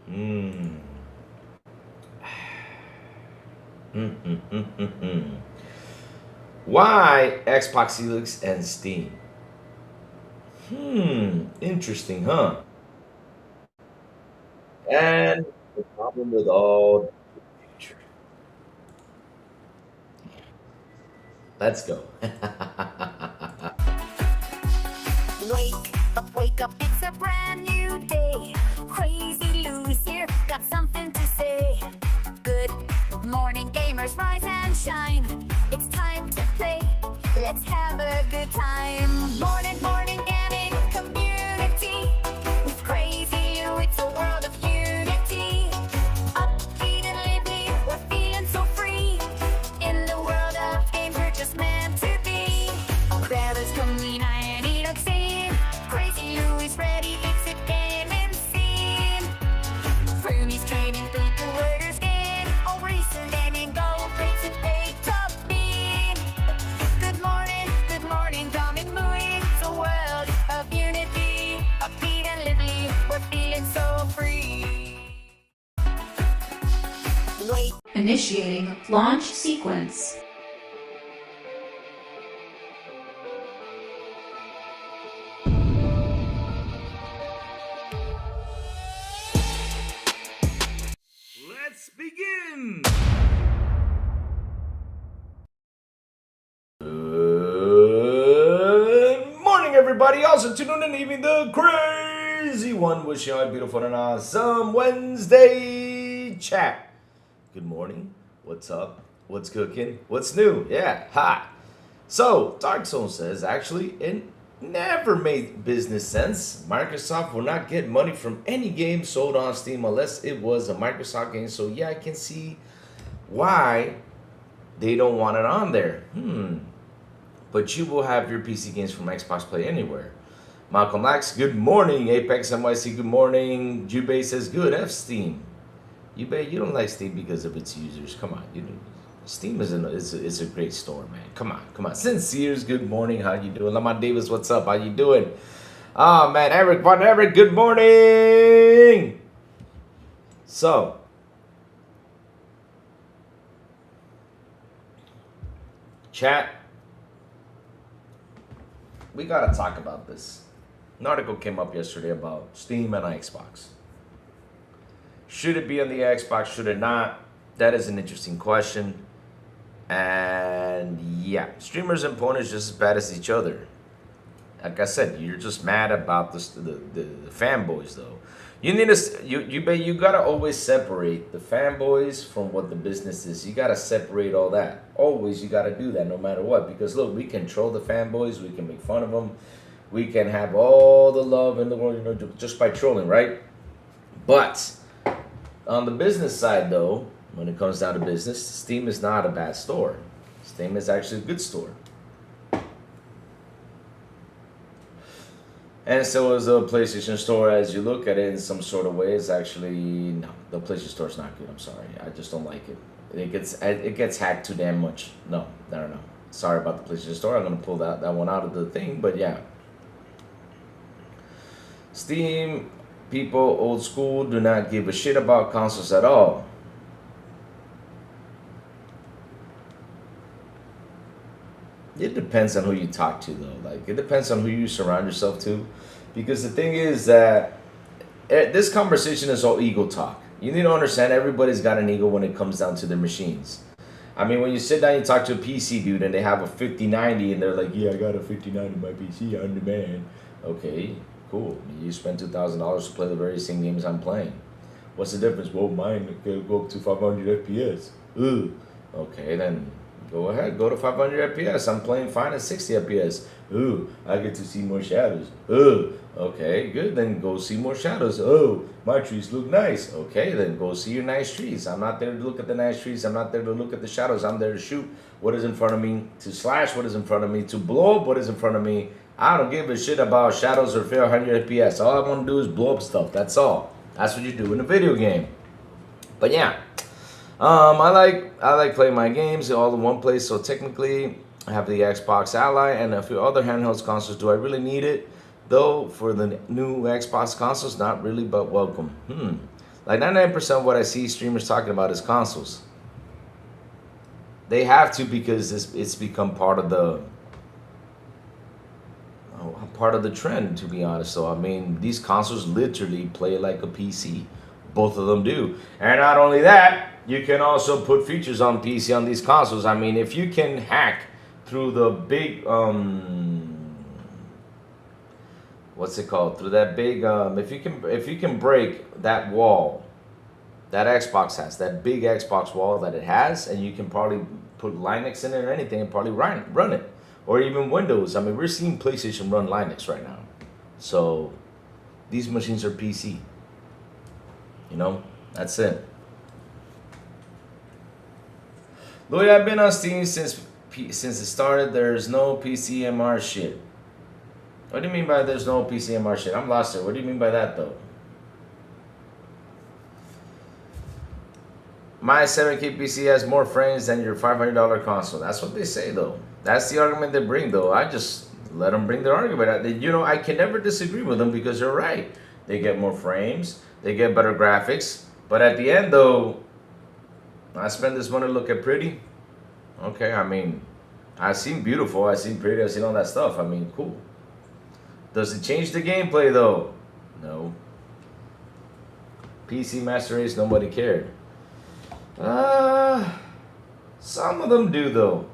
Hmm. Why Xbox Helix and Steam? Interesting, huh? And the problem with all the future. Let's go. Wake up, it's a brand new day. Crazy Lou's here, got something to say. Good morning, gamers, rise and shine. It's time to play, let's have a good time. Morning, gaming community. With Crazy Lou, it's a world of unity. Upbeat and lively, we're feeling so free. In the world of games, we're just meant to be. Grab us coming and eat a scene. Crazy Lou is ready, it's a gaming scene. Fernie's training people, worders skin. All recent gaming, go race and take top mean. Good morning, coming moving. It's a world of unity. Upbeat and lively, we're feeling so free. Initiating launch sequence. Let's begin. Good morning, everybody. Also tuning in, even the crazy one. Wishing you a beautiful and awesome Wednesday chat. Good morning. What's up? What's cooking? What's new? Yeah, hi. So, Dark Zone says, actually, it never made business sense. Microsoft will not get money from any game sold on Steam unless it was a Microsoft game. So, yeah, I can see why they don't want it on there. But you will have your PC games from Xbox Play Anywhere. Malcolm Lax, good morning. Apex NYC, good morning. Jubei says, good F Steam. You don't like Steam because of its users. Come on, Steam is a great store, man. Come on. Sincere's, good morning. How you doing? Lamont Davis, what's up? How you doing? Oh man, Eric Von Eric, good morning. So, chat, we gotta talk about this. An article came up yesterday about Steam and Xbox. Should it be on the Xbox? Should it not? That is an interesting question. And yeah, streamers and ponies just as bad as each other. Like I said, you're just mad about the fanboys though. You need to you gotta always separate the fanboys from what the business is. You gotta separate all that. Always, you gotta do that no matter what. Because look, we control the fanboys. We can make fun of them. We can have all the love in the world, just by trolling, right? But on the business side, though, when it comes down to business, Steam is not a bad store. Steam is actually a good store. And so is the PlayStation Store. As you look at it in some sort of way, it's actually, no, the PlayStation Store is not good. I'm sorry. I just don't like it. It gets hacked too damn much. No. Sorry about the PlayStation Store. I'm going to pull that one out of the thing. But yeah. Steam people, old school, do not give a shit about consoles at all. It depends on who you talk to, though. Like, it depends on who you surround yourself to. Because the thing is that this conversation is all ego talk. You need to understand everybody's got an ego when it comes down to their machines. I mean, when you sit down and talk to a PC dude and they have a 5090 and they're like, yeah, I got a 5090 in my PC on demand. Okay, cool. You spent $2,000 to play the very same games I'm playing. What's the difference? Well, mine can go up to 500 FPS. Ugh. Okay, then go ahead, go to 500 FPS. I'm playing fine at 60 FPS. Ooh, I get to see more shadows. Ooh, okay, good. Then go see more shadows. Oh, my trees look nice. Okay, then go see your nice trees. I'm not there to look at the nice trees. I'm not there to look at the shadows. I'm there to shoot what is in front of me, to slash what is in front of me, to blow up what is in front of me. I don't give a shit about shadows or 100 FPS. All I want to do is blow up stuff. That's all. That's what you do in a video game. But yeah. I like playing my games all in one place. So technically, I have the Xbox Ally and a few other handheld consoles. Do I really need it? Though for the new Xbox consoles, not really, but welcome. Like 99% of what I see streamers talking about is consoles. They have to, because it's become part of the trend, to be honest. So I mean, these consoles literally play like a PC. Both of them do. And not only that, you can also put features on PC on these consoles. I mean, if you can hack through the big what's it called? Through that big if you can break that wall that Xbox has, that big Xbox wall that it has, and you can probably put Linux in it or anything and probably run it. Or even Windows. I mean, we're seeing PlayStation run Linux right now. So these machines are PC. You know, that's it. Louis, I've been on Steam since it started. There's no PCMR shit. What do you mean by there's no PCMR shit? I'm lost here. What do you mean by that, though? My 7K PC has more frames than your $500 console. That's what they say, though. That's the argument they bring, though. I just let them bring their argument. You know, I can never disagree with them, because they're right. They get more frames. They get better graphics. But at the end, though, I spend this money to look at pretty. Okay, I mean, I seem beautiful. I seem pretty. I seen all that stuff. I mean, cool. Does it change the gameplay, though? No. PC Master Race, nobody cared. Some of them do, though.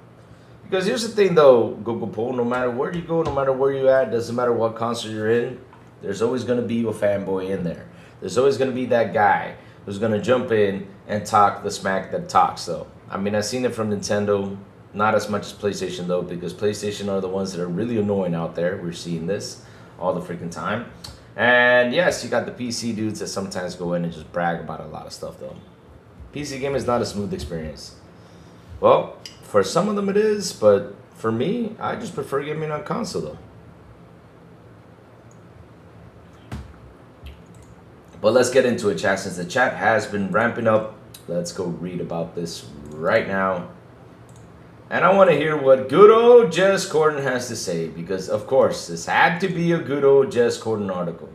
Because here's the thing, though, Google Poll, no matter where you go, no matter where you're at, doesn't matter what console you're in, there's always going to be a fanboy in there. There's always going to be that guy who's going to jump in and talk the smack that talks, though. I mean, I've seen it from Nintendo, not as much as PlayStation, though, because PlayStation are the ones that are really annoying out there. We're seeing this all the freaking time. And yes, you got the PC dudes that sometimes go in and just brag about a lot of stuff, though. PC game is not a smooth experience. Well, for some of them it is, but for me, I just prefer gaming on console, though. But let's get into it, chat. Since the chat has been ramping up, let's go read about this right now. And I want to hear what good old Jess Corden has to say, because, of course, this had to be a good old Jess Corden article.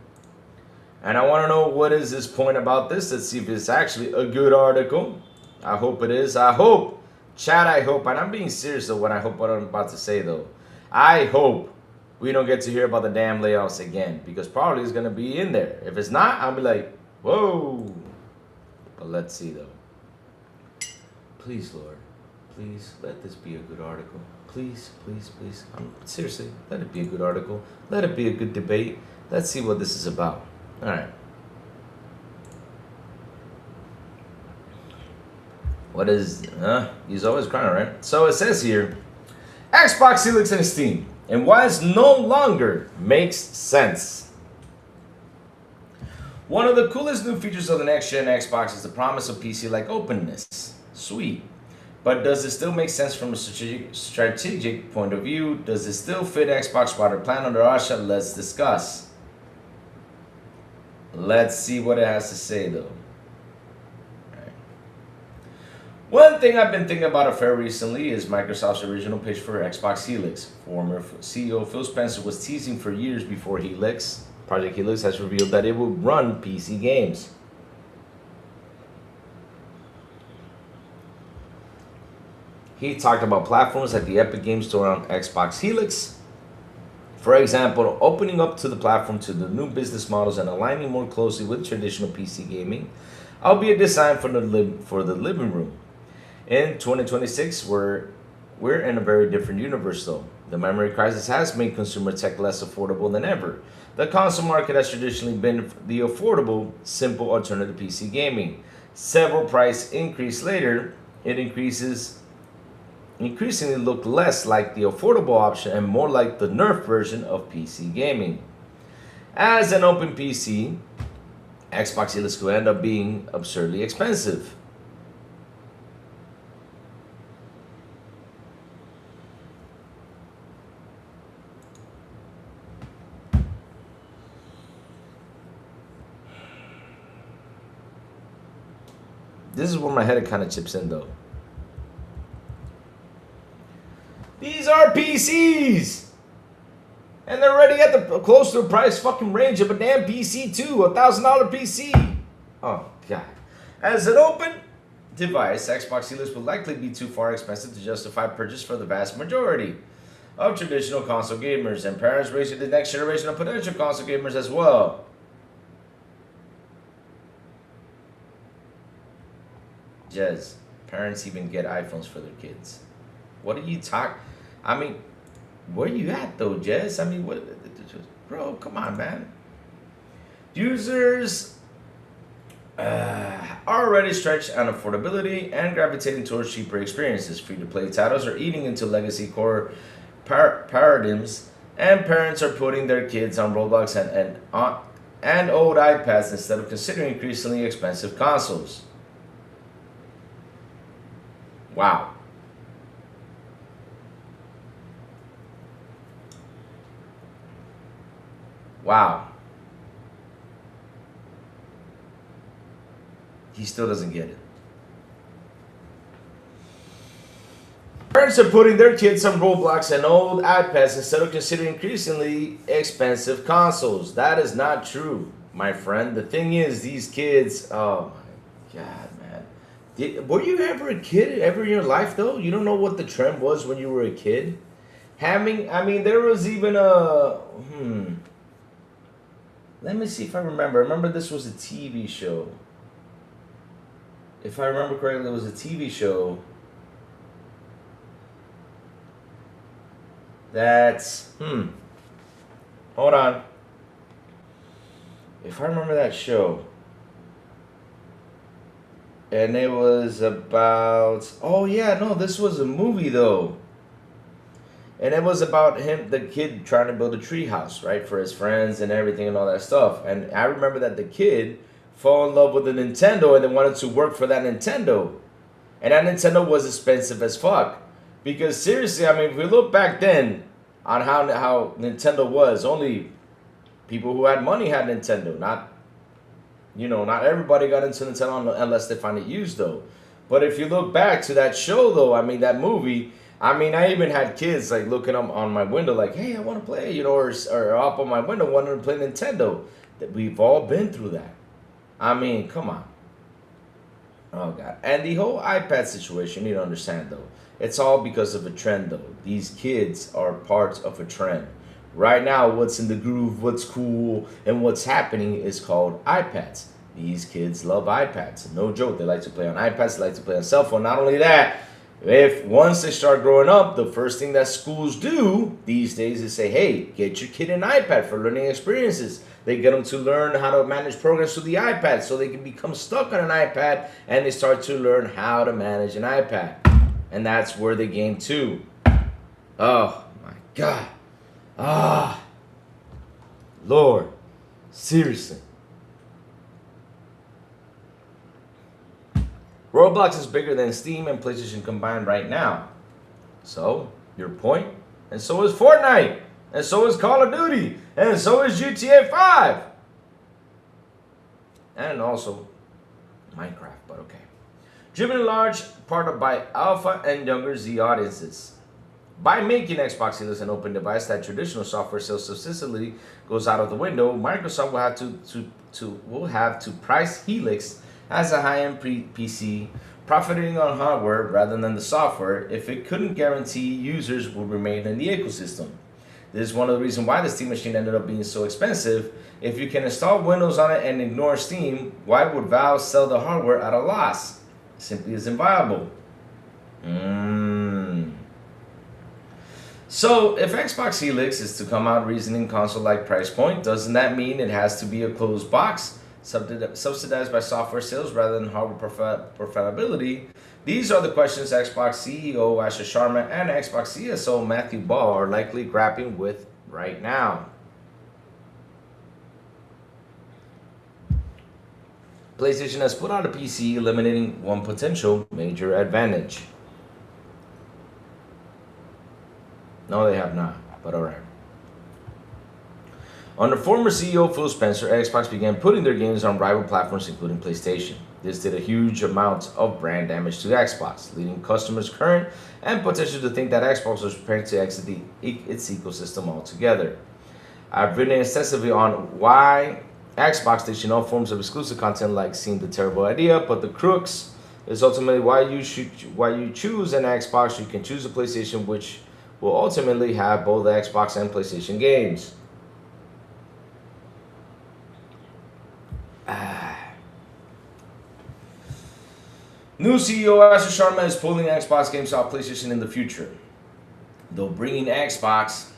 And I want to know, what is this point about this? Let's see if it's actually a good article. I hope it is. I hope. Chat, I hope. And I'm being serious, though, when I hope what I'm about to say, though. I hope we don't get to hear about the damn layoffs again, because probably it's going to be in there. If it's not, I'll be like, whoa. But let's see, though. Please, Lord. Please, let this be a good article. Please, please, please. Seriously, let it be a good article. Let it be a good debate. Let's see what this is about. All right. What is... he's always crying, right? So it says here, Xbox Helix and Steam, and why it no longer makes sense. One of the coolest new features of the next-gen Xbox is the promise of PC-like openness. Sweet. But does it still make sense from a strategic point of view? Does it still fit Xbox wider plan under Asha? Let's discuss. Let's see what it has to say, though. Right. One thing I've been thinking about a fair recently is Microsoft's original pitch for Xbox Helix. Former CEO Phil Spencer was teasing for years before Helix. Project Helix has revealed that it will run PC games. He talked about platforms like the Epic Games Store on Xbox Helix. For example, opening up to the platform to the new business models and aligning more closely with traditional PC gaming, albeit designed for the living room. In 2026, we're in a very different universe, though. The memory crisis has made consumer tech less affordable than ever. The console market has traditionally been the affordable, simple alternative to PC gaming. Several price increase later, it increasingly look less like the affordable option and more like the nerf version of PC gaming. As an open PC, Xbox Helix could end up being absurdly expensive. This is where my head kind of chips in, though. These are PCs! And they're already at the close to the price fucking range of a damn PC too. $1,000 PC. Oh, God. As an open device, Xbox Helix will likely be too far expensive to justify purchase for the vast majority of traditional console gamers, and parents raising the next generation of potential console gamers as well. Jez, parents even get iPhones for their kids. What are you talking? I mean, where you at though, Jez? I mean, what, bro? Come on, man. Users are already stretched on affordability and gravitating towards cheaper experiences. Free-to-play titles are eating into legacy core paradigms, and parents are putting their kids on Roblox and old iPads instead of considering increasingly expensive consoles. Wow. Wow. He still doesn't get it. Parents are putting their kids on Roblox and old iPads instead of considering increasingly expensive consoles. That is not true, my friend. The thing is, these kids, oh my God, man. Were you ever a kid ever in your life, though? You don't know what the trend was when you were a kid? I mean, there was even let me see if I remember. I remember this was a TV show. If I remember correctly, it was a TV show that's, hold on. If I remember that show, and it was about, oh yeah, no, this was a movie though. And it was about the kid trying to build a tree house, right, for his friends and everything and all that stuff. And I remember that the kid fell in love with a Nintendo and then wanted to work for that Nintendo. And that Nintendo was expensive as fuck. Because seriously, I mean, if we look back then on how Nintendo was, only people who had money had Nintendo. Not everybody got into Nintendo unless they find it used though. But if you look back to that show though, I mean, that movie, I mean, I even had kids like looking up on my window like, hey, I want to play, or up on my window wanting to play Nintendo. That we've all been through that. I mean, come on. Oh, God. And the whole iPad situation, you don't understand, though. It's all because of a trend, though. These kids are parts of a trend. Right now, what's in the groove, what's cool, and what's happening is called iPads. These kids love iPads. No joke. They like to play on iPads. They like to play on cell phone. Not only that, once they start growing up, the first thing that schools do these days is say, hey, get your kid an iPad for learning experiences. They get them to learn how to manage programs through the iPad so they can become stuck on an iPad, and they start to learn how to manage an iPad. And that's where they gain too. Oh my God. Ah, Lord, seriously. Roblox is bigger than Steam and PlayStation combined right now. So, your point? And so is Fortnite. And so is Call of Duty. And so is GTA 5. And also Minecraft, but okay. Driven in large part by alpha and younger Z audiences. By making Xbox Helix an open device that traditional software self-sufficiently goes out of the window, Microsoft will have to price Helix as a high-end PC, profiting on hardware rather than the software if it couldn't guarantee users would remain in the ecosystem. This is one of the reasons why the Steam machine ended up being so expensive. If you can install Windows on it and ignore Steam, why would Valve sell the hardware at a loss? It simply isn't viable. So, if Xbox Helix is to come out reasoning console-like price point, doesn't that mean it has to be a closed box, subsidized by software sales rather than hardware profitability? These are the questions Xbox CEO Asher Sharma and Xbox CSO Matthew Ball are likely grappling with right now. PlayStation has put out a PC, eliminating one potential major advantage. No, they have not, but alright. Under former CEO Phil Spencer, Xbox began putting their games on rival platforms, including PlayStation. This did a huge amount of brand damage to Xbox, leading customers current and potential to think that Xbox was preparing to exit its ecosystem altogether. I've written extensively on why Xbox station all forms of exclusive content like seemed a terrible idea, but the crux is ultimately why you choose an Xbox. You can choose a PlayStation, which will ultimately have both Xbox and PlayStation games. New CEO Asher Sharma is pulling Xbox games off PlayStation in the future, though bringing Xbox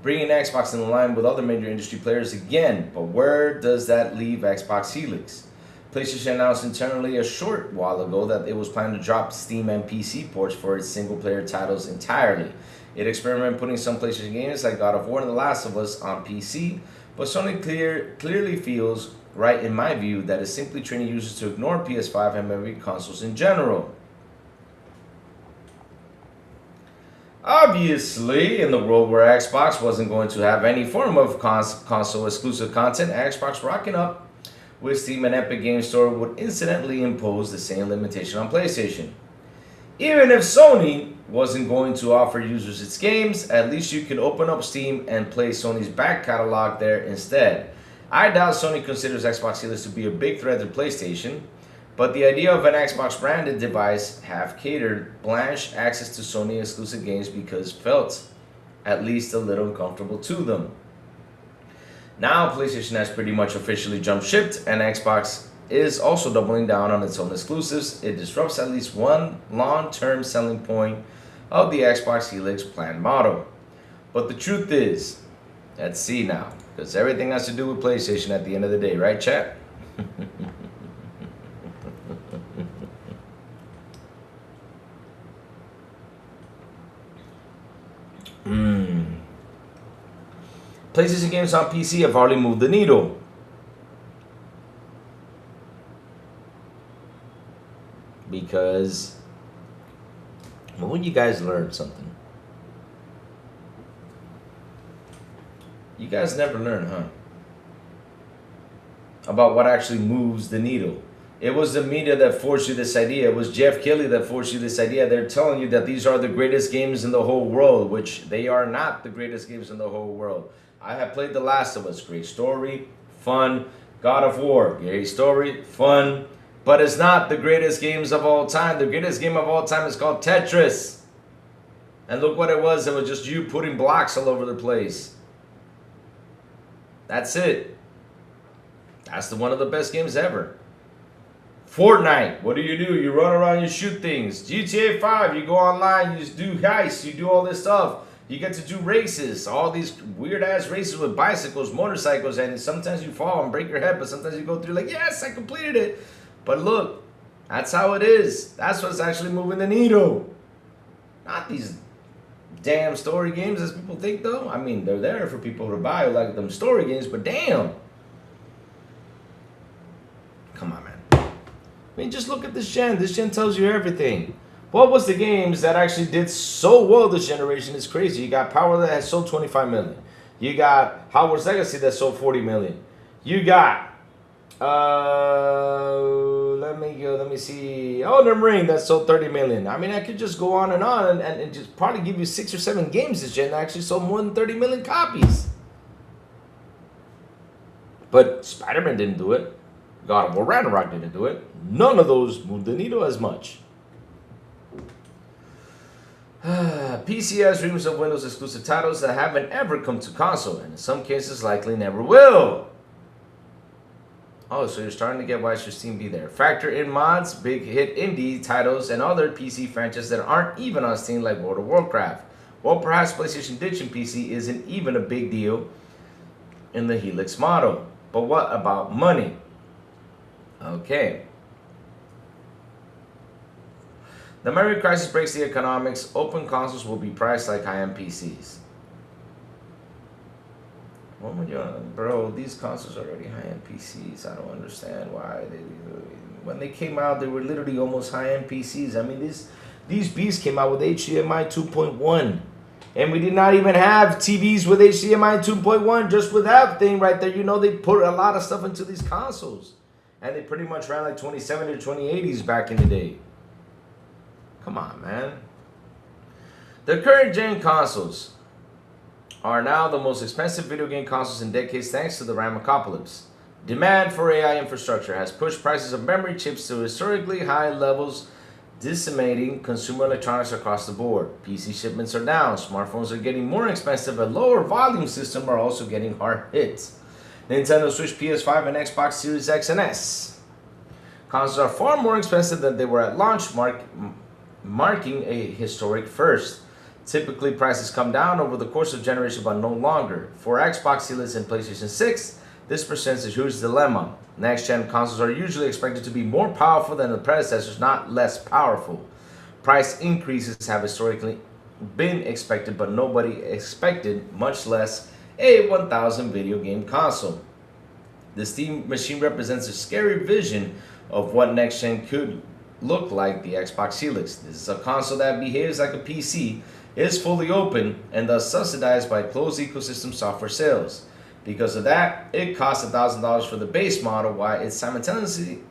in line with other major industry players again. But where does that leave Xbox Helix? PlayStation announced internally a short while ago that it was planning to drop Steam and PC ports for its single-player titles entirely. It experimented putting some PlayStation games like God of War and The Last of Us on PC, but Sony clearly feels right, in my view, that is simply training users to ignore PS5 and memory consoles in general. Obviously, in the world where Xbox wasn't going to have any form of console exclusive content, Xbox rocking up with Steam and Epic Game Store would incidentally impose the same limitation on PlayStation. Even if Sony wasn't going to offer users its games, at least you can open up Steam and play Sony's back catalog there instead. I doubt Sony considers Xbox Helix to be a big threat to PlayStation, but the idea of an Xbox branded device have catered Blanche access to Sony exclusive games because felt at least a little uncomfortable to them. Now PlayStation has pretty much officially jumped shipped, and Xbox is also doubling down on its own exclusives. It disrupts at least one long-term selling point of the Xbox Helix plan model. But the truth is, let's see now, because everything has to do with PlayStation at the end of the day, right, chat? PlayStation games on PC have hardly moved the needle. Because, well, when you guys learn something, you guys never learn, huh? About what actually moves the needle. It was the media that forced you this idea. It was Jeff Keighley that forced you this idea. They're telling you that these are the greatest games in the whole world, which they are not the greatest games in the whole world. I have played The Last of Us. Great story, fun. God of War, great story, fun. But it's not the greatest games of all time. The greatest game of all time is called Tetris. And look what it was. It was just you putting blocks all over the place. That's it. That's one of the best games ever. Fortnite, what do? You run around, you shoot things. GTA 5, you go online, you just do heists, you do all this stuff. You get to do races, all these weird-ass races with bicycles, motorcycles, and sometimes you fall and break your head, but sometimes you go through like, yes, I completed it. But look, that's how it is. That's what's actually moving the needle. Not these damn story games as people think, though. I mean, they're there for people to buy who like them story games, but damn. Come on, man. I mean, just look at this gen. This gen tells you everything. What was the games that actually did so well this generation? It's crazy. You got Power that has sold 25 million. You got Hogwarts Legacy that sold 40 million. You got let me see, Elden Ring that sold 30 million. I mean, I could just go on and just probably give you 6 or 7 games this gen that actually sold more than 30 million copies. But Spider-Man didn't do it. God of War Ragnarok didn't do it. None of those moved the needle as much. PC has rumors of Windows exclusive titles that haven't ever come to console, and in some cases likely never will. Oh, so you're starting to get why should Steam be there. Factor in mods, big hit indie titles, and other PC franchises that aren't even on Steam like World of Warcraft. Well, perhaps PlayStation ditching PC isn't even a big deal in the Helix model. But what about money? Okay. The memory crisis breaks the economics. Open consoles will be priced like high-end PCs. Bro, these consoles are already high-end PCs. I don't understand why. When they came out, they were literally almost high-end PCs. I mean, these beasts came out with HDMI 2.1. And we did not even have TVs with HDMI 2.1. Just with that thing right there, you know, they put a lot of stuff into these consoles. And they pretty much ran like 2070 or 2080s back in the day. Come on, man. The current gen consoles are now the most expensive video game consoles in decades thanks to the RAM apocalypse. Demand for AI infrastructure has pushed prices of memory chips to historically high levels, decimating consumer electronics across the board. PC shipments are down, smartphones are getting more expensive, and lower volume systems are also getting hard hits. Nintendo Switch, PS5, and Xbox Series X and S. Consoles are far more expensive than they were at launch, marking a historic first. Typically, prices come down over the course of generation, but no longer. For Xbox Helix and PlayStation 6, this presents a huge dilemma. Next-gen consoles are usually expected to be more powerful than the predecessors, not less powerful. Price increases have historically been expected, but nobody expected, much less a 1,000 video game console. The Steam machine represents a scary vision of what next-gen could look like. The Xbox Helix. This is a console that behaves like a PC, is fully open, and thus subsidized by closed ecosystem software sales. Because of that, it costs $1,000 for the base model, while it's simultaneously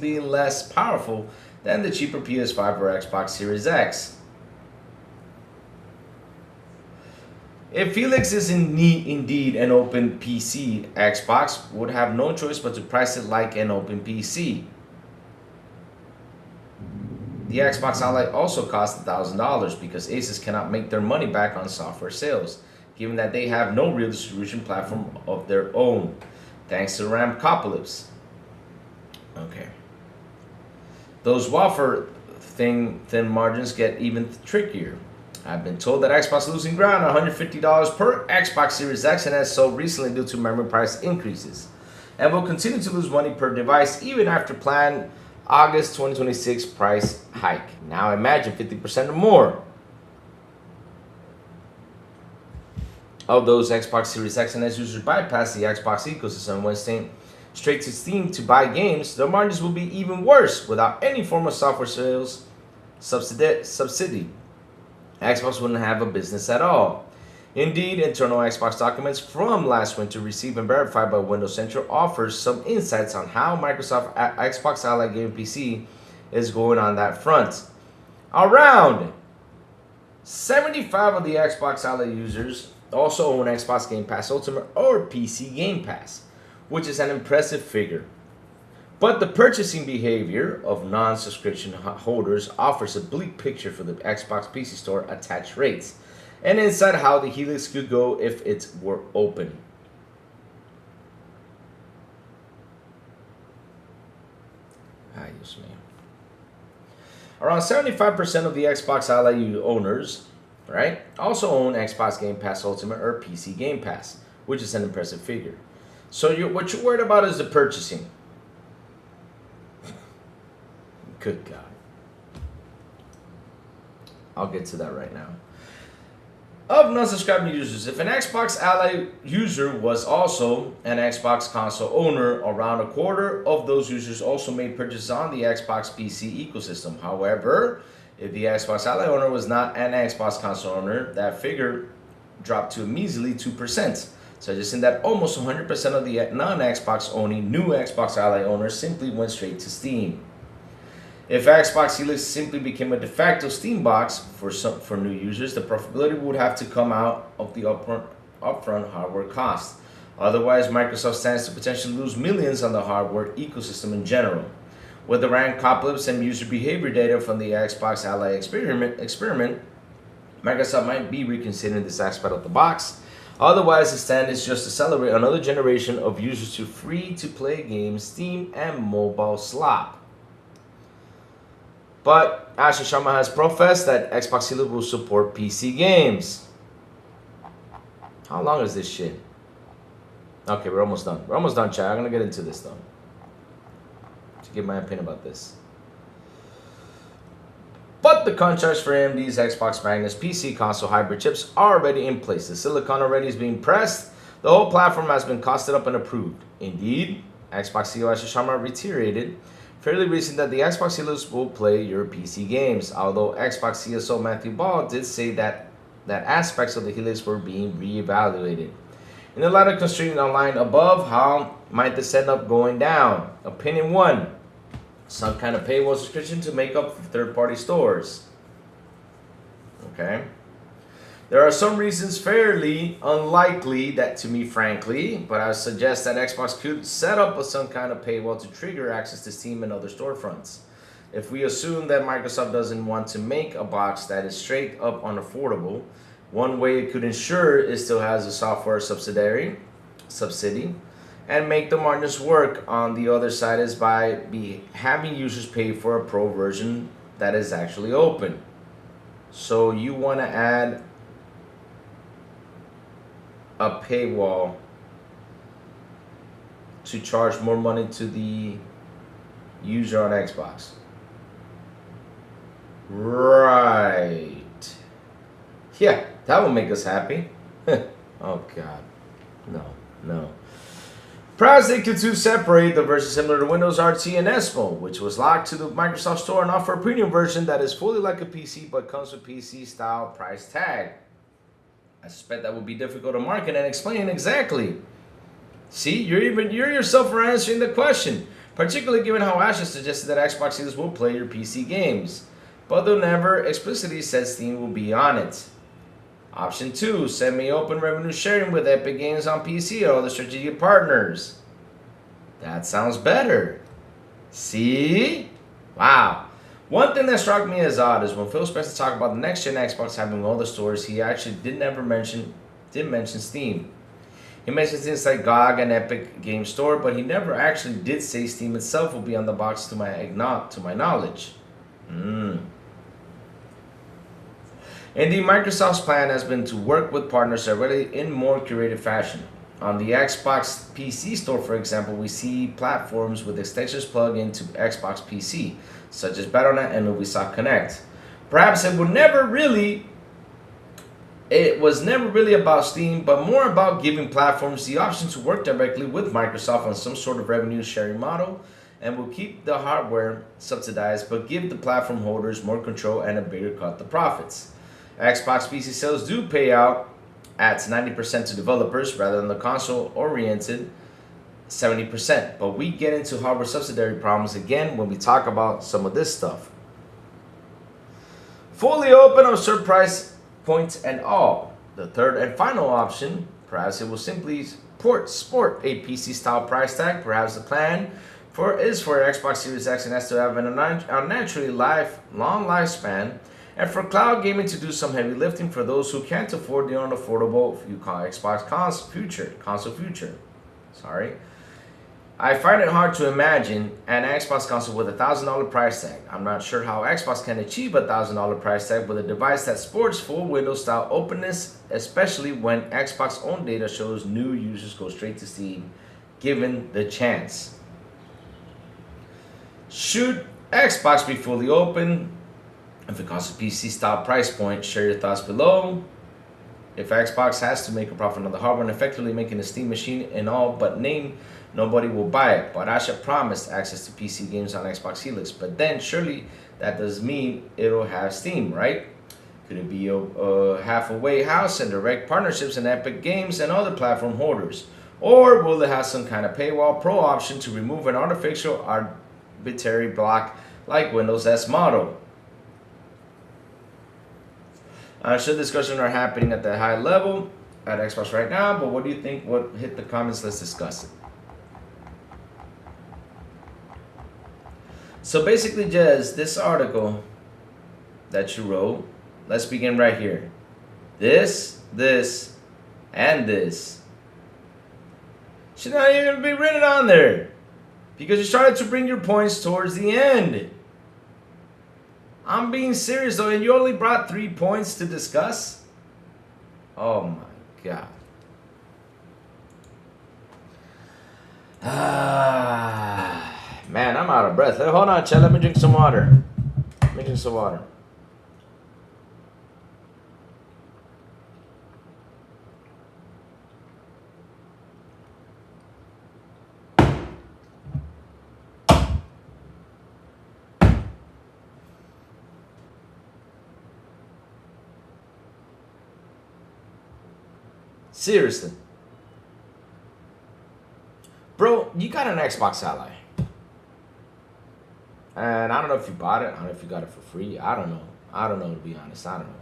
being less powerful than the cheaper PS5 or Xbox Series X. If Helix is indeed an open PC, Xbox would have no choice but to price it like an open PC. The Xbox Ally also costs $1,000 because Asus cannot make their money back on software sales, given that they have no real distribution platform of their own, thanks to RAM apocalypse. Okay. Those wafer thin margins get even trickier. I've been told that Xbox is losing ground $150 per Xbox Series X and S sold recently due to memory price increases, and will continue to lose money per device even after planned August 2026 price hike. Now imagine 50% or more of those Xbox Series X and S users bypass the Xbox ecosystem and went straight to Steam to buy games. Their margins will be even worse without any form of software sales subsidy. Xbox wouldn't have a business at all. Indeed, internal Xbox documents from last winter, received and verified by Windows Central, offers some insights on how Microsoft Xbox Ally Gaming PC is going on that front. Around 75 of the Xbox Ally users also own Xbox Game Pass Ultimate or PC Game Pass, which is an impressive figure. But the purchasing behavior of non-subscription holders offers a bleak picture for the Xbox PC Store attach rates, and insight how the Helix could go if it were open. Around 75% of the Xbox Ally owners, right, also own Xbox Game Pass Ultimate or PC Game Pass, which is an impressive figure. So what you're worried about is the purchasing. Good God. I'll get to that right now. Of non-subscribing users, if an Xbox Ally user was also an Xbox console owner, around a quarter of those users also made purchases on the Xbox PC ecosystem. However, if the Xbox Ally owner was not an Xbox console owner, that figure dropped to a measly 2%, suggesting that almost 100% of the non-Xbox owning new Xbox Ally owners simply went straight to Steam. If Xbox Helix simply became a de facto Steam box for new users, the profitability would have to come out of the upfront hardware cost. Otherwise, Microsoft stands to potentially lose millions on the hardware ecosystem in general. With the rank apocalypse and user behavior data from the Xbox Ally experiment, Microsoft might be reconsidering this aspect of the box. Otherwise, the stand is just to celebrate another generation of users to free-to-play games, Steam, and mobile slop. But Asher Sharma has professed that Xbox Helix will support PC games. How long is this shit? Okay, we're almost done. We're almost done, chat. I'm going to get into this, though, to give my opinion about this. But the contracts for AMD's Xbox Magnus PC console hybrid chips are already in place. The silicon already is being pressed. The whole platform has been costed up and approved. Indeed, Xbox CEO Asher Sharma reiterated fairly recent that the Xbox Helix will play your PC games, although Xbox CSO Matthew Ball did say that aspects of the Helix were being reevaluated. In the light of constraint online above, how might this end up going down? Opinion 1. Some kind of paywall subscription to make up for third-party stores. Okay. There are some reasons fairly unlikely that to me, frankly, but I suggest that Xbox could set up some kind of paywall to trigger access to Steam and other storefronts. If we assume that Microsoft doesn't want to make a box that is straight up unaffordable, one way it could ensure it still has a software subsidy, and make the margins work on the other side is by having users pay for a pro version that is actually open. So you want to add a paywall to charge more money to the user on Xbox. Right. Yeah, that will make us happy. Oh God. No. Perhaps they could too separate the version similar to Windows RT and Esmo, which was locked to the Microsoft Store, and offer a premium version that is fully like a PC but comes with PC style price tag. I suspect that would be difficult to market and explain exactly. See, you're yourself are answering the question, particularly given how Asher suggested that Xbox users will play your PC games, but they'll never explicitly said Steam will be on it. Option 2, semi-open revenue sharing with Epic Games on PC or other strategic partners. That sounds better. See? Wow. One thing that struck me as odd is when Phil Spencer talked about the next-gen Xbox having all the stores, he actually didn't mention Steam. He mentions things like GOG and Epic Game Store, but he never actually did say Steam itself will be on the box to my knowledge. Indeed, Microsoft's plan has been to work with partners already in more curated fashion. On the Xbox PC store, for example, we see platforms with extensions plugged into Xbox PC, such as Battle.net and Ubisoft Connect. Perhaps it was never really about Steam, but more about giving platforms the option to work directly with Microsoft on some sort of revenue sharing model, and will keep the hardware subsidized, but give the platform holders more control and a bigger cut of the profits. Xbox PC sales do pay out at 90% to developers rather than the console-oriented 70%. But we get into hardware subsidiary problems again when we talk about some of this stuff. Fully open on certain price points and all. The third and final option, perhaps it will simply sport a PC-style price tag. Perhaps the plan is for Xbox Series X and S to have a naturally long lifespan, and for cloud gaming to do some heavy lifting for those who can't afford the unaffordable Xbox console future. I find it hard to imagine an Xbox console with a $1,000 price tag. I'm not sure how Xbox can achieve a $1,000 price tag with a device that sports full Windows style openness, especially when Xbox own data shows new users go straight to Steam given the chance. Should Xbox be fully open? If it costs a PC style price point, share your thoughts below. If Xbox has to make a profit on the hardware and effectively making a Steam machine in all but name, nobody will buy it. But Asha promised access to PC games on Xbox Helix. But then surely that does mean it'll have Steam, right? Could it be a half-away house and direct partnerships in Epic Games and other platform holders? Or will it have some kind of paywall pro option to remove an arbitrary block like Windows S model? I'm sure discussions are happening at the high level at Xbox right now, but what do you think? Hit the comments, let's discuss it. So basically, Jez, this article that you wrote, let's begin right here. This, and this should not even be written on there because you started to bring your points towards the end. I'm being serious though, and you only brought 3 points to discuss? Oh my God. Man, I'm out of breath. Hold on, Chad. Let me drink some water. Seriously. Bro, you got an Xbox Ally. And I don't know if you bought it. I don't know if you got it for free. I don't know. To be honest. I don't know.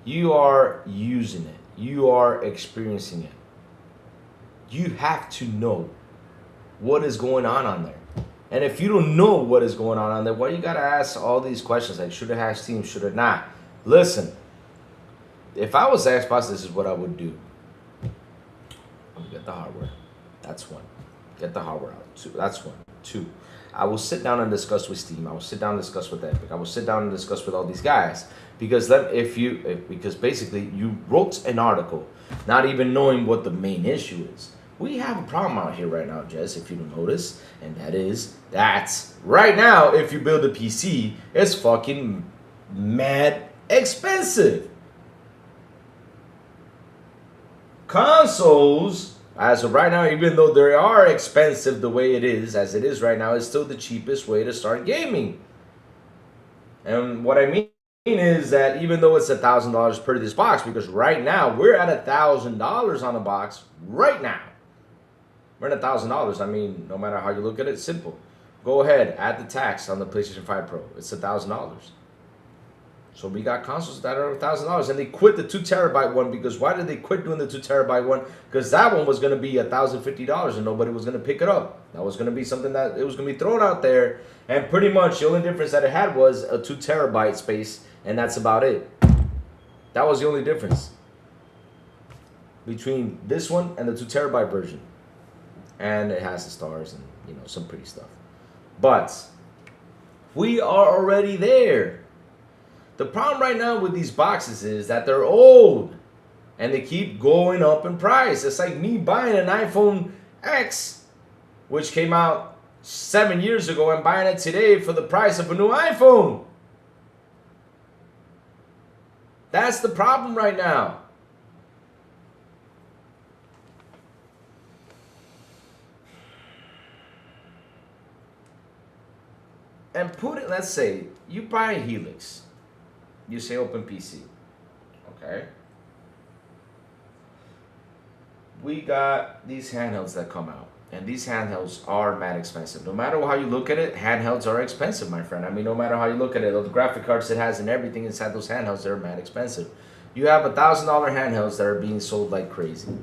You are using it. You are experiencing it. You have to know what is going on there. And if you don't know what is going on there, why you gotta ask all these questions like should it have Steam, should it not? Listen, if I was Xbox, this is what I would do. Get the hardware. That's one. Get the hardware out. Two. That's one. Two. I will sit down and discuss with Steam. I will sit down and discuss with Epic. I will sit down and discuss with all these guys because because basically you wrote an article, not even knowing what the main issue is. We have a problem out here right now, Jess, if you don't notice, and that's right now. If you build a PC, it's fucking mad expensive. Consoles, as of right now, even though they are expensive the way it is, as it is right now, is still the cheapest way to start gaming. And what I mean is that even though it's $1,000 per this box, because right now we're at $1,000 on a box right now. We're at $1,000. I mean, no matter how you look at it, simple. Go ahead, add the tax on the PlayStation 5 Pro. It's $1,000. So we got consoles that are $1,000, and they quit the 2 terabyte one because why did they quit doing the 2 terabyte one? Because that one was going to be $1,050 and nobody was going to pick it up. That was going to be something that it was going to be thrown out there, and pretty much the only difference that it had was a 2 terabyte space, and that's about it. That was the only difference between this one and the 2 terabyte version, and it has the stars and some pretty stuff. But we are already there. The problem right now with these boxes is that they're old and they keep going up in price. It's like me buying an iPhone X, which came out 7 years ago, and buying it today for the price of a new iPhone. That's the problem right now. And let's say you buy a Helix. You say open PC, okay? We got these handhelds that come out, and these handhelds are mad expensive. No matter how you look at it, handhelds are expensive, my friend. I mean, no matter how you look at it, the graphic cards it has and everything inside those handhelds, they're mad expensive. You have $1,000 handhelds that are being sold like crazy.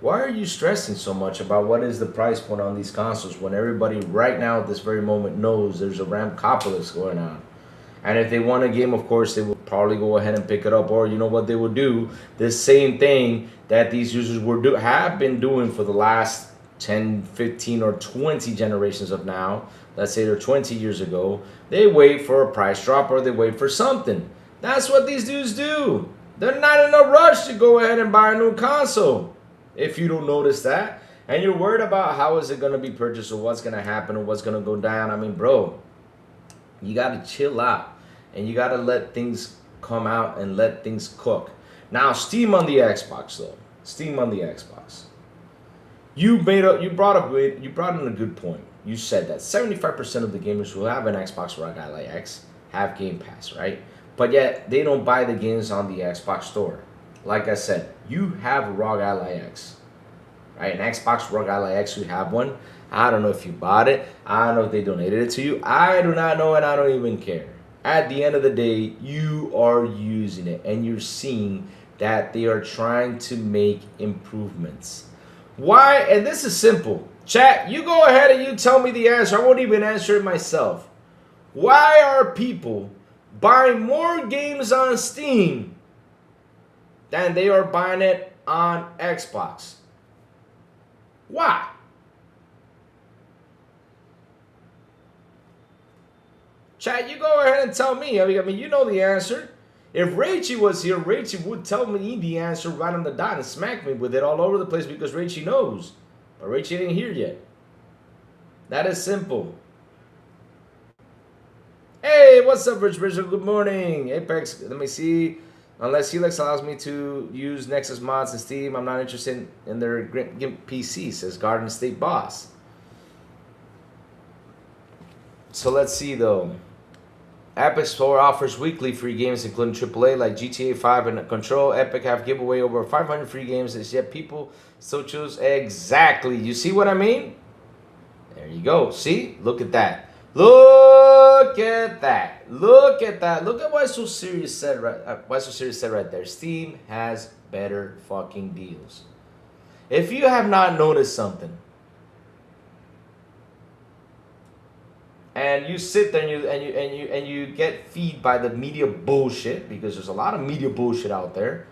Why are you stressing so much about what is the price point on these consoles when everybody right now at this very moment knows there's a Ramcopolis going on? And if they want a game, of course, they will probably go ahead and pick it up. Or you know what they will do? The same thing that these users have been doing for the last 10, 15, or 20 generations of now. Let's say they're 20 years ago. They wait for a price drop or they wait for something. That's what these dudes do. They're not in a rush to go ahead and buy a new console. If you don't notice that. And you're worried about how is it going to be purchased or what's going to happen or what's going to go down. I mean, bro, you got to chill out. And you got to let things come out and let things cook. Now, Steam on the Xbox, though. Steam on the Xbox. You brought in a good point. You said that 75% of the gamers who have an Xbox or a guy like X have Game Pass, right? But yet, they don't buy the games on the Xbox store. Like I said, you have a ROG Ally X, right? An Xbox ROG Ally X, you have one. I don't know if you bought it. I don't know if they donated it to you. I do not know, and I don't even care. At the end of the day, you are using it, and you're seeing that they are trying to make improvements. Why? And this is simple. Chat, you go ahead and you tell me the answer. I won't even answer it myself. Why are people buying more games on Steam than they are buying it on Xbox? Why? Chat, you go ahead and tell me. I mean, you know the answer. If Rachie was here, Rachie would tell me the answer right on the dot and smack me with it all over the place because Rachie knows. But Rachie ain't here yet. That is simple. Hey, what's up, Rich Bridger? Good morning. Apex, let me see. Unless Helix allows me to use Nexus mods and Steam, I'm not interested in their GIMP PC, says Garden State Boss. So let's see, though. Epic Store offers weekly free games, including AAA like GTA 5 and Control. Epic have giveaway over 500 free games, and yet people still choose. Exactly. You see what I mean? There you go. See? Look at that. Look Look at that. Look at that. Look at why So Serious said right there. Steam has better fucking deals. If you have not noticed something, and you sit there and you get feed by the media bullshit, because there's a lot of media bullshit out there.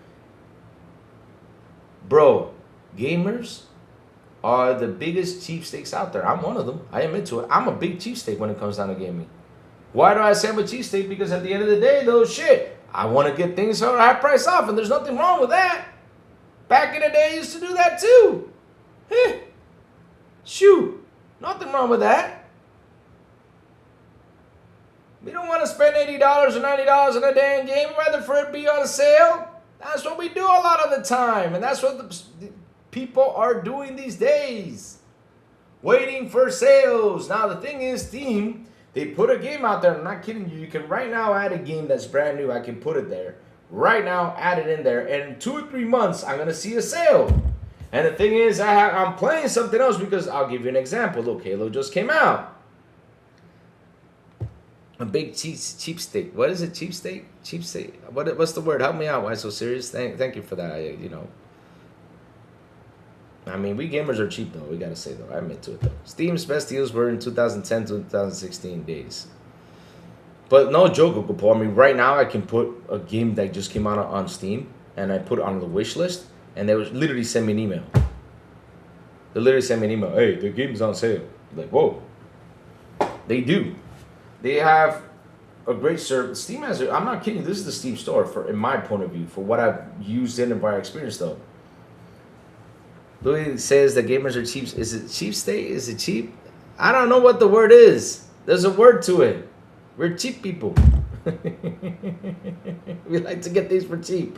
Bro, gamers are the biggest cheapskates out there. I'm one of them. I admit to it. I'm a big cheapskate when it comes down to gaming. Why do I say I'm a cheapskate? Because at the end of the day, though, shit, I want to get things at a high price off, and there's nothing wrong with that. Back in the day, I used to do that too. Shoot, nothing wrong with that. We don't want to spend $80 or $90 on a damn game, rather for it be on sale. That's what we do a lot of the time, and that's what the people are doing these days. Waiting for sales. Now, the thing is, Steam, they put a game out there. I'm not kidding you. You can right now add a game that's brand new. I can put it there. Right now, add it in there. And in 2 or 3 months, I'm going to see a sale. And the thing is, I'm playing something else because I'll give you an example. Look, Halo just came out. A big cheapskate. What is it? Cheapskate? Cheapskate. What's the word? Help me out. Why so serious? Thank you for that. I mean, we gamers are cheap though. We gotta say though. I admit to it though. Steam's best deals were in 2010 to 2016 days. But no joke, Uncle Paul. I mean, right now I can put a game that just came out on Steam and I put it on the wish list, and they would literally send me an email. They literally send me an email. Hey, the game's on sale. Like, whoa. They do. They have a great service. Steam has, I'm not kidding, this is the Steam store, in my point of view, for what I've used in and by experience though. Louis says that gamers are cheap. Is it cheap state? Is it cheap? I don't know what the word is. There's a word to it. We're cheap people. We like to get things for cheap.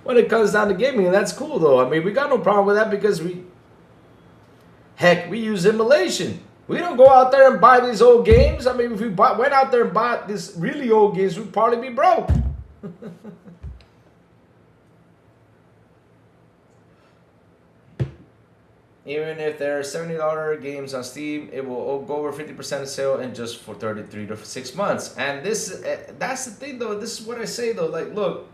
When it comes down to gaming, that's cool though. I mean, we got no problem with that because we use emulation. We don't go out there and buy these old games. I mean, if we went out there and bought these really old games, we'd probably be broke. Even if there are $70 games on Steam, it will go over 50% of sale in just for 33 to 6 months. And that's the thing though. This is what I say though. Like, look.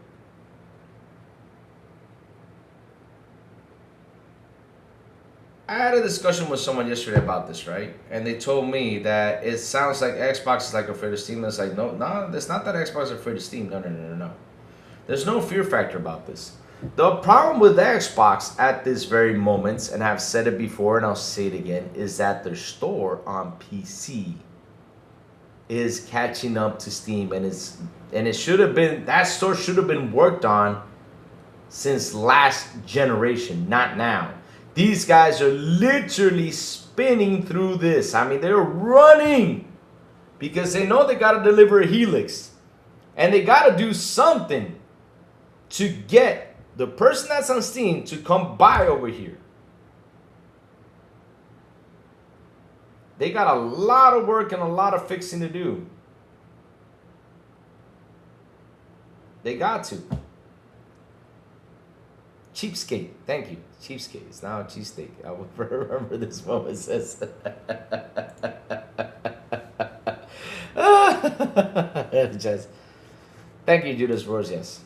I had a discussion with someone yesterday about this, right? And they told me that it sounds like Xbox is like afraid of Steam. It's like, no, it's not that Xbox is afraid of Steam. No. There's no fear factor about this. The problem with Xbox at this very moment, and I've said it before and I'll say it again, is that their store on PC is catching up to Steam, and it should have been, that store should have been worked on since last generation, not now. These guys are literally spinning through this. I mean, they're running because they know they got to deliver a Helix. And they got to do something to get the person that's on Steam to come by over here. They got a lot of work and a lot of fixing to do. They got to. Cheapskate. Thank you. Cheapskate. It's now a cheapskate. I will remember this moment. Says. Just, thank you, Judas Roars. Yes.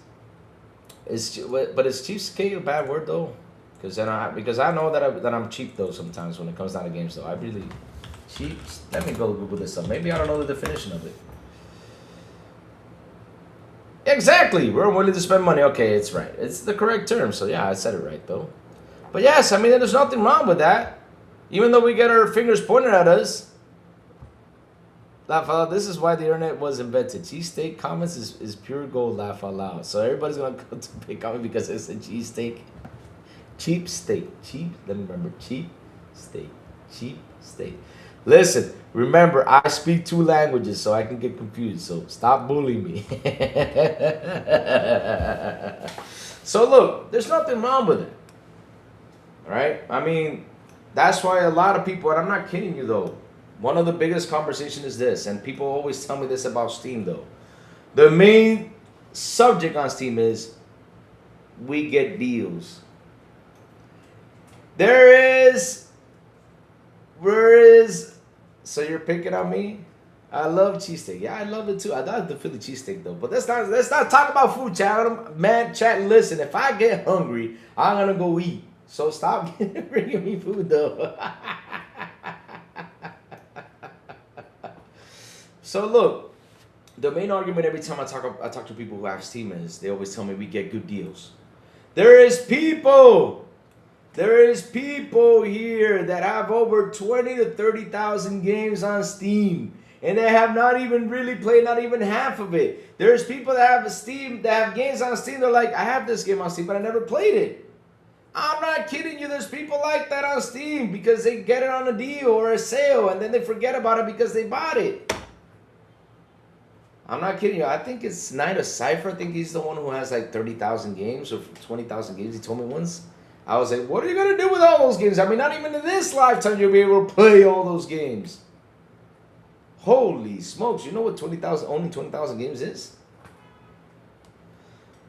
But is cheapskate a bad word though? Because I know that I'm cheap though sometimes when it comes down to games though. I really cheap. Let me go Google this up. Maybe I don't know the definition of it. Exactly. We're willing to spend money. Okay, it's right. It's the correct term. So yeah, I said it right though. But yes, I mean, there's nothing wrong with that. Even though we get our fingers pointed at us. Laugh out loud. This is why the internet was invented. Cheesesteak comments is pure gold. Laugh out loud. So everybody's going to come to pick comment because it's a cheesesteak. Cheap steak. Cheap. Let me remember. Cheap steak. Cheap steak. Listen, remember, I speak 2 languages, so I can get confused. So stop bullying me. So look, there's nothing wrong with it. All right? I mean, that's why a lot of people, and I'm not kidding you though, one of the biggest conversations is this, and people always tell me this about Steam though. The main subject on Steam is we get deals. There is So you're picking on me? I love cheesesteak. Yeah, I love it too. I love the Philly cheesesteak though. But let's not talk about food, chat. Man, chat, listen. If I get hungry, I'm gonna go eat. So stop bringing me food though. So look, the main argument every time I talk to people who have Steam is they always tell me we get good deals. There is people here that have over 20 to 30,000 games on Steam, and they have not even really played not even half of it. There's people that have games on Steam. They're like, I have this game on Steam, but I never played it. I'm not kidding you. There's people like that on Steam because they get it on a deal or a sale, and then they forget about it because they bought it. I'm not kidding you. I think it's Night of Cypher. I think he's the one who has like 30,000 games or 20,000 games. He told me once. I was like, what are you going to do with all those games? I mean, not even in this lifetime you'll be able to play all those games. Holy smokes. You know what only 20,000 games is?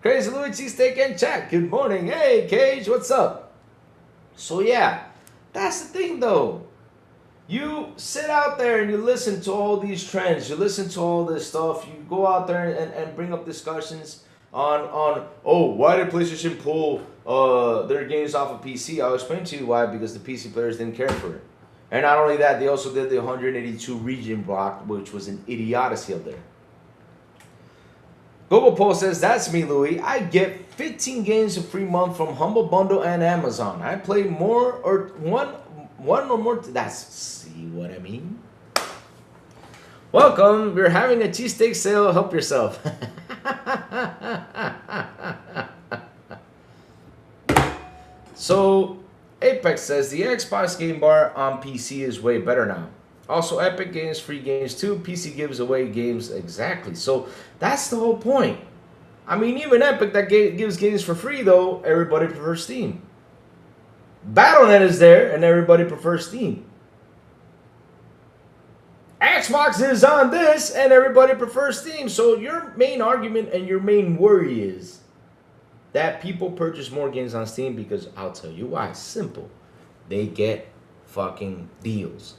Crazy Louis Cheesesteak and chat. Good morning. Hey, Cage, what's up? So, yeah, that's the thing, though. You sit out there and you listen to all these trends. You listen to all this stuff. You go out there and bring up discussions on why did PlayStation pull their games off of PC? I'll explain to you why. Because the PC players didn't care for it. And not only that, they also did the 182 region block, which was an idiocy up there. Google Poll says, that's me, Louis. I get 15 games a free month from Humble Bundle and Amazon. I play more or one or more. See what I mean? Welcome. We're having a cheesesteak sale. Help yourself. So, Apex says the Xbox game bar on PC is way better now. Also, Epic Games, free games too. PC gives away games exactly. So, that's the whole point. I mean, even Epic that gives games for free, though, everybody prefers Steam. Battle.net is there, and everybody prefers Steam. Xbox is on this, and everybody prefers Steam. So your main argument and your main worry is that people purchase more games on Steam because I'll tell you why. Simple. They get fucking deals.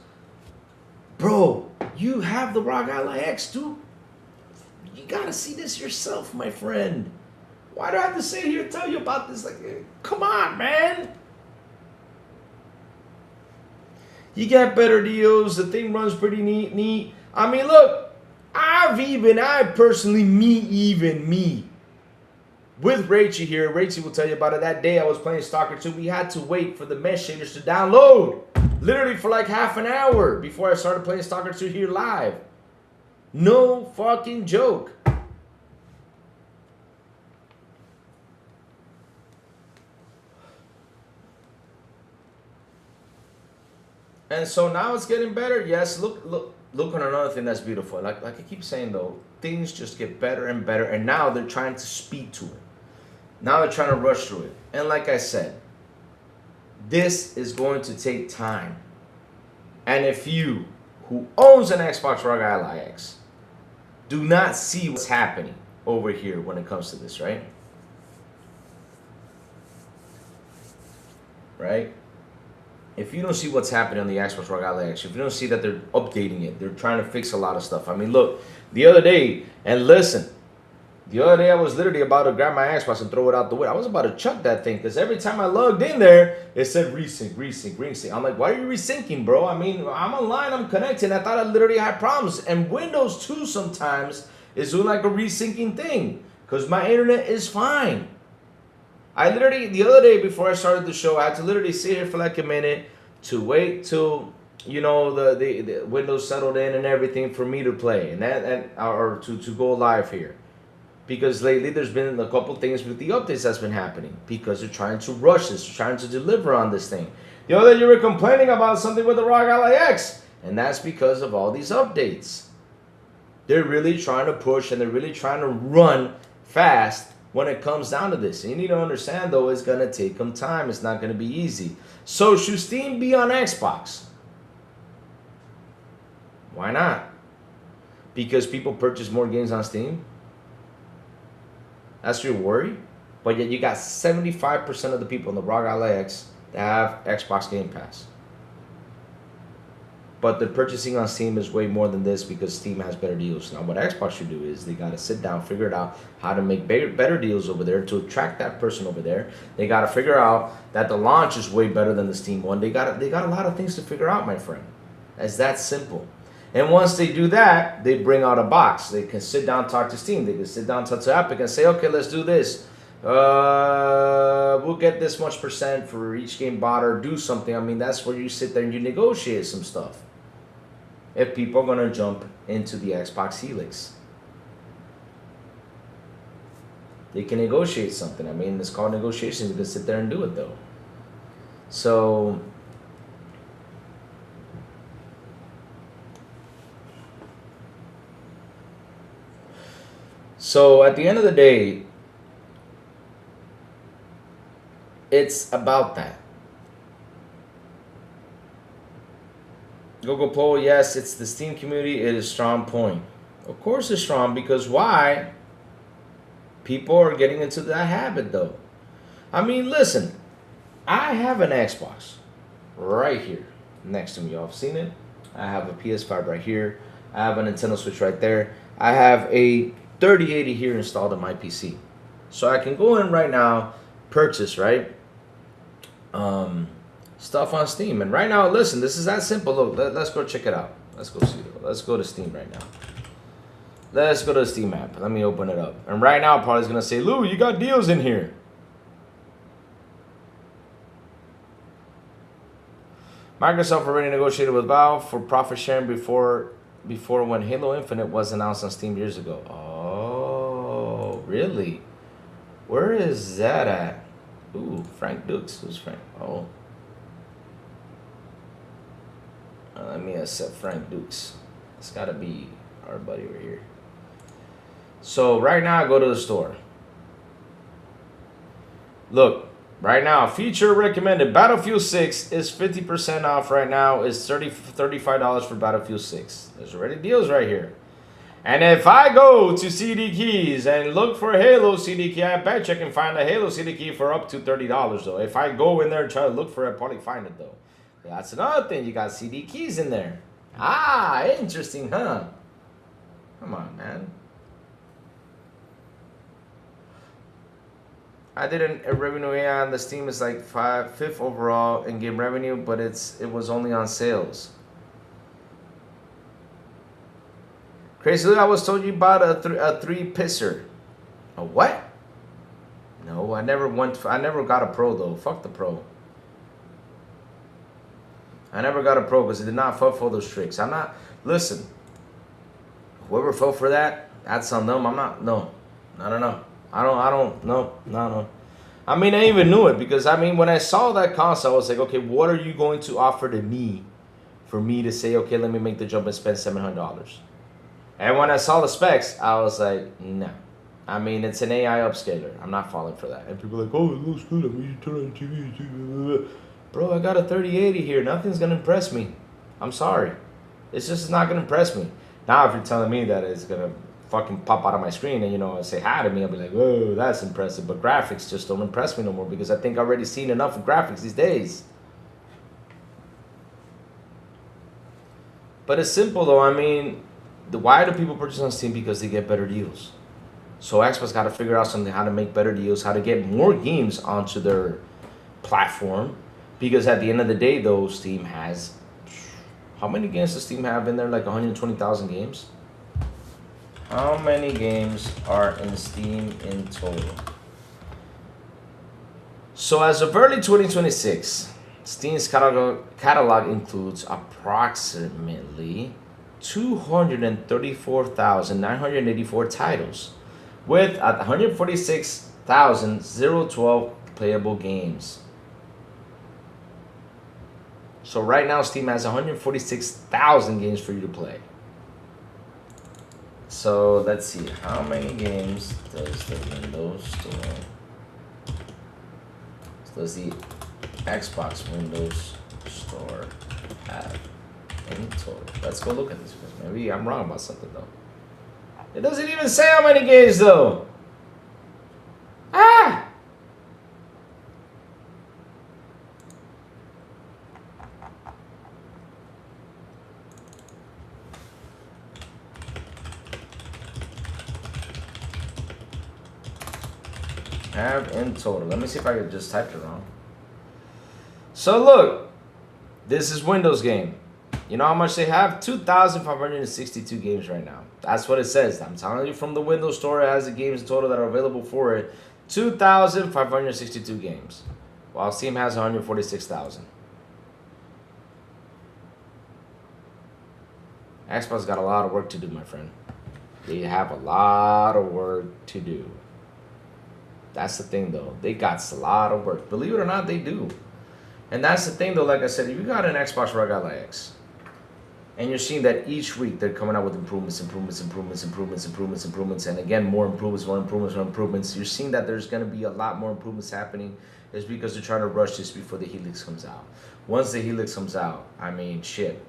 Bro, you have the ROG Ally X, dude. You gotta see this yourself, my friend. Why do I have to sit here and tell you about this? Like, come on, man. You get better deals. The thing runs pretty neat. I mean, look, I personally, me, with Rachel here. Rachel will tell you about it. That day I was playing Stalker 2, we had to wait for the mesh shaders to download. Literally for like half an hour before I started playing Stalker 2 here live. No fucking joke. And so now it's getting better. Yes, look on another thing that's beautiful. Like I keep saying though, things just get better and better. And now they're trying to speed to it. Now they're trying to rush through it. And like I said, this is going to take time. And if you, who owns an Xbox ROG Ally X, do not see what's happening over here when it comes to this, right? Right? If you don't see what's happening on the Xbox ROG Ally X, if you don't see that they're updating it, they're trying to fix a lot of stuff. I mean, look, the other day, and listen, the other day I was literally about to grab my Xbox and throw it out the window. I was about to chuck that thing because every time I logged in there, it said resync. I'm like, why are you resyncing, bro? I mean, I'm online, I'm connected. I thought I literally had problems. And Windows 2 sometimes is doing like a resyncing thing because my internet is fine. I literally, the other day before I started the show, I had to literally sit here for like a minute to wait till, you know, the Windows settled in and everything for me to play or to go live here. Because lately there's been a couple things with the updates that's been happening because they're trying to rush this, they're trying to deliver on this thing. The other day you were complaining about something with the ROG Ally X, and that's because of all these updates. They're really trying to push and they're really trying to run fast when it comes down to this. And you need to understand, though, it's going to take them time. It's not going to be easy. So, should Steam be on Xbox? Why not? Because people purchase more games on Steam? That's your worry? But yet you got 75% of the people in the ROG Ally X that have Xbox Game Pass. but the purchasing on Steam is way more than this because Steam has better deals. Now, what Xbox should do is they got to sit down, figure it out how to make better deals over there to attract that person over there. They got to figure out that the launch is way better than the Steam one. They got a lot of things to figure out, my friend. It's that simple. And once they do that, they bring out a box. They can sit down, talk to Steam. They can sit down, talk to Epic and say, okay, let's do this. We'll get this much % for each game bought or do something. I mean, that's where you sit there and you negotiate some stuff. If people are going to jump into the Xbox Helix, they can negotiate something. I mean, it's called negotiation. You can sit there and do it, though. So at the end of the day, it's about that. Google poll, yes, it's the Steam community. It is a strong point. Of course it's strong because why? People are getting into that habit, though. I mean, listen, I have an Xbox right here next to me. Y'all have seen it? I have a PS5 right here. I have a Nintendo Switch right there. I have a 3080 here installed on my PC. So I can go in right now, purchase, right? Stuff on Steam. And right now, listen, this is that simple. Look, let's go check it out. Let's go see it. Let's go to Steam right now. Let's go to the Steam app. Let me open it up. And right now, probably is going to say, Lou, you got deals in here. Microsoft already negotiated with Valve for profit sharing before when Halo Infinite was announced on Steam years ago. Oh, really? Where is that at? Ooh, Frank Dukes. Who's Frank? Oh. Let me accept Frank Dukes. It's got to be our buddy right here. So right now, I go to the store. Look, right now, feature recommended. Battlefield 6 is 50% off right now. It's $35 for Battlefield 6. There's already deals right here. And if I go to CD Keys and look for Halo CD key, I bet you can find a Halo CD key for up to $30 though. If I go in there and try to look for it, I'll probably find it though. That's another thing. You got CD keys in there. Ah, interesting, huh? Come on, man. I did a revenue AI on the Steam is like 5th overall in game revenue, but it was only on sales. Crazy Lou, I was told you bought a 3-pisser. A what? No, I never got a Pro though. Fuck the Pro. I never got a Pro because it did not fall for those tricks. I'm not. Listen. Whoever fell for that, that's on them. I'm not. No. I don't know. I don't. No. I mean, I even knew it because I mean, when I saw that console, I was like, okay, what are you going to offer to me, for me to say, okay, let me make the jump and spend $700? And when I saw the specs, I was like, no. I mean, it's an AI upscaler. I'm not falling for that. And people are like, oh, it looks good. I mean, you turn on TV. Bro, I got a 3080 here. Nothing's going to impress me. I'm sorry. It's just not going to impress me. Now, if you're telling me that it's going to fucking pop out of my screen and, you know, say hi to me, I'll be like, whoa, that's impressive. But graphics just don't impress me no more because I think I've already seen enough of graphics these days. But it's simple, though. I mean, why do people purchase on Steam? Because they get better deals. So Xbox got to figure out something, how to make better deals, how to get more games onto their platform. Because at the end of the day, though, Steam has... How many games does Steam have in there? Like 120,000 games? How many games are in Steam in total? So as of early 2026, Steam's catalog includes approximately 234,984 titles with 146,012 playable games. So right now, Steam has 146,000 games for you to play. So let's see, how many games does the Windows Store, does the Xbox Windows Store have in total? Let's go look at this because maybe I'm wrong about something though. It doesn't even say how many games though. Ah! have in total. Let me see if I could just type it wrong. So look, this is Windows game. You know how much they have? 2,562 games right now. That's what it says. I'm telling you, from the Windows Store, it has the games in total that are available for it. 2,562 games. While Steam has 146,000. Xbox got a lot of work to do, my friend. They have a lot of work to do. That's the thing, though. They got a lot of work. Believe it or not, they do. And that's the thing, though. Like I said, if you got an Xbox Regal X, and you're seeing that each week they're coming out with improvements, and again, more improvements. You're seeing that there's going to be a lot more improvements happening. It's because they're trying to rush this before the Helix comes out. Once the Helix comes out, I mean, shit.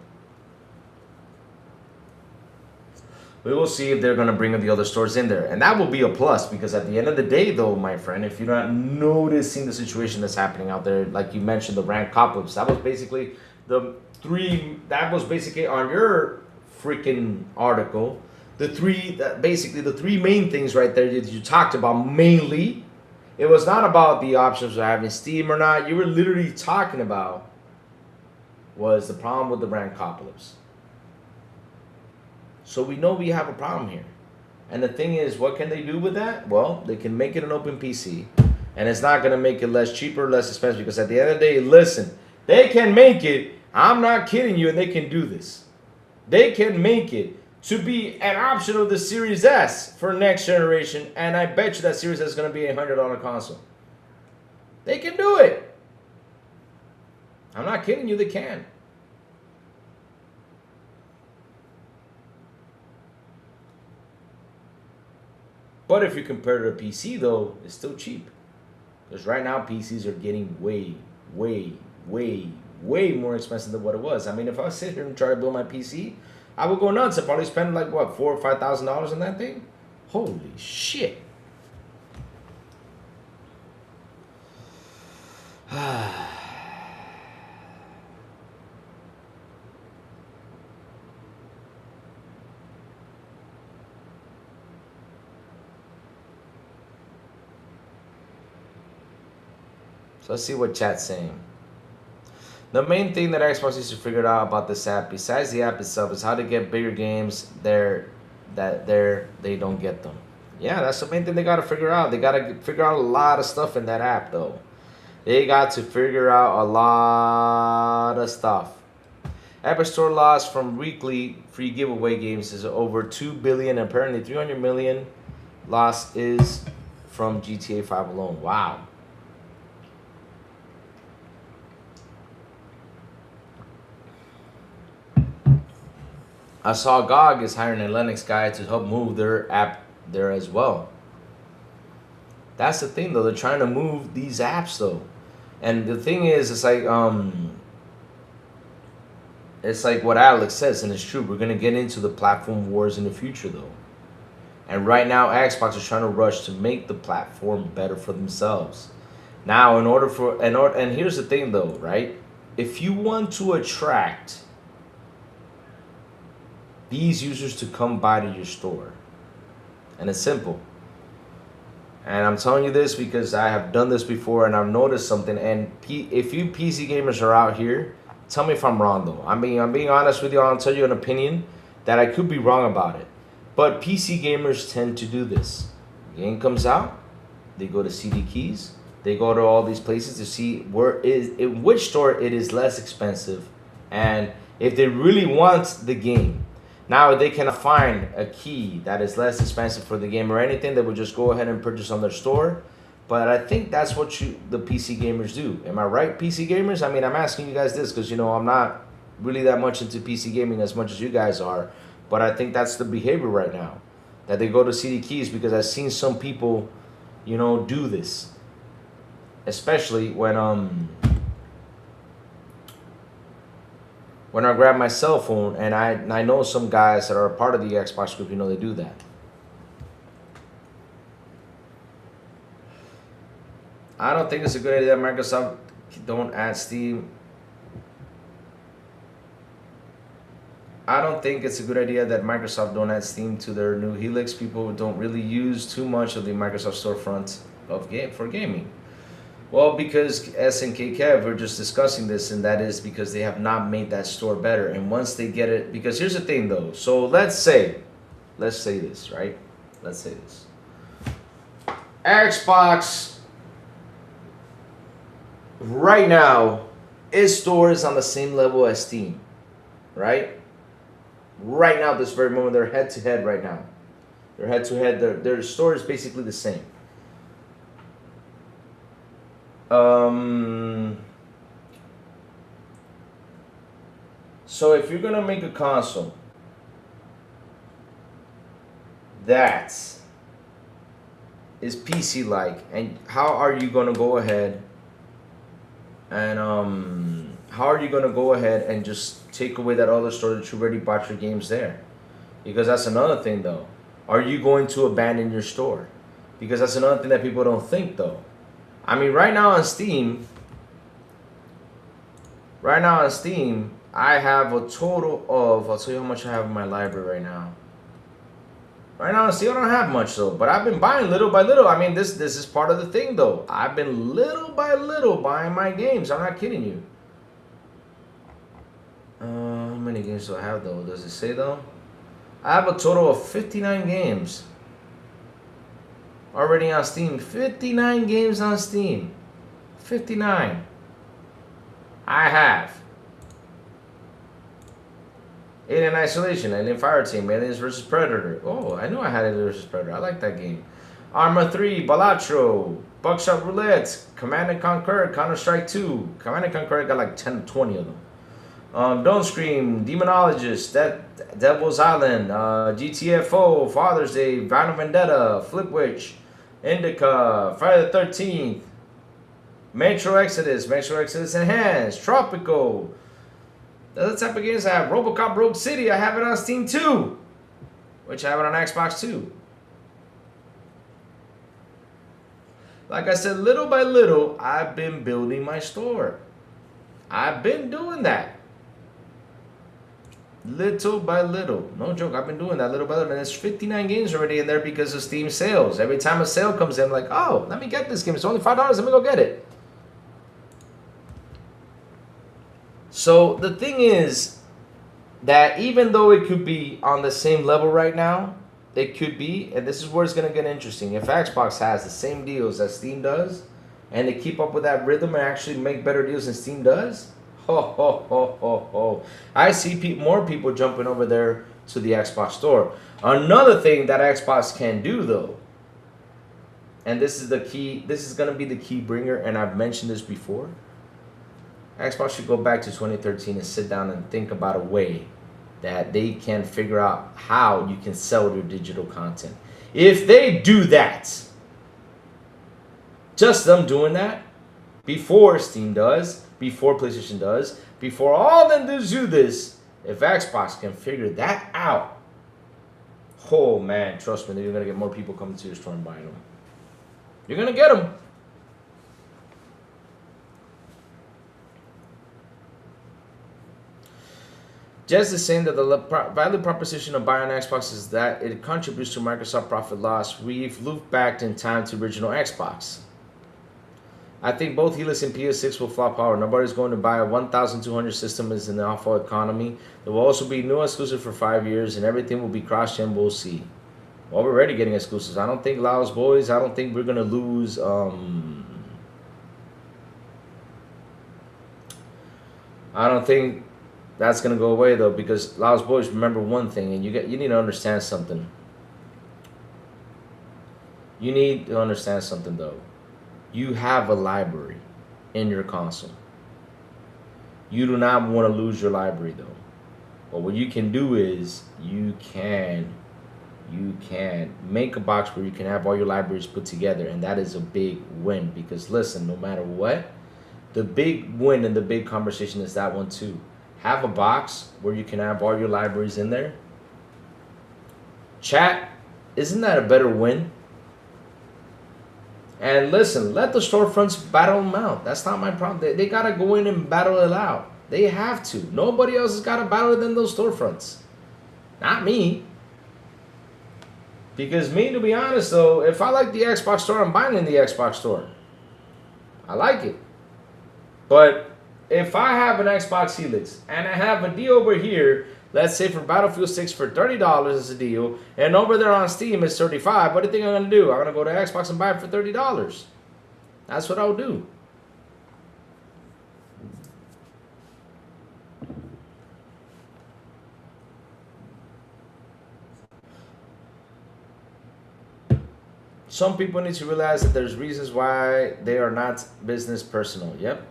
We will see if they're going to bring the other stores in there. And that will be a plus, because at the end of the day, though, my friend, if you're not noticing the situation that's happening out there, like you mentioned, the rank couples, that was basically that was basically on your freaking article. The three main things right there that you talked about mainly. It was not about the options of having Steam or not. You were literally talking about was the problem with the rank couples. So we know we have a problem here. And the thing is, what can they do with that? Well, they can make it an open PC. And it's not going to make it less cheaper, less expensive. Because at the end of the day, listen, they can make it. I'm not kidding you, and they can do this. They can make it to be an option of the Series S for next generation. And I bet you that Series S is going to be a $100 console. They can do it. I'm not kidding you, they can. But if you compare it to a PC, though, it's still cheap. Because right now, PCs are getting way more expensive than what it was. I mean, if I sit here and try to build my PC, I would go nuts. I'd probably spend like, what, $4,000 or $5,000 on that thing? Holy shit. So let's see what chat's saying. The main thing that Xbox needs to figure out about this app, besides the app itself, is how to get bigger games there they don't get them. Yeah, that's the main thing they got to figure out. They got to figure out a lot of stuff in that app, though. They got to figure out a lot of stuff. App Store loss from weekly free giveaway games is over 2 billion. Apparently 300 million loss is from GTA 5 alone. Wow. I saw GOG is hiring a Linux guy to help move their app there as well. That's the thing, though. They're trying to move these apps, though. And the thing is, it's like what Alex says, and it's true. We're going to get into the platform wars in the future, though. And right now, Xbox is trying to rush to make the platform better for themselves. Now, and here's the thing, though, right? If you want to attract these users to come by to your store, and it's simple, and I'm telling you this because I have done this before and I've noticed something. And if you PC gamers are out here, tell me if I'm wrong, though. I'm being honest with you. I'll tell you an opinion that I could be wrong about it, but PC gamers tend to do this. Game comes out, they go to CD Keys, they go to all these places to see in which store it is less expensive, and if they really want the game. Now they cannot find a key that is less expensive for the game or anything. They would just go ahead and purchase on their store. But I think that's what the PC gamers do. Am I right, PC gamers? I mean, I'm asking you guys this because, you know, I'm not really that much into PC gaming as much as you guys are. But I think that's the behavior right now, that they go to CD Keys, because I've seen some people, you know, do this. Especially when I grab my cell phone, and I know some guys that are a part of the Xbox group, you know, they do that. I don't think it's a good idea that Microsoft don't add Steam. I don't think it's a good idea that Microsoft don't add Steam to their new Helix. People don't really use too much of the Microsoft storefront. for gaming. Well, because SNK Kev, we're just discussing this, and that is because they have not made that store better. And once they get it, because here's the thing though. So let's say this, right? Let's say this. Xbox right now, its store is on the same level as Steam, right? Right now, this very moment, they're head to head right now. They're head to head. Their store is basically the same. So if you're gonna make a console that is PC like, and how are you gonna go ahead and just take away that other store that you already bought your games there? Because that's another thing though. Are you going to abandon your store? Because that's another thing that people don't think though. I mean, right now on Steam, I have a total of, I'll tell you how much I have in my library right now. Right now on Steam, I don't have much though, but I've been buying little by little. I mean, this is part of the thing though. I've been little by little buying my games. I'm not kidding you. How many games do I have though? Does it say though? I have a total of 59 games already on Steam. 59 games on Steam. 59. I have Alien Isolation, Alien Fireteam, Aliens vs Predator. Oh, I knew I had Aliens vs Predator. I like that game. Arma 3, Balatro, Buckshot Roulette, Command & Conquer, Counter-Strike 2. Command & Conquer got like 10 to 20 of them. Don't Scream, Demonologist, Devil's Island, GTFO, Father's Day, Vinyl Vendetta, Flipwitch, Indica, Friday the 13th, Metro Exodus Enhanced, Tropico. The other type of games I have, RoboCop Rogue City, I have it on Steam too, which I have it on Xbox too. Like I said, little by little, I've been building my store. I've been doing that. Little by little. No joke, I've been doing that little by little. And there's 59 games already in there because of Steam sales. Every time a sale comes in, I'm like, oh, let me get this game. It's only $5, let me go get it. So the thing is that even though it could be on the same level right now, it could be, and this is where it's going to get interesting. If Xbox has the same deals that Steam does, and they keep up with that rhythm and actually make better deals than Steam does, I see more people jumping over there to the Xbox store. Another thing that Xbox can do though, and this is the key, this is going to be the key bringer, and I've mentioned this before, Xbox should go back to 2013 and sit down and think about a way that they can figure out how you can sell their digital content. If they do that, just them doing that, before Steam does, before PlayStation does, before all them dudes do this, if Xbox can figure that out, oh man, trust me, you're going to get more people coming to your store and buying them. You're going to get them. Just is saying that the value proposition of buying Xbox is that it contributes to Microsoft profit loss. We've looped back in time to original Xbox. I think both Helix and PS6 will flop out. Nobody's going to buy a 1,200 system is an awful economy. There will also be no exclusive for 5 years, and everything will be cross-gen. We'll see. Well, we're already getting exclusives. I don't think Laos Boys, I don't think we're going to lose... I don't think that's going to go away, though, because Laos Boys, remember one thing, and you need to understand something. You need to understand something, though. You have a library in your console. You do not want to lose your library, though. But what you can do is you can make a box where you can have all your libraries put together, and that is a big win. Because listen, no matter what, the big win and the big conversation is that one too. Have a box where you can have all your libraries in there. Chat, isn't that a better win? And listen, let the storefronts battle them out. That's not my problem. They got to go in and battle it out. They have to. Nobody else has got to battle it than those storefronts. Not me. Because me, to be honest though, if I like the Xbox store, I'm buying in the Xbox store. I like it. But if I have an Xbox Helix and I have a deal over here, let's say for Battlefield 6 for $30 is a deal, and over there on Steam it's $35, what do you think I'm going to do? I'm going to go to Xbox and buy it for $30. That's what I'll do. Some people need to realize that there's reasons why they are not business personal. Yep.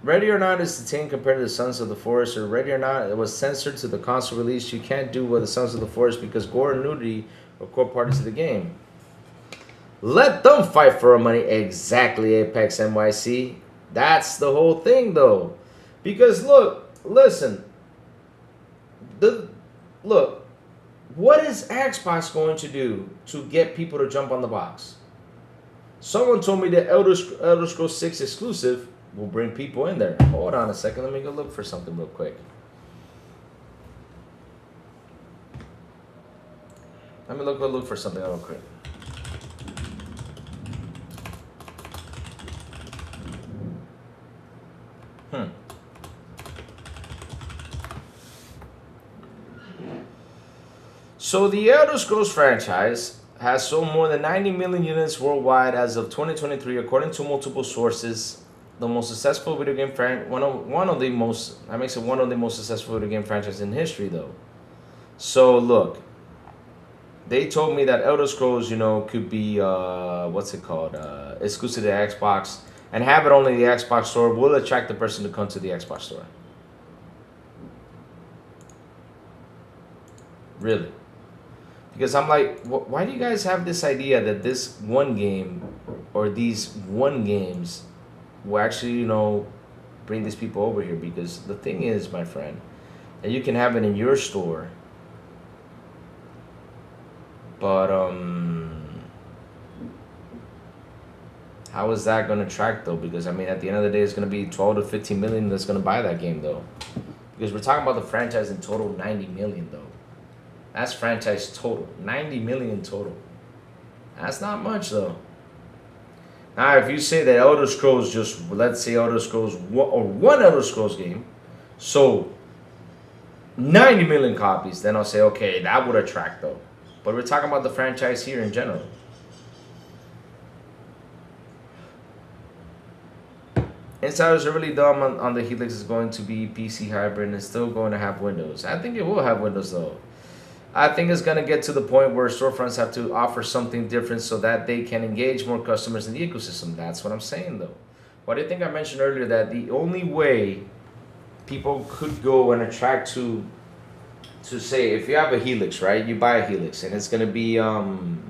Ready or Not is the team compared to the Sons of the Forest, or Ready or Not, it was censored to the console release. You can't do with the Sons of the Forest because gore and nudity are core parts of the game. Let them fight for our money. Exactly, Apex NYC. That's the whole thing, though. Because look, listen. Look, what is Xbox going to do to get people to jump on the box? Someone told me that Elder Scrolls 6 exclusive will bring people in there. Hold on a second. Let me go look for something real quick. Let me look for something real quick. So the Elder Scrolls franchise has sold more than 90 million units worldwide as of 2023, according to multiple sources. The most successful video game one of the most successful video game franchises in history, though. So look, they told me that Elder Scrolls, could be exclusive to Xbox, and have it only in the Xbox store will attract the person to come to the Xbox store. Really? Because I'm like, why do you guys have this idea that this one game or these one games will actually, bring these people over here? Because the thing is, my friend, that you can have it in your store, but how is that going to track, though? Because I mean, at the end of the day, it's going to be 12 to 15 million that's going to buy that game, though. Because we're talking about the franchise in total, 90 million, though. That's franchise total. 90 million total. That's not much, though. Now, if you say that Elder Scrolls let's say Elder Scrolls, one Elder Scrolls game sold 90 million copies, then I'll say, okay, that would attract, though. But we're talking about the franchise here in general. Insiders are really dumb on the Helix is going to be PC hybrid and it's still going to have Windows. I think it will have Windows, though. I think it's going to get to the point where storefronts have to offer something different so that they can engage more customers in the ecosystem. That's what I'm saying, though. What do you think I mentioned earlier, that the only way people could go and attract to say, if you have a Helix, right? You buy a Helix and it's going to be open,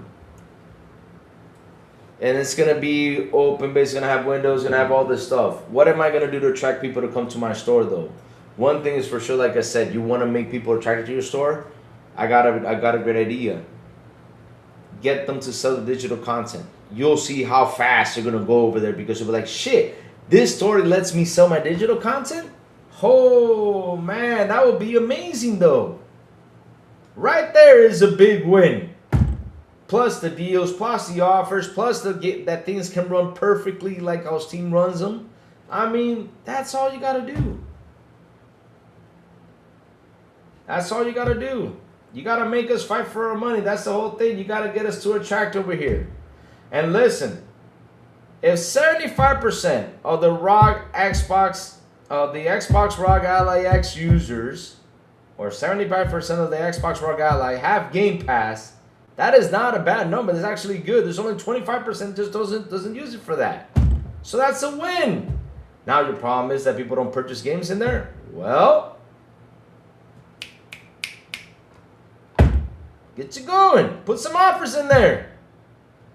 based, going to have Windows, going to have all this stuff. What am I going to do to attract people to come to my store, though? One thing is for sure, like I said, you want to make people attracted to your store. I got a great idea. Get them to sell the digital content. You'll see how fast you're gonna go over there, because you'll be like, shit, this store lets me sell my digital content? Oh man, that would be amazing, though. Right there is a big win. Plus the deals, plus the offers, plus that things can run perfectly like how Steam runs them. I mean, that's all you gotta do. That's all you gotta do. You got to make us fight for our money. That's the whole thing. You got to get us to attract over here. And listen, if 75% of the Xbox ROG Ally X users, or 75% of the Xbox ROG Ally have Game Pass, that is not a bad number. That's actually good. There's only 25% just doesn't use it for that. So that's a win. Now your problem is that people don't purchase games in there. Well, get you going. Put some offers in there.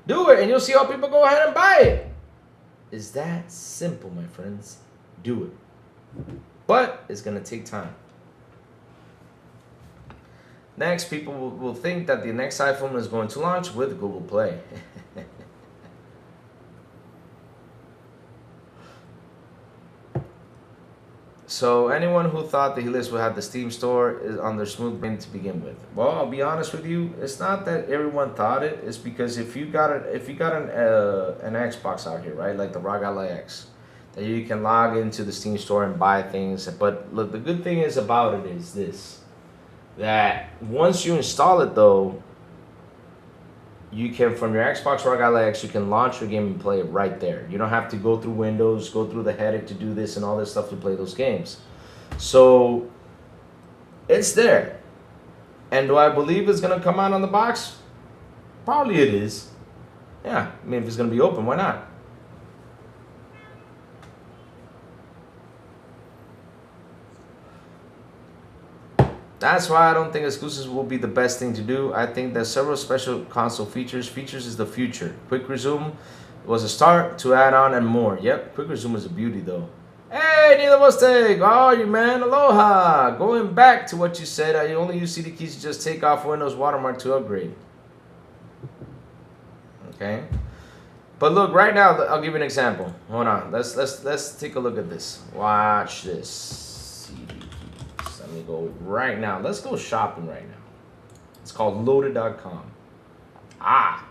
Do it, and you'll see how people go ahead and buy it. It's that simple, my friends. Do it. But it's going to take time. Next, people will think that the next iPhone is going to launch with Google Play. So So anyone who thought the Helix would have the Steam store is on their smooth brain to begin with. Well, I'll be honest with you. It's not that everyone thought it. It's because if you got an Xbox out here, right, like the ROG Ally X, that you can log into the Steam store and buy things. But look, the good thing is about it is this: that once you install it, though, you can, from your Xbox ROG Ally X, you can launch your game and play it right there. You don't have to go through Windows, go through the headache to do this and all this stuff to play those games. So it's there. And do I believe it's going to come out on the box? Probably it is. Yeah, I mean, if it's going to be open, why not? That's why I don't think exclusives will be the best thing to do. I think there's several special console features. Features is the future. Quick resume was a start to add on and more. Yep, quick resume is a beauty though. Hey, Neither Mustang, how are you, man? Aloha. Going back to what you said, I only use CD keys to just take off Windows watermark to upgrade. Okay. But look, right now, I'll give you an example. Hold on. Let's take a look at this. Watch this. CD keys. Let me go right now. Let's go shopping right now. It's called loaded.com. Ah.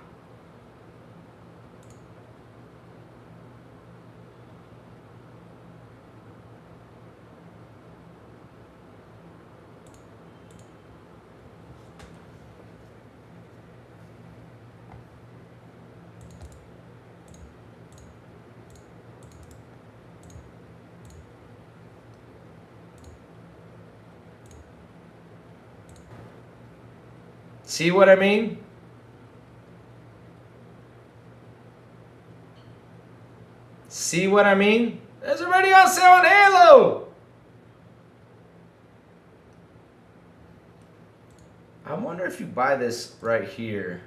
See what I mean? See what I mean? It's already on sale on Halo. I wonder if you buy this right here.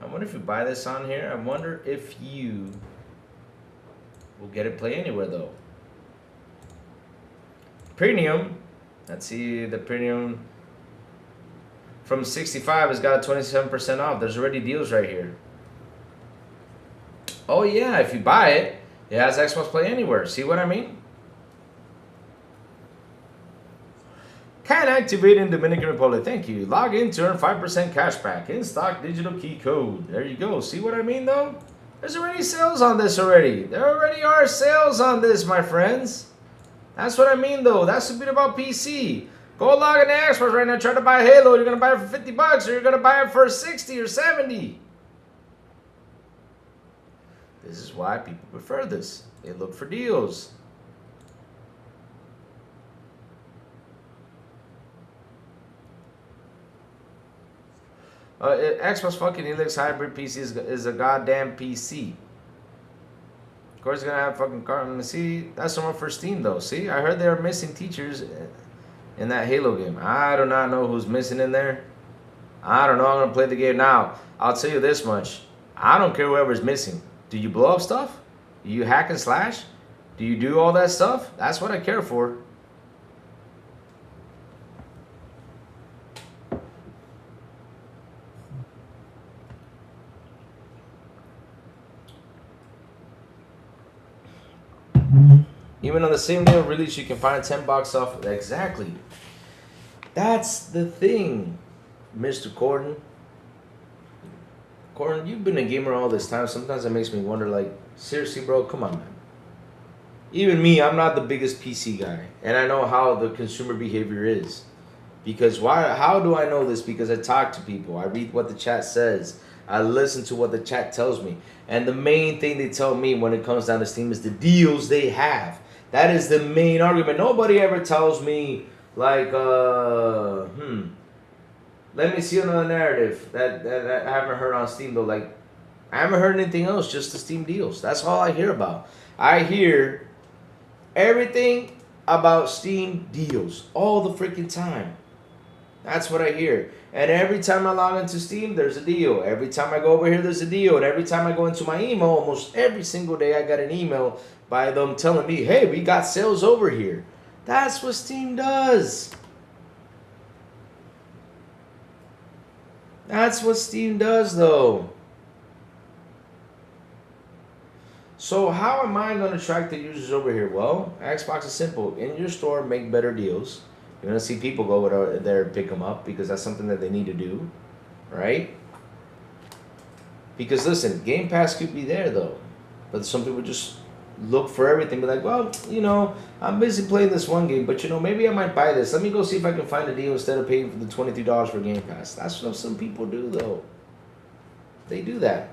I wonder if you buy this on here. I wonder if you will get it play anywhere though. Premium. Let's see the premium. From 65, it's got 27% off. There's already deals right here. Oh yeah, if you buy it, it has Xbox Play Anywhere. See what I mean? Can activate in Dominican Republic. Thank you. Log in to earn 5% cashback. In stock digital key code. There you go. See what I mean though? There's already sales on this already. There already are sales on this, my friends. That's what I mean though. That's the bit about PC. Go log in to Xbox right now, try to buy Halo. You're going to buy it for 50 bucks or you're going to buy it for 60 or 70. This is why people prefer this. They look for deals. Xbox fucking Helix hybrid PC is a goddamn PC. Of course, it's going to have fucking carton. See, that's someone for Steam though. See, I heard they were missing teachers in that Halo game. I do not know who's missing in there. I don't know. I'm gonna play the game now. I'll tell you this much. I don't care whoever's missing. Do you blow up stuff? Do you hack and slash? Do you do all that stuff? That's what I care for. Even on the same day of release, you can find 10 bucks off. Exactly. That's the thing, Mr. Corden. Corden, you've been a gamer all this time. Sometimes it makes me wonder, like, seriously, bro, come on, man. Even me, I'm not the biggest PC guy. And I know how the consumer behavior is. Because why? How do I know this? Because I talk to people. I read what the chat says. I listen to what the chat tells me. And the main thing they tell me when it comes down to Steam is the deals they have. That is the main argument. Nobody ever tells me, like, let me see another narrative that I haven't heard on Steam, though. Like, I haven't heard anything else, just the Steam deals. That's all I hear about. I hear everything about Steam deals all the freaking time. That's what I hear. And every time I log into Steam, there's a deal. Every time I go over here, there's a deal. And every time I go into my email, almost every single day, I got an email by them telling me, hey, we got sales over here. That's what Steam does. That's what Steam does, though. So how am I going to track the users over here? Well, Xbox is simple. In your store, make better deals. You're going to see people go over there and pick them up because that's something that they need to do, right? Because listen, Game Pass could be there though, but some people just look for everything. Be like, well, you know, I'm busy playing this one game, but you know, maybe I might buy this. Let me go see if I can find a deal instead of paying for the $23 for Game Pass. That's what some people do though. They do that.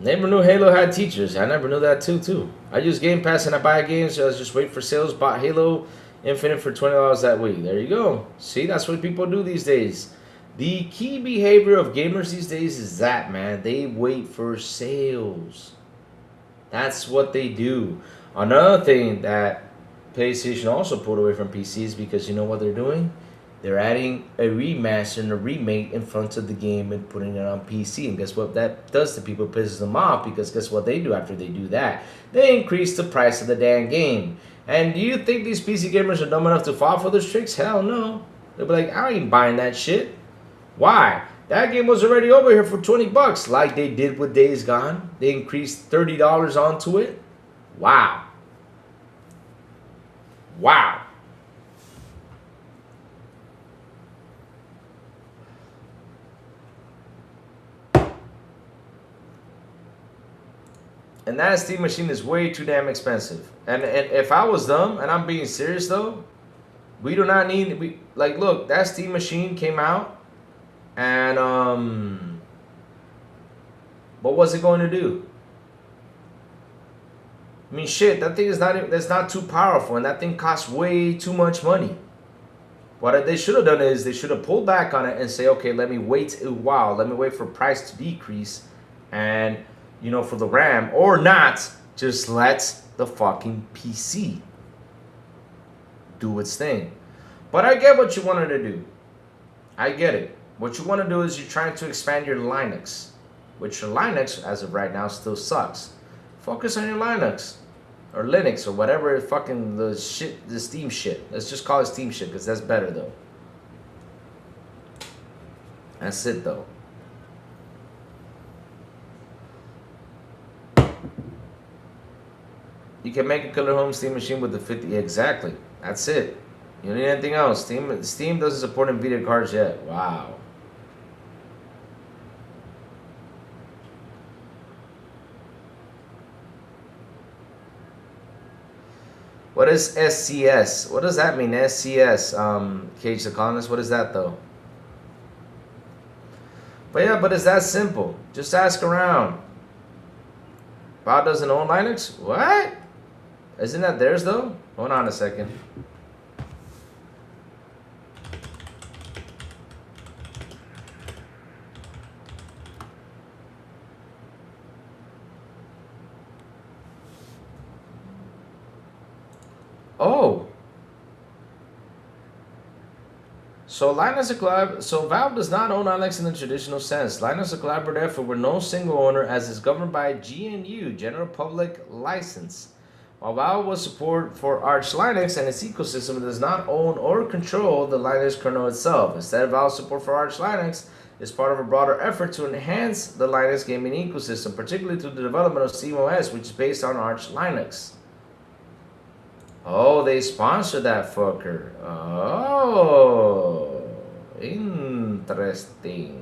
Never knew Halo had teachers. I never knew that too. I use Game Pass and I buy games, so I just wait for sales. Bought Halo Infinite for $20 that week. There you go. See, that's what people do these days. The key behavior of gamers these days is that, man, they wait for sales. That's what they do. Another thing that PlayStation also pulled away from PCs because you know what they're doing? They're adding a remaster and a remake in front of the game and putting it on PC. And guess what that does to people? Pisses them off because guess what they do after they do that? They increase the price of the damn game. And do you think these PC gamers are dumb enough to fall for those tricks? Hell no. They'll be like, I ain't buying that shit. Why? That game was already over here for $20 like they did with Days Gone. They increased $30 onto it. Wow. Wow. And that Steam machine is way too damn expensive. And if I was them, and I'm being serious though, we do not need, like, look, that Steam machine came out, and what was it going to do? I mean, shit, that thing is that's not too powerful, and that thing costs way too much money. What they should have done is they should have pulled back on it and say, okay, let me wait a while, let me wait for price to decrease, and you know, for the RAM, or not, just let the fucking PC do its thing. But I get what you wanted to do. I get it. What you want to do is you're trying to expand your Linux, which your Linux, as of right now, still sucks. Focus on your Linux, or Linux, or whatever fucking the Steam shit. Let's just call it Steam shit, because that's better, though. That's it, though. You can make a killer home Steam machine with the 50. Exactly. That's it. You don't need anything else. Steam doesn't support NVIDIA cards yet. Wow. What is SCS? What does that mean? SCS. Cage the Colonist. What is that though? But yeah, but it's that simple. Just ask around. Bob doesn't own Linux? What? Isn't that theirs though? Hold on a second. Oh. So Valve does not own Linux in the traditional sense. Linux is a collaborative effort with no single owner as is governed by GNU, General Public License. While Valve will support for Arch Linux and its ecosystem, it does not own or control the Linux kernel itself. Instead, Valve's support for Arch Linux is part of a broader effort to enhance the Linux gaming ecosystem, particularly through the development of SteamOS, which is based on Arch Linux. Oh, they sponsored that fucker. Oh, interesting.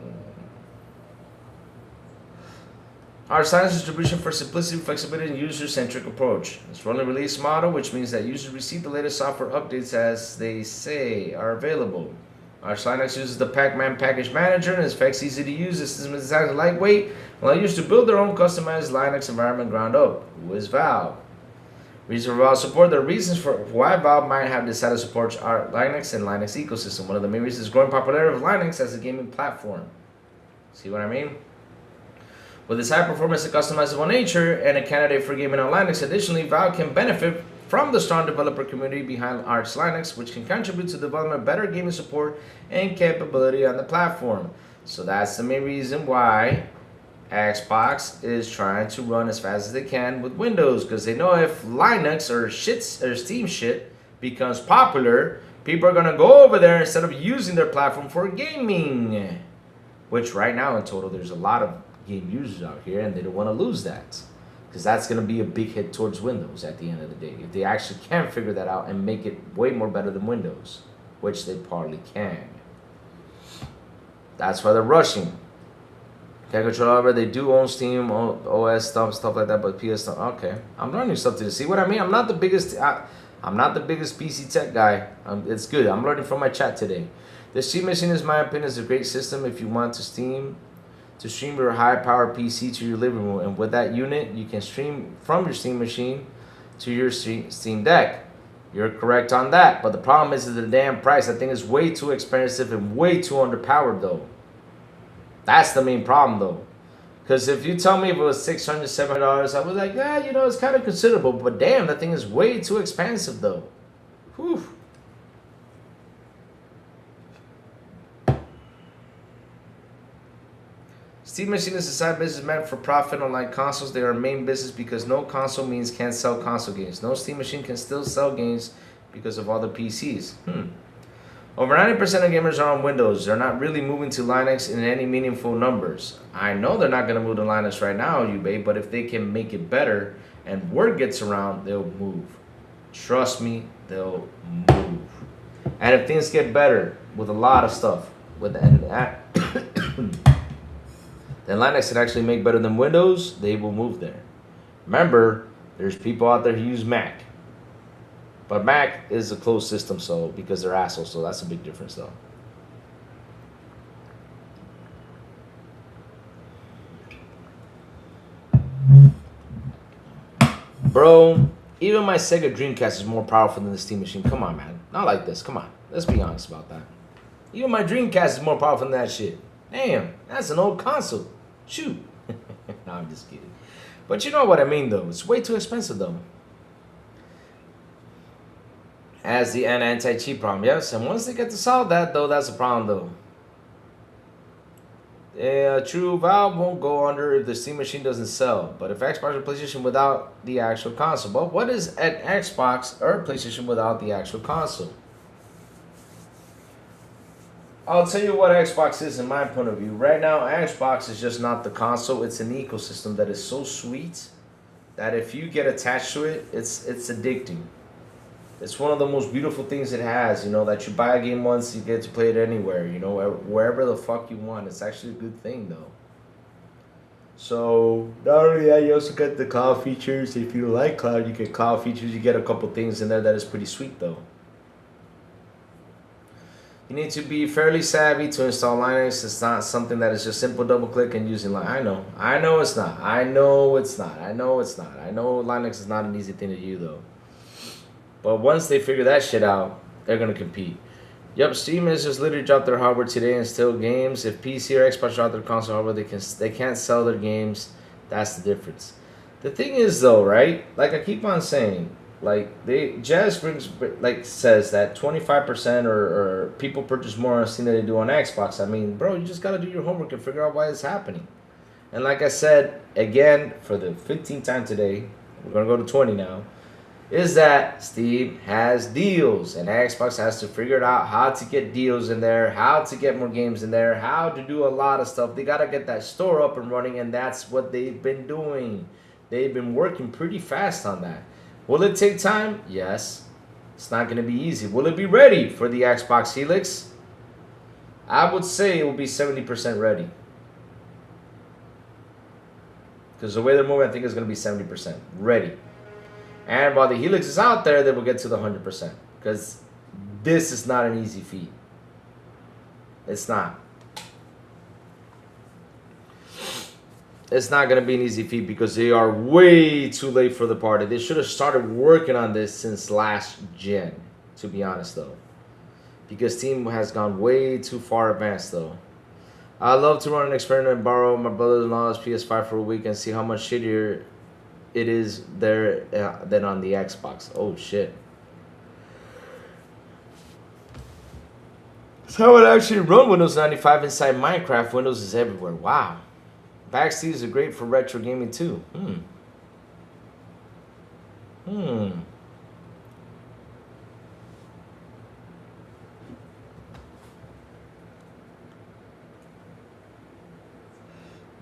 Arch Linux distribution for simplicity, flexibility, and user-centric approach. It's rolling release model, which means that users receive the latest software updates as they say are available. Arch Linux uses the Pac-Man package manager and is fast, easy to use. The system is designed lightweight, allow users to build their own customized Linux environment ground up. Who is Valve? Reasons for Valve support. The reasons for why Valve might have decided to support Arch Linux and Linux ecosystem. One of the main reasons is growing popularity of Linux as a gaming platform. See what I mean? With its high performance and customizable nature and a candidate for gaming on Linux, additionally, Valve can benefit from the strong developer community behind Arch Linux, which can contribute to the development of better gaming support and capability on the platform. So that's the main reason why Xbox is trying to run as fast as they can with Windows, because they know if Linux or Steam shit becomes popular, People are going to go over there instead of using their platform for gaming. Which right now in total, there's a lot of game users out here, and they don't want to lose that. Because that's going to be a big hit towards Windows at the end of the day. If they actually can figure that out and make it way more better than Windows. Which they probably can. That's why they're rushing. Can't control however they do own Steam, OS stuff like that, but PS stuff. Okay, I'm learning stuff to see what I mean. I'm not the biggest PC tech guy. It's good. I'm learning from my chat today. The Steam Machine, in my opinion, is a great system if you want to stream your high-powered PC to your living room, and with that unit, you can stream from your Steam Machine to your Steam Deck. You're correct on that, but the problem is the damn price. I think is way too expensive and way too underpowered, though. That's the main problem, though. Because if you tell me if it was $600, $700, I was like, yeah, you know, it's kind of considerable. But damn, that thing is way too expensive, though. Whew. Steam Machine is a side business meant for profit. Unlike consoles, they are main business because no console means can't sell console games. No Steam Machine can still sell games because of all the PCs. Over 90% of gamers are on Windows. They're not really moving to Linux in any meaningful numbers. I know they're not going to move to Linux right now, Ube, but if they can make it better and word gets around, they'll move. Trust me, they'll move. And if things get better with a lot of stuff, with the end of that, then Linux can actually make better than Windows, they will move there. Remember, there's people out there who use Mac. But Mac is a closed system, so because they're assholes, so that's a big difference, though. Bro, even my Sega Dreamcast is more powerful than the Steam Machine. Come on, man. Not like this. Come on. Let's be honest about that. Even my Dreamcast is more powerful than that shit. Damn, that's an old console. Shoot. No, I'm just kidding. But you know what I mean, though. It's way too expensive, though. As the anti-cheat problem. Yes, and once they get to solve that, though, that's a problem, though. True, Valve won't go under if the Steam Machine doesn't sell. But if Xbox or PlayStation without the actual console. But what is an Xbox or PlayStation without the actual console? I'll tell you what Xbox is in my point of view. Right now, Xbox is just not the console. It's an ecosystem that is so sweet that if you get attached to it, it's addicting. It's one of the most beautiful things it has, you know, that you buy a game once, you get to play it anywhere, you know, wherever the fuck you want. It's actually a good thing, though. So, not only that, you also get the cloud features. If you like cloud, you get cloud features. You get a couple things in there that is pretty sweet, though. You need to be fairly savvy to install Linux. It's not something that is just simple double click and using Linux. I know it's not. I know Linux is not an easy thing to do, though. But once they figure that shit out, they're going to compete. Yep, Steam has just literally dropped their hardware today and still games. If PC or Xbox drop their console hardware, they can't sell their games. That's the difference. The thing is, though, right? Like I keep on saying, like Jazz brings, like says that 25% or people purchase more on Steam than they do on Xbox. I mean, bro, you just got to do your homework and figure out why it's happening. And like I said, again, for the 15th time today, we're going to go to 20 now, is that Steam has deals and Xbox has to figure out how to get deals in there, how to get more games in there, how to do a lot of stuff. They got to get that store up and running, and that's what they've been doing. They've been working pretty fast on that. Will it take time? Yes. It's not going to be easy. Will it be ready for the Xbox Helix? I would say it will be 70% ready. Because the way they're moving, I think it's going to be 70% ready. And while the Helix is out there, they will get to the 100%. Because this is not an easy feat. It's not. It's not going to be an easy feat because they are way too late for the party. They should have started working on this since last gen, to be honest, though. Because Steam has gone way too far advanced, though. I love to run an experiment and borrow my brother-in-law's PS5 for a week and see how much shittier it is there than on the Xbox. Oh, shit. So I would actually run Windows 95 inside Minecraft. Windows is everywhere. Wow. Backseats are great for retro gaming too.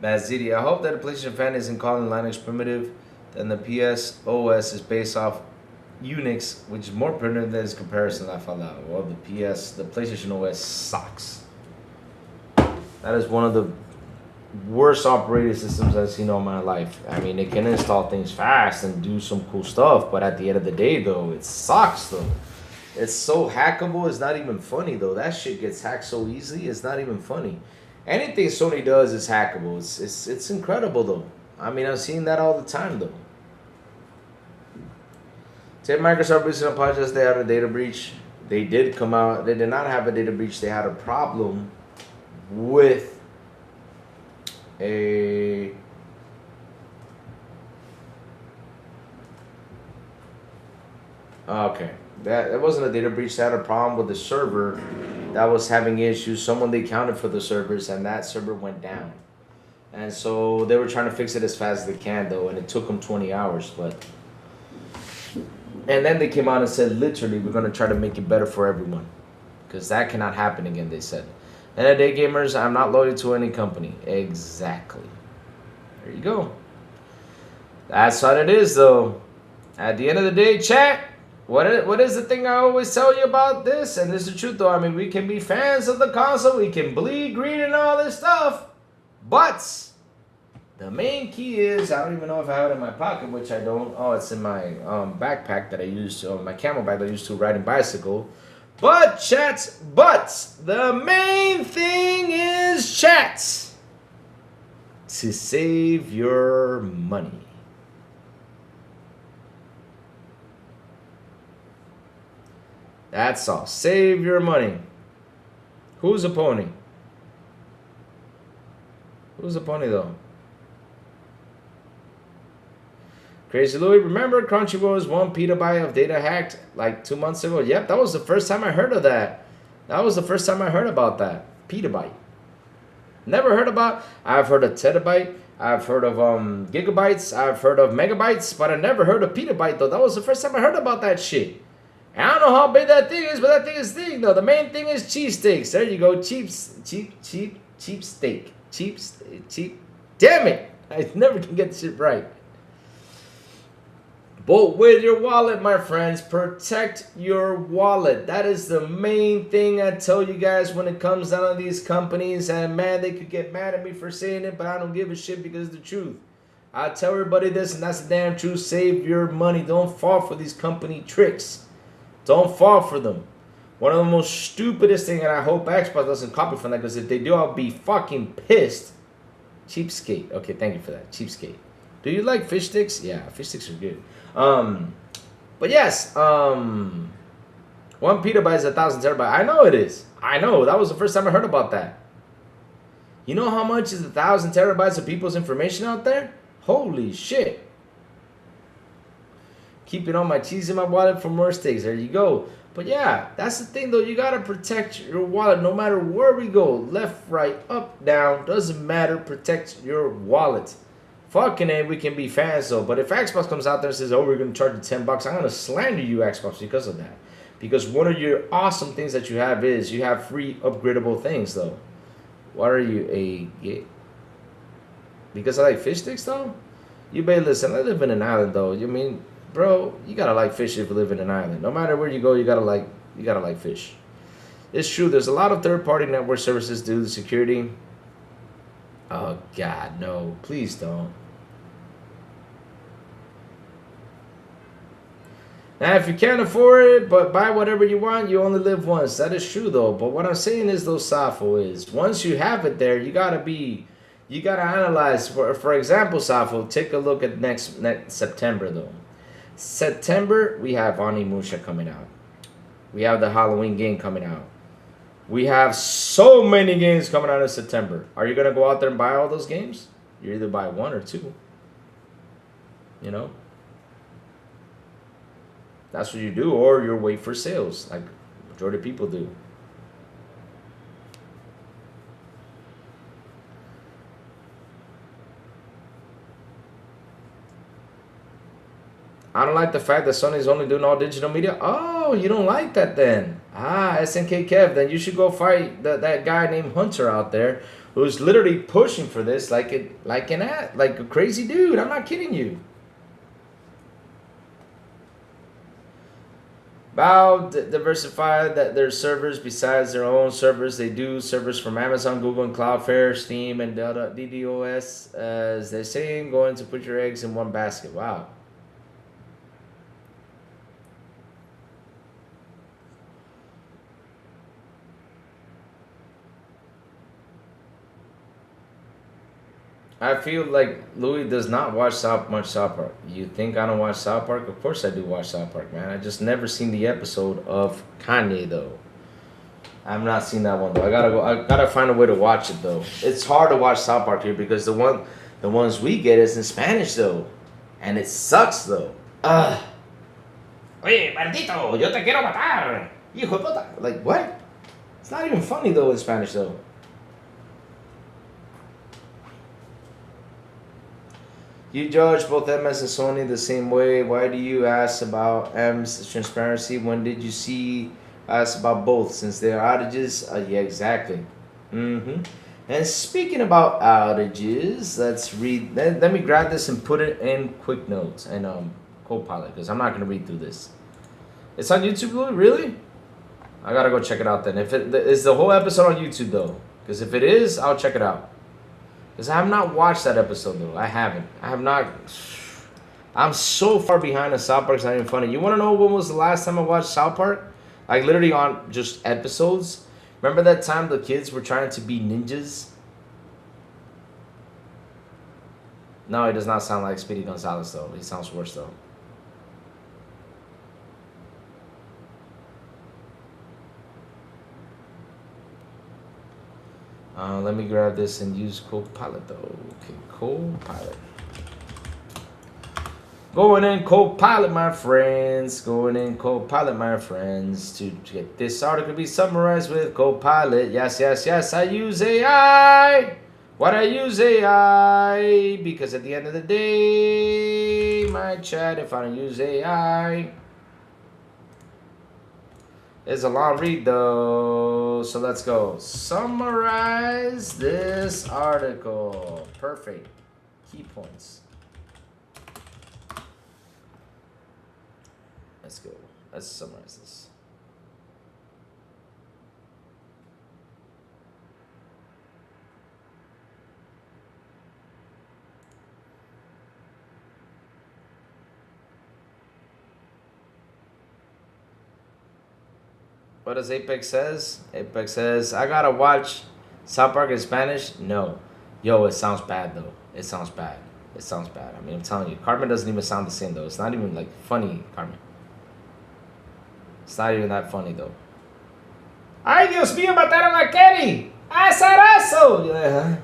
Mazidi, I hope that the PlayStation fan isn't calling Linux primitive, then the PS OS is based off Unix, which is more primitive than its comparison. Laugh out loud. Well, the PlayStation OS sucks. That is one of the worst operating systems I've seen all my life. I mean, it can install things fast and do some cool stuff, but at the end of the day, though, it sucks, though. It's so hackable, it's not even funny, though. That shit gets hacked so easily, it's not even funny. Anything Sony does is hackable. It's incredible, though. I mean, I've seen that all the time, though. Say Microsoft recently apologized they had a data breach. They did come out. They did not have a data breach. They had a problem with a okay. That wasn't a data breach. They had a problem with the server that was having issues. Someone they counted for the servers, and that server went down. And so they were trying to fix it as fast as they can, though, and it took them 20 hours. And then they came out and said, literally, we're going to try to make it better for everyone. Because that cannot happen again, they said. And at Day Gamers, I'm not loyal to any company. Exactly. There you go. That's what it is, though. At the end of the day, chat, what is the thing I always tell you about this? And this is the truth, though. I mean, we can be fans of the console. We can bleed green and all this stuff. But the main key is, I don't even know if I have it in my pocket, which I don't. Oh, it's in my backpack that I use, my camel bag that I use to ride a bicycle. But, chats, the main thing is, chats, to save your money. That's all. Save your money. Who's a pony? Who's a pony, though? Crazy Louie, remember Crunchyroll was 1 petabyte of data hacked like 2 months ago? Yep, that was the first time I heard of that. That was the first time I heard about that. Petabyte. Never heard about. I've heard of terabyte. I've heard of gigabytes. I've heard of megabytes, but I never heard of petabyte, though. That was the first time I heard about that shit. And I don't know how big that thing is, but that thing is big, though. The main thing is cheesesteaks. There you go. Cheap steak. Cheap. Damn it. I never can get this shit right. But with your wallet, my friends, protect your wallet. That is the main thing I tell you guys when it comes down to these companies. And man, they could get mad at me for saying it, but I don't give a shit because it's the truth. I tell everybody this, and that's the damn truth. Save your money. Don't fall for these company tricks. Don't fall for them. One of the most stupidest things, and I hope Xbox doesn't copy from that, because if they do, I'll be fucking pissed. Cheapskate. Okay, thank you for that. Cheapskate. Do you like fish sticks? Yeah, fish sticks are good. But yes, 1 petabyte is 1,000 terabyte. I know it is. I know. That was the first time I heard about that. You know how much is 1,000 terabytes of people's information out there? Holy shit. Keeping all my cheese in my wallet for more steaks. There you go. But yeah, that's the thing, though. You gotta protect your wallet no matter where we go. Left, right, up, down. Doesn't matter. Protect your wallet. Fucking A, we can be fans, though. But if Xbox comes out there and says, oh, we're going to charge you $10, I'm going to slander you, Xbox, because of that. Because one of your awesome things that you have is you have free upgradable things, though. What are you, because I like fish sticks, though? You better listen. I live in an island, though. You mean, bro, you got to like fish if you live in an island. No matter where you go, you got to like fish. It's true. There's a lot of third-party network services due to security. Oh, God, no. Please don't. Now, if you can't afford it, but buy whatever you want, you only live once. That is true, though. But what I'm saying is, though, Safo, is once you have it there, you got to analyze. For example, Safo, take a look at next September, though. September, we have Onimusha coming out. We have the Halloween game coming out. We have so many games coming out in September. Are you going to go out there and buy all those games? You either buy one or two. You know? That's what you do. Or you wait for sales, like majority of people do. I don't like the fact that Sony's only doing all digital media. Oh, you don't like that then. Ah, SNK Kev, then you should go fight that guy named Hunter out there who's literally pushing for this like a crazy dude. I'm not kidding you. Valve diversified that their servers besides their own servers. They do servers from Amazon, Google, and Cloudflare, Steam, and DDoS. As they're saying, going to put your eggs in one basket. Wow. I feel like Louis does not watch much South Park. You think I don't watch South Park? Of course I do watch South Park, man. I just never seen the episode of Kanye though. I've not seen that one though. I gotta find a way to watch it though. It's hard to watch South Park here because the ones we get is in Spanish though, and it sucks though. Oye, maldito, yo te quiero matar, hijo de puta. Like what? It's not even funny though in Spanish though. You judge both MS and Sony the same way. Why do you ask about M's transparency? When did you see us about both? Since there are outages? Yeah, exactly. And speaking about outages, let's read. Let me grab this and put it in quick notes and Copilot because I'm not going to read through this. It's on YouTube, really? I got to go check it out then. If it is the whole episode on YouTube though, because if it is, I'll check it out. Because I have not watched that episode, though. I haven't. I have not. I'm so far behind on South Park, it's not even funny. You want to know when was the last time I watched South Park? Like, literally on just episodes. Remember that time the kids were trying to be ninjas? No, he does not sound like Speedy Gonzalez, though. He sounds worse, though. Let me grab this and use Copilot though. Okay, Copilot. Going in Copilot, my friends. Going in Copilot, my friends. To get this article to be summarized with Copilot. Yes, yes, yes. I use AI. Why do I use AI? Because at the end of the day, my chat, if I don't use AI, it's a long read though, so let's go. Summarize this article. Perfect. Key points. Let's go. Let's summarize this. What does Apex says? Apex says, I gotta watch South Park in Spanish? No. Yo, it sounds bad though. It sounds bad. It sounds bad. I mean, I'm telling you. Carmen doesn't even sound the same though. It's not even like funny, Carmen. It's not even that funny though. Ay, Dios mío, mataron a Kenny! ¡Azarazo!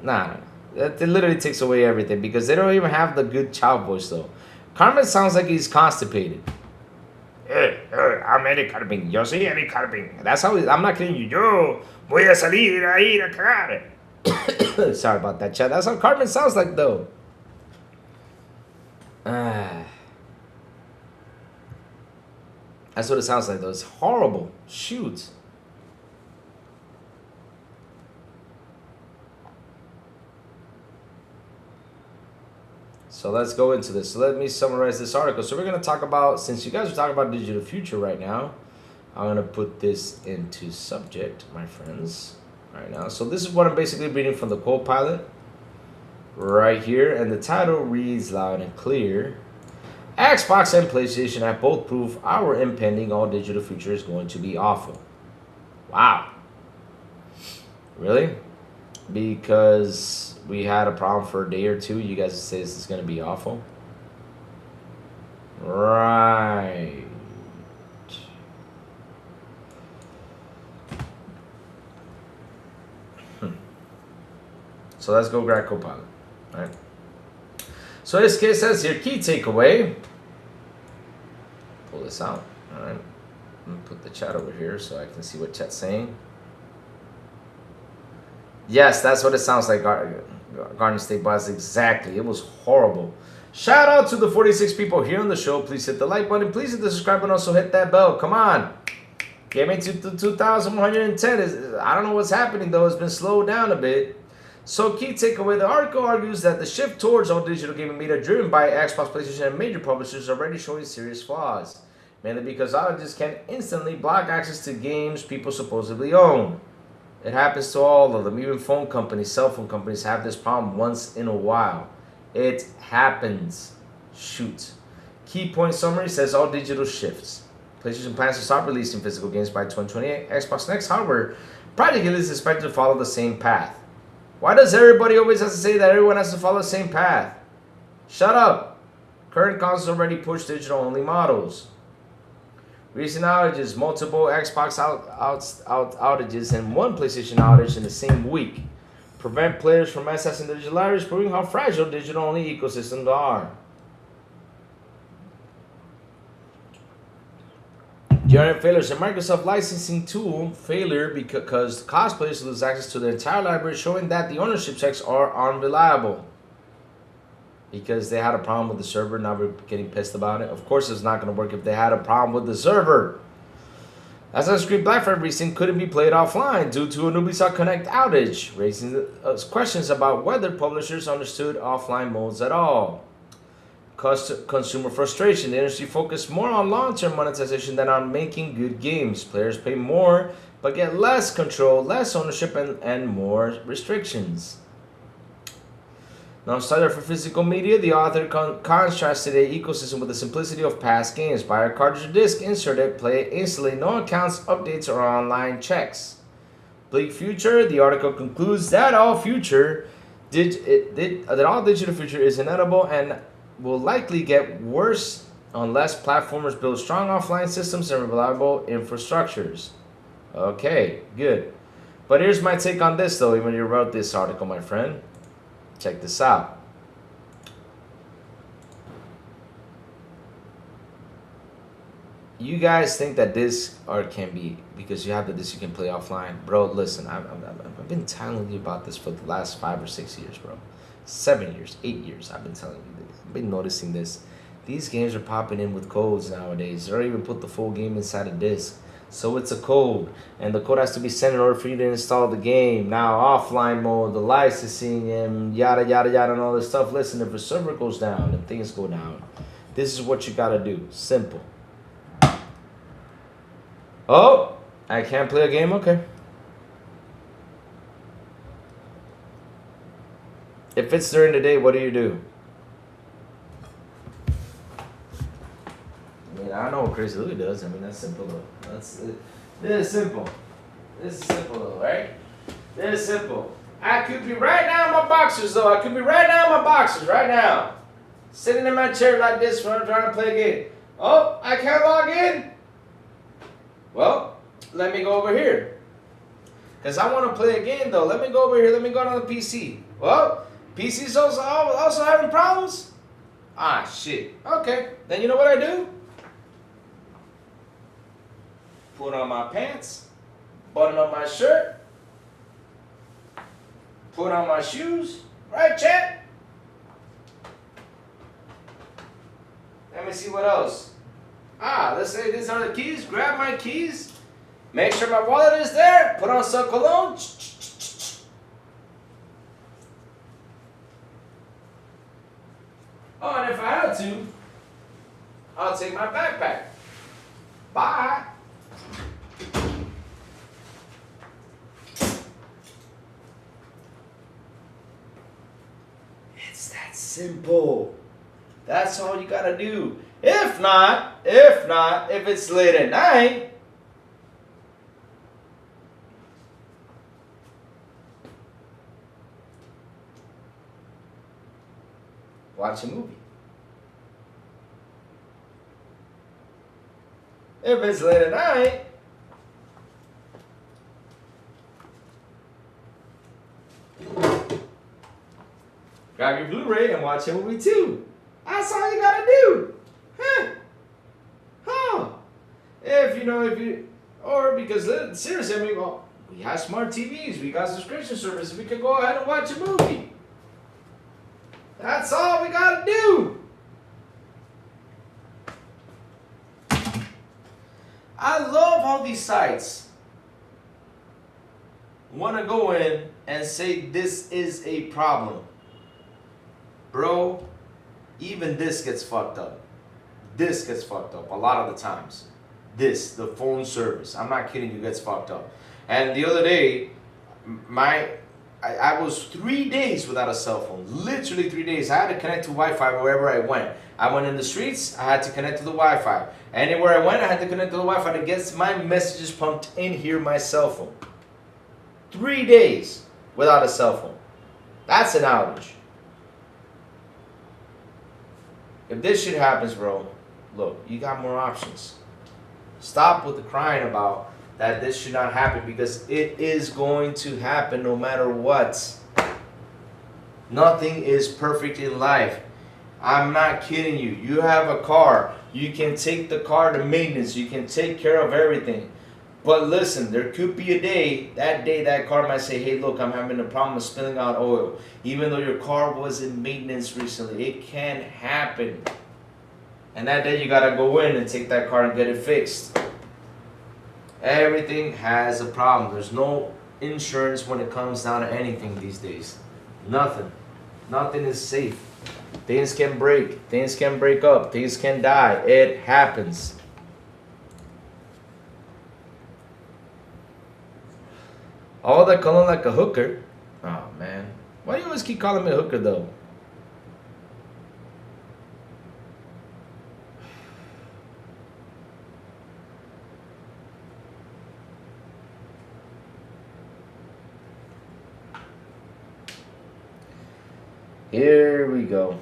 Nah. It literally takes away everything because they don't even have the good child voice though. Carmen sounds like he's constipated. I'm Eddie Carpin. Yo soy Eddie Carpin. That's how I'm not kidding you. Yo voy a salir a ir a cagar. Sorry about that, chat. That's how Carmen sounds like, though. That's what it sounds like, though. It's horrible. Shoot. So let's go into this. So let me summarize this article. So we're going to talk about, since you guys are talking about digital future right now, I'm going to put this into subject, my friends, right now. So this is what I'm basically reading from the Copilot right here. And the title reads loud and clear. Xbox and PlayStation have both proved our impending all digital future is going to be awful. Wow. Really? Because we had a problem for a day or two, you guys say this is going to be awful? Right. So let's go grab Copilot. All right. So this case says here, key takeaway. Pull this out. All right. I'm going to put the chat over here so I can see what chat's saying. Yes, that's what it sounds like, Garden State Boss. Exactly. It was horrible. Shout out to the 46 people here on the show. Please hit the like button. Please hit the subscribe button. Also hit that bell. Come on. Gaming to 2110 is, I don't know what's happening though, it's been slowed down a bit. So key takeaway, the article argues that the shift towards all digital gaming media driven by Xbox, PlayStation, and major publishers is already showing serious flaws. Mainly because outages can instantly block access to games people supposedly own. It happens to all of them, even phone companies, cell phone companies have this problem once in a while. It happens. Shoot. Key point summary says all digital shifts. PlayStation plans to stop releasing physical games by 2028. Xbox Next hardware practically is expected to follow the same path. Why does everybody always have to say that everyone has to follow the same path? Shut up. Current consoles already push digital-only models. Recent outages, multiple Xbox outages, and one PlayStation outage in the same week prevent players from accessing digital libraries, proving how fragile digital-only ecosystems are. Giant failures. A Microsoft licensing tool failure because cosplayers lose access to the entire library, showing that the ownership checks are unreliable. Because they had a problem with the server, now we're getting pissed about it. Of course it's not going to work if they had a problem with the server. Assassin's Creed Black Flag Racing couldn't be played offline due to a Ubisoft Connect outage, raising questions about whether publishers understood offline modes at all. Consumer frustration. The industry focused more on long-term monetization than on making good games. Players pay more but get less control, less ownership, and more restrictions. Now, started for physical media, the author contrasted the ecosystem with the simplicity of past games. Buy a cartridge or disc, insert it, play it instantly, no accounts, updates, or online checks. Bleak future, the article concludes that all digital future is inevitable and will likely get worse unless platformers build strong offline systems and reliable infrastructures. Okay, good. But here's my take on this though, even when you wrote this article, my friend. Check this out. You guys think that this art can be, because you have the disc you can play offline. Bro, listen, I've been telling you about this for the last 5 or 6 years, bro. 7 years, 8 years, I've been telling you this. I've been noticing this. These games are popping in with codes nowadays. They don't even put the full game inside a disc. So it's a code, and the code has to be sent in order for you to install the game. Now, offline mode, the licensing, and yada, yada, yada, and all this stuff. Listen, if the server goes down, if things go down, this is what you gotta do. Simple. Oh, I can't play a game? Okay. If it's during the day, what do? I mean, I know what Crazy Louie does. I mean, that's simple though. This is simple. This is simple though, right? This is simple. I could be right now in my boxers though. I could be right now in my boxers right now. Sitting in my chair like this when I'm trying to play a game. Oh, I can't log in? Well, let me go over here. Because I want to play a game though. Let me go over here. Let me go on the PC. Well, PC's also having problems? Ah, shit. Okay. Then you know what I do? Put on my pants, button up my shirt, put on my shoes, right, chat? Let me see what else. Let's say these are the keys. Grab my keys, make sure my wallet is there, put on some cologne. Oh, and if I had to, I'll take my backpack. Bye. It's that simple. That's all you gotta do. If it's late at night, watch a movie. If it's late at night, grab your Blu-ray and watch a movie too. That's all you gotta do. Huh? Or because seriously, I mean, well, we have smart TVs, we got subscription services, we can go ahead and watch a movie. That's all we gotta do. I love how all these sites want to go in and say this is a problem. Bro, even this gets fucked up. This gets fucked up a lot of the times. The phone service, I'm not kidding you, gets fucked up. And the other day, I was 3 days without a cell phone. Literally 3 days. I had to connect to Wi-Fi wherever I went. I went in the streets, I had to connect to the Wi-Fi. Anywhere I went, I had to connect to the Wi-Fi to get my messages pumped in here, my cell phone. 3 days without a cell phone. That's an outage. If this shit happens, bro, look, you got more options. Stop with the crying about that this should not happen, because it is going to happen no matter what. Nothing is perfect in life. I'm not kidding you. You have a car. You can take the car to maintenance. You can take care of everything. But listen, there could be a day that car might say, hey, look, I'm having a problem with spilling out oil. Even though your car was in maintenance recently, it can happen. And that day you gotta go in and take that car and get it fixed. Everything has a problem. There's no insurance when it comes down to anything these days. Nothing. Nothing is safe. Things can break. Things can break up. Things can die. It happens. All that calling like a hooker. Oh, man. Why do you always keep calling me a hooker, though? Here we go.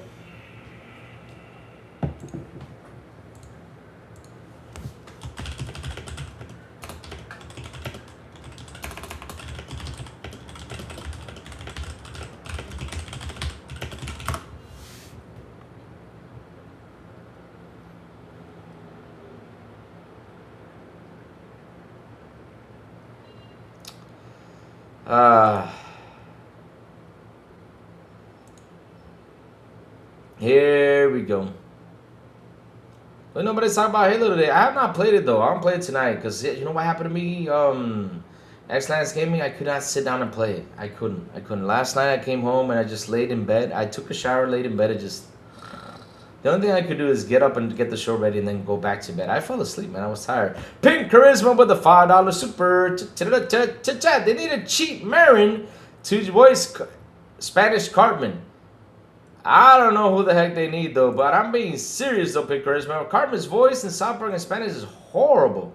Here we go. But nobody's talking about Halo today. I have not played it though. I don't play it tonight because you know what happened to me? Xbox Gaming. I could not sit down and play it. I couldn't. Last night I came home and I just laid in bed. I took a shower, laid in bed. The only thing I could do is get up and get the show ready and then go back to bed. I fell asleep, man. I was tired. Pink Charisma with the $5 super chat. They need a cheap Marin to voice Spanish Cartman. I don't know who the heck they need though, but I'm being serious though, Pink Charisma. Cartman's voice in South Park in Spanish is horrible.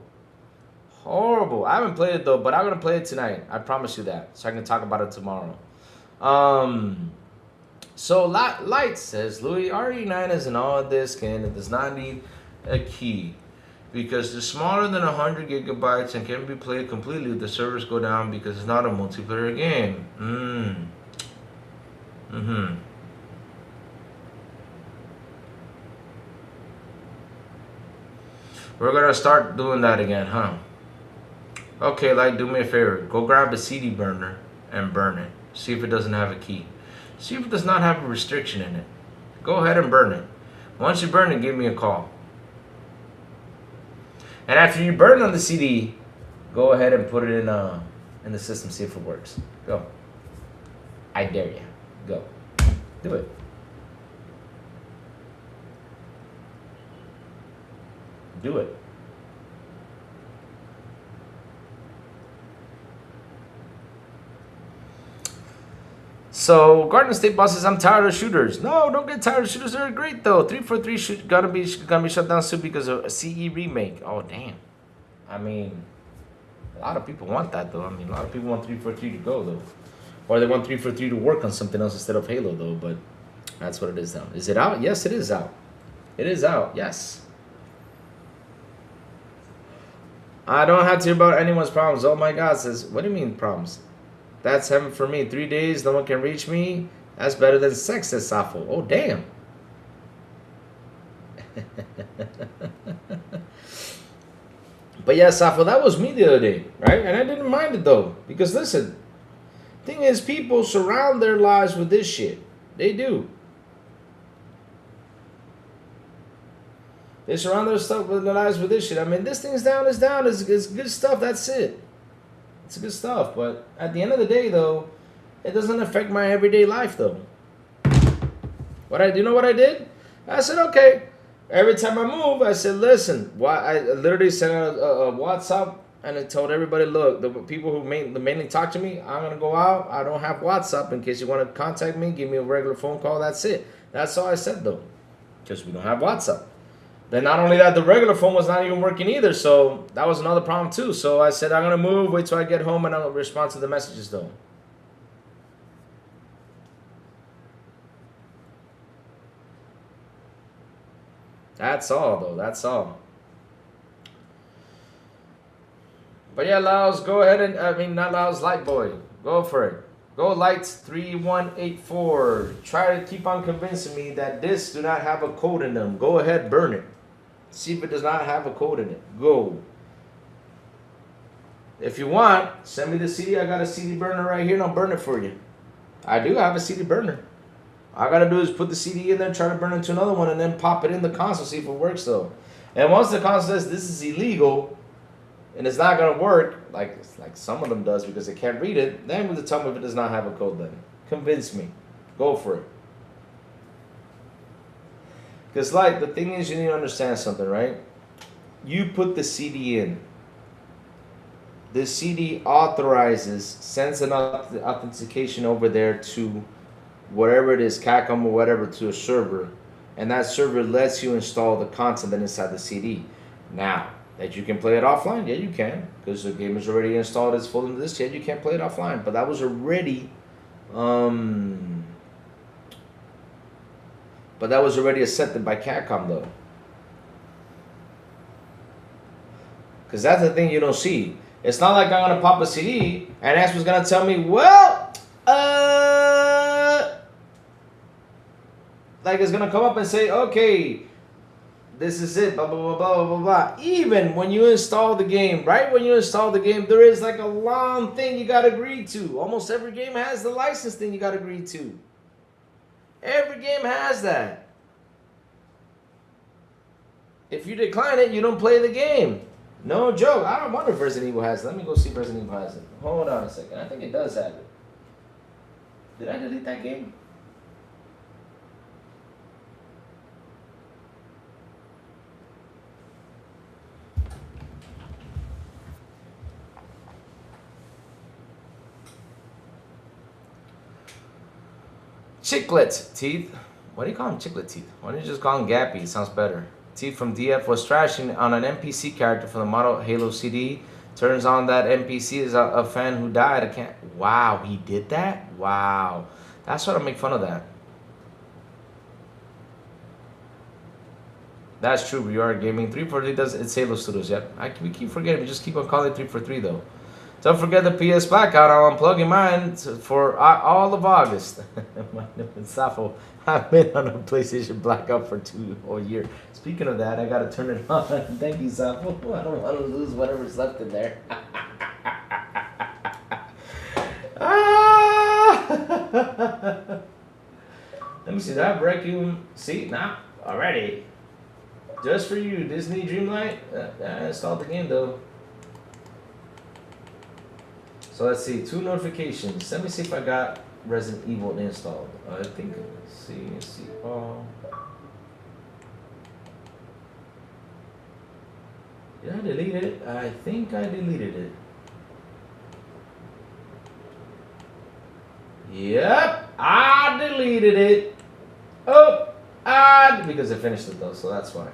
Horrible. I haven't played it though, but I'm gonna play it tonight. I promise you that. So I can talk about it tomorrow. So Light says, Louis, RE9 is an all-disk and it does not need a key because it's smaller than 100 gigabytes and can be played completely if the servers go down because it's not a multiplayer game. We're gonna start doing that again, huh? Okay, Light, do me a favor. Go grab a CD burner and burn it. See if it doesn't have a key. See if it does not have a restriction in it. Go ahead and burn it. Once you burn it, give me a call. And after you burn on the CD, go ahead and put it in the system, see if it works. Go. I dare you. Go. Do it. Do it. So Garden State boss says, I'm tired of shooters. No, don't get tired of shooters. They're great though. 343 gonna be shut down soon because of a CE remake. Oh damn. I mean, a lot of people want that though. I mean, a lot of people want 343 to go though, or they want 343 to work on something else instead of Halo though. But that's what it is now. Is it out? Yes, it is out. It is out. Yes. I don't have to hear about anyone's problems. Oh my God, says, what do you mean problems? That's heaven for me. 3 days, no one can reach me. That's better than sex, says Safo. Oh, damn. But yeah, Safo, that was me the other day, right? And I didn't mind it, though. Because, listen, thing is, people surround their lives with this shit. They do. They surround their lives with this shit. I mean, this thing's down is down. It's good stuff. That's it. It's good stuff. But at the end of the day, though, it doesn't affect my everyday life, though. You know what I did? I said, okay. Every time I move, I said, listen. I literally sent out a WhatsApp and I told everybody, look, the people who mainly talk to me, I'm going to go out. I don't have WhatsApp. In case you want to contact me, give me a regular phone call. That's it. That's all I said, though. Because we don't have WhatsApp. Then not only that, the regular phone was not even working either. So that was another problem, too. So I said, I'm going to move. Wait till I get home and I'll respond to the messages, though. That's all, though. That's all. But yeah, Laos, go ahead and, not Laos, Lightboy. Go for it. Go Lights3184. Try to keep on convincing me that discs do not have a code in them. Go ahead, burn it. See if it does not have a code in it. Go. If you want, send me the CD. I got a CD burner right here and I'll burn it for you. I do have a CD burner. All I gotta do is put the CD in there, try to burn it to another one, and then pop it in the console, see if it works though. And once the console says this is illegal and it's not gonna work, like some of them does because they can't read it, then with the tell me if it does not have a code then. Convince me. Go for it. Because the thing is, you need to understand something, right? You put the CD in. The CD authorizes, sends an authentication over there to whatever it is, Capcom or whatever, to a server, and that server lets you install the content that inside the CD. Now, that you can play it offline, yeah, you can, because the game is already installed, it's full into this, yeah, you can't play it offline, but that was already, accepted by Capcom, though. Because that's the thing you don't see. It's not like I'm gonna pop a CD and Xbox gonna tell me, well, like it's gonna come up and say, okay, this is it, blah blah blah blah blah blah. Even when you install the game, right when you install the game, there is like a long thing you gotta agree to. Almost every game has the license thing you gotta agree to. Every game has that. If you decline it, you don't play the game. No joke. I don't wonder if Resident Evil has it. Let me go see if Resident Evil has it. Hold on a second. I think it does have it. Did I delete that game? Chiclet teeth. Why do you call him Chiclet teeth? Why don't you just call him Gappy? It sounds better. Teeth from DF was trashing on an NPC character for the model Halo CD. Turns on that NPC is a fan who died. I can't. Wow, he did that? Wow. That's what I make fun of that. That's true. We are gaming. 343 does it's Halo Studios. Yep. We keep forgetting. We just keep on calling it 343 though. Don't forget the PS Blackout. I'm unplugging mine for all of August. My name is Safo. I've been on a PlayStation Blackout for 2 whole years. Speaking of that, I gotta turn it on. Thank you, Safo. I don't want to lose whatever's left in there. Let me see that vacuum. See, now already. Just for you, Disney Dreamlight. I installed the game though. So let's see, 2 notifications. Let me see if I got Resident Evil installed. I think, let's see, oh. Did I delete it? I think I deleted it. Yep, I deleted it. Oh, because I finished it though, so that's why.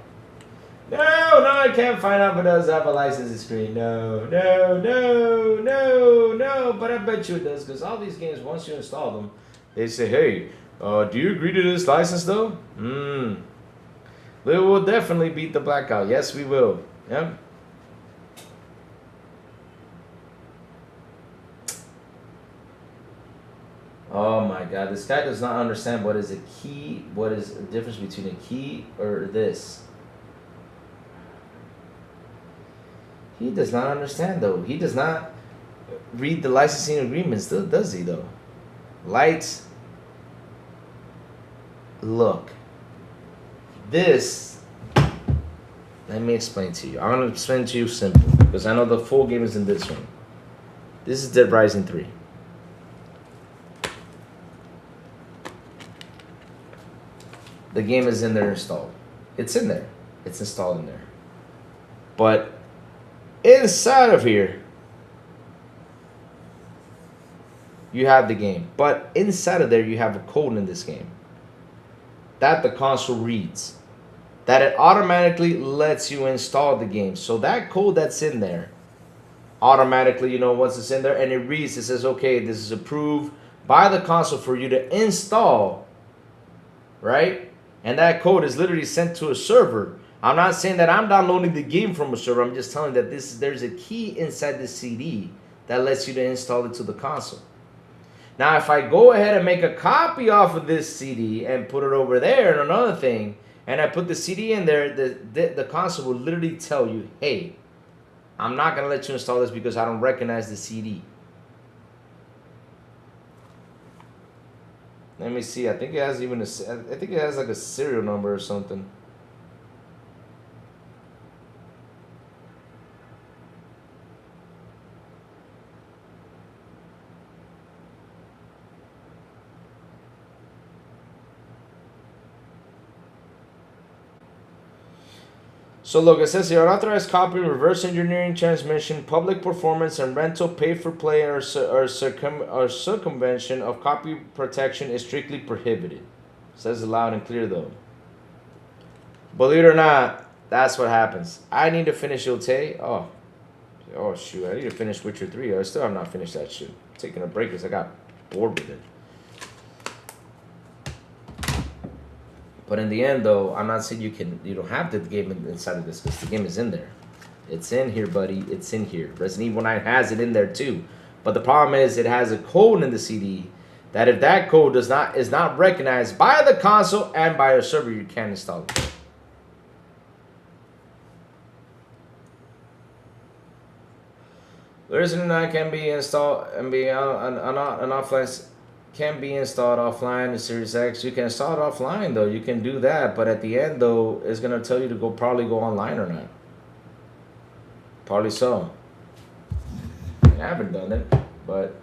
No, I can't find out if it does have a license screen. No. But I bet you it does, because all these games, once you install them, they say, hey, do you agree to this license though? We will definitely beat the Blackout. Yes, we will. Yep. Oh my God, this guy does not understand what is a key, what is the difference between a key or this. He does not understand though. He does not read the licensing agreements, does he though? Lights. Look. This Let me explain to you. I'm gonna explain to you simple because I know the full game is in this one. This is Dead Rising 3. The game is in there installed. It's in there. It's installed in there. But inside of here, you have the game. But inside of there, you have a code in this game that the console reads, that it automatically lets you install the game. So that code that's in there, automatically, you know, once it's in there and it reads, it says, okay, this is approved by the console for you to install, right? And that code is literally sent to a server. I'm not saying that I'm downloading the game from a server. I'm just telling that there's a key inside the CD that lets you to install it to the console. Now, if I go ahead and make a copy off of this CD and put it over there and another thing, and I put the CD in there, the console will literally tell you, hey, I'm not going to let you install this because I don't recognize the CD. Let me see. I think it has even I think it has like a serial number or something. So look, it says here, unauthorized copy, reverse engineering, transmission, public performance, and rental, pay for play, or circumvention of copy protection is strictly prohibited. It says it loud and clear though. Believe it or not, that's what happens. I need to finish Iltay. Oh shoot, I need to finish Witcher 3. I still have not finished that shit. I'm taking a break because I got bored with it. But in the end, though, I'm not saying you don't have the game inside of this because the game is in there. It's in here, buddy. It's in here. Resident Evil 9 has it in there too. But the problem is it has a code in the CD that if that code is not recognized by the console and by a server, you can't install it. Resident Evil 9 can be installed and be on offline. Can be installed offline in Series X. You can install it offline though. You can do that, but at the end though, it's gonna tell you to probably go online or not. Probably so. I haven't done it, but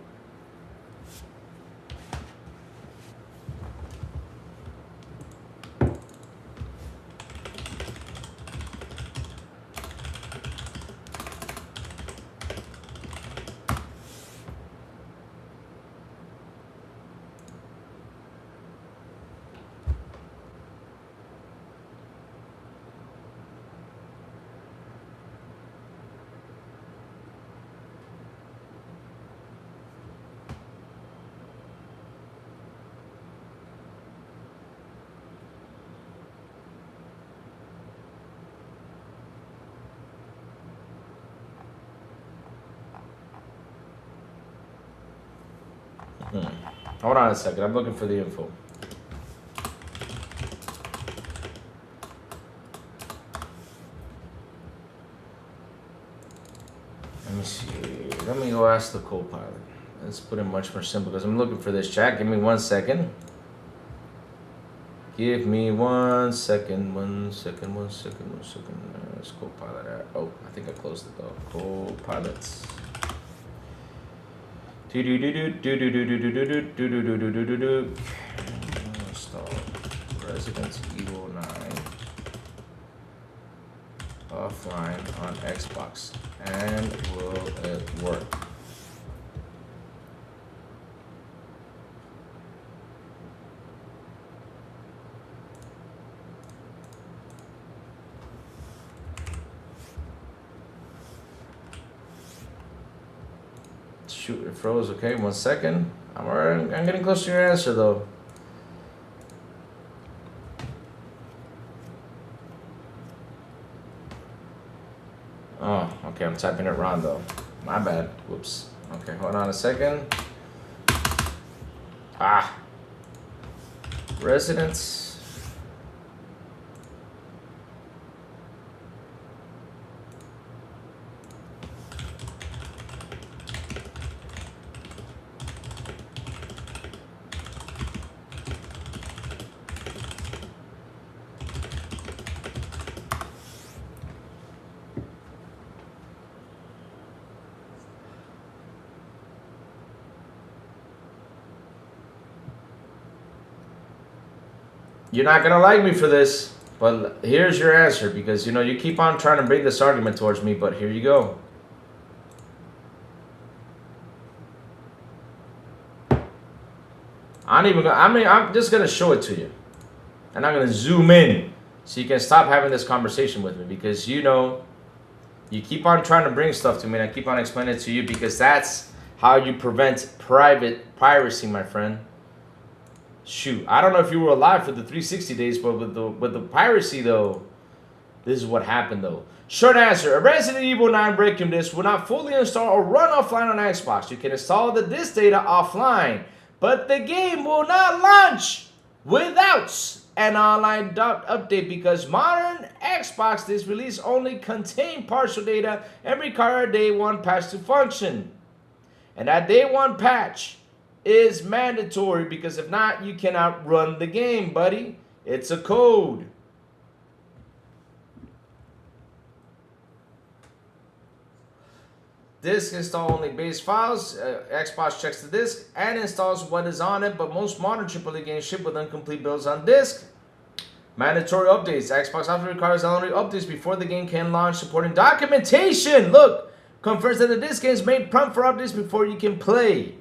hold on a second. I'm looking for the info. Let me see. Let me go ask the co-pilot. Let's put it much more simple because I'm looking for this chat. Give me 1 second. Give me 1 second. 1 second. 1 second. 1 second. Let's co-pilot at. Oh, I think I closed it though. Co-pilots. Install Resident Evil 9 offline on Xbox, and will it work? Shoot, it froze. Okay, 1 second. I'm getting close to your answer though. Oh, okay, I'm typing it wrong though. My bad. Whoops. Okay, hold on a second. Ah. Residence. You're not gonna like me for this, but here's your answer, because you know you keep on trying to bring this argument towards me, but here you go. I'm just gonna show it to you, and I'm gonna zoom in so you can stop having this conversation with me, because you know you keep on trying to bring stuff to me, and I keep on explaining it to you, because that's how you prevent private piracy, my friend. Shoot, I don't know if you were alive for the 360 days, but with the piracy though, this is what happened though. Short answer: a Resident Evil 9 Breaking Disc will not fully install or run offline on Xbox. You can install the disc data offline, but the game will not launch without an online update, because modern Xbox disc release only contain partial data and require a day one patch to function. And that day one patch is mandatory, because if not, you cannot run the game, buddy. It's a code. Disk install only base files. Xbox checks the disk and installs what is on it, but most modern AAA games ship with incomplete builds on disk. Mandatory updates. Xbox often requires downloading updates before the game can launch, supporting documentation. Look, confirms that the disk game is made prompt for updates before you can play.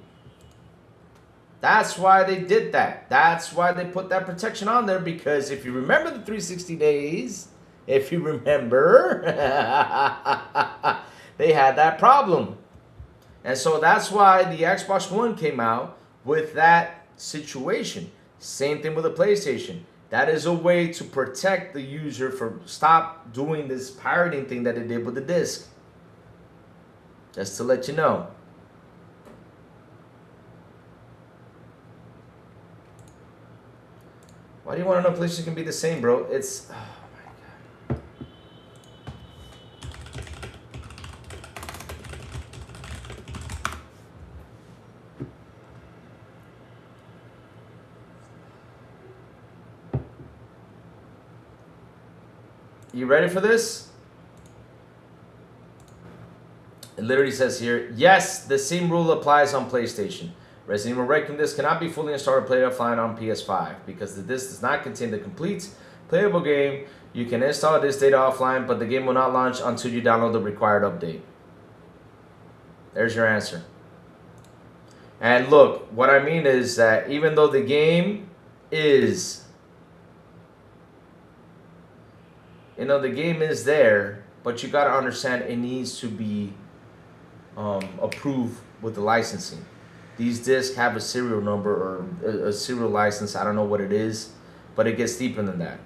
That's why they did that. That's why they put that protection on there, because if you remember the 360 days, if you remember, they had that problem. And so that's why the Xbox One came out with that situation. Same thing with the PlayStation. That is a way to protect the user from stop doing this pirating thing that they did with the disc. Just to let you know. Why do you want to know PlayStation can be the same, bro? It's... Oh my God. You ready for this? It literally says here, yes, the same rule applies on PlayStation. Resident Evil Breaking Disc cannot be fully installed or played offline on PS5 because the disc does not contain the complete playable game. You can install this data offline, but the game will not launch until you download the required update. There's your answer. And look, what I mean is that even though the game is, you know, the game is there, but you got to understand it needs to be approved with the licensing. These discs have a serial number or a serial license. I don't know what it is, but it gets deeper than that.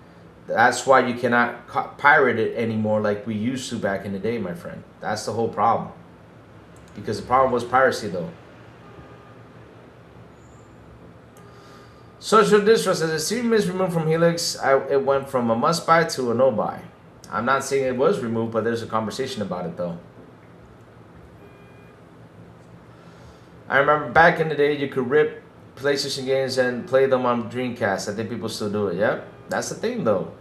That's why you cannot pirate it anymore like we used to back in the day, my friend. That's the whole problem. Because the problem was piracy, though. Social distrust. As a serum is removed from Helix, it went from a must-buy to a no-buy. I'm not saying it was removed, but there's a conversation about it, though. I remember back in the day, you could rip PlayStation games and play them on Dreamcast. I think people still do it. Yep, that's the thing, though.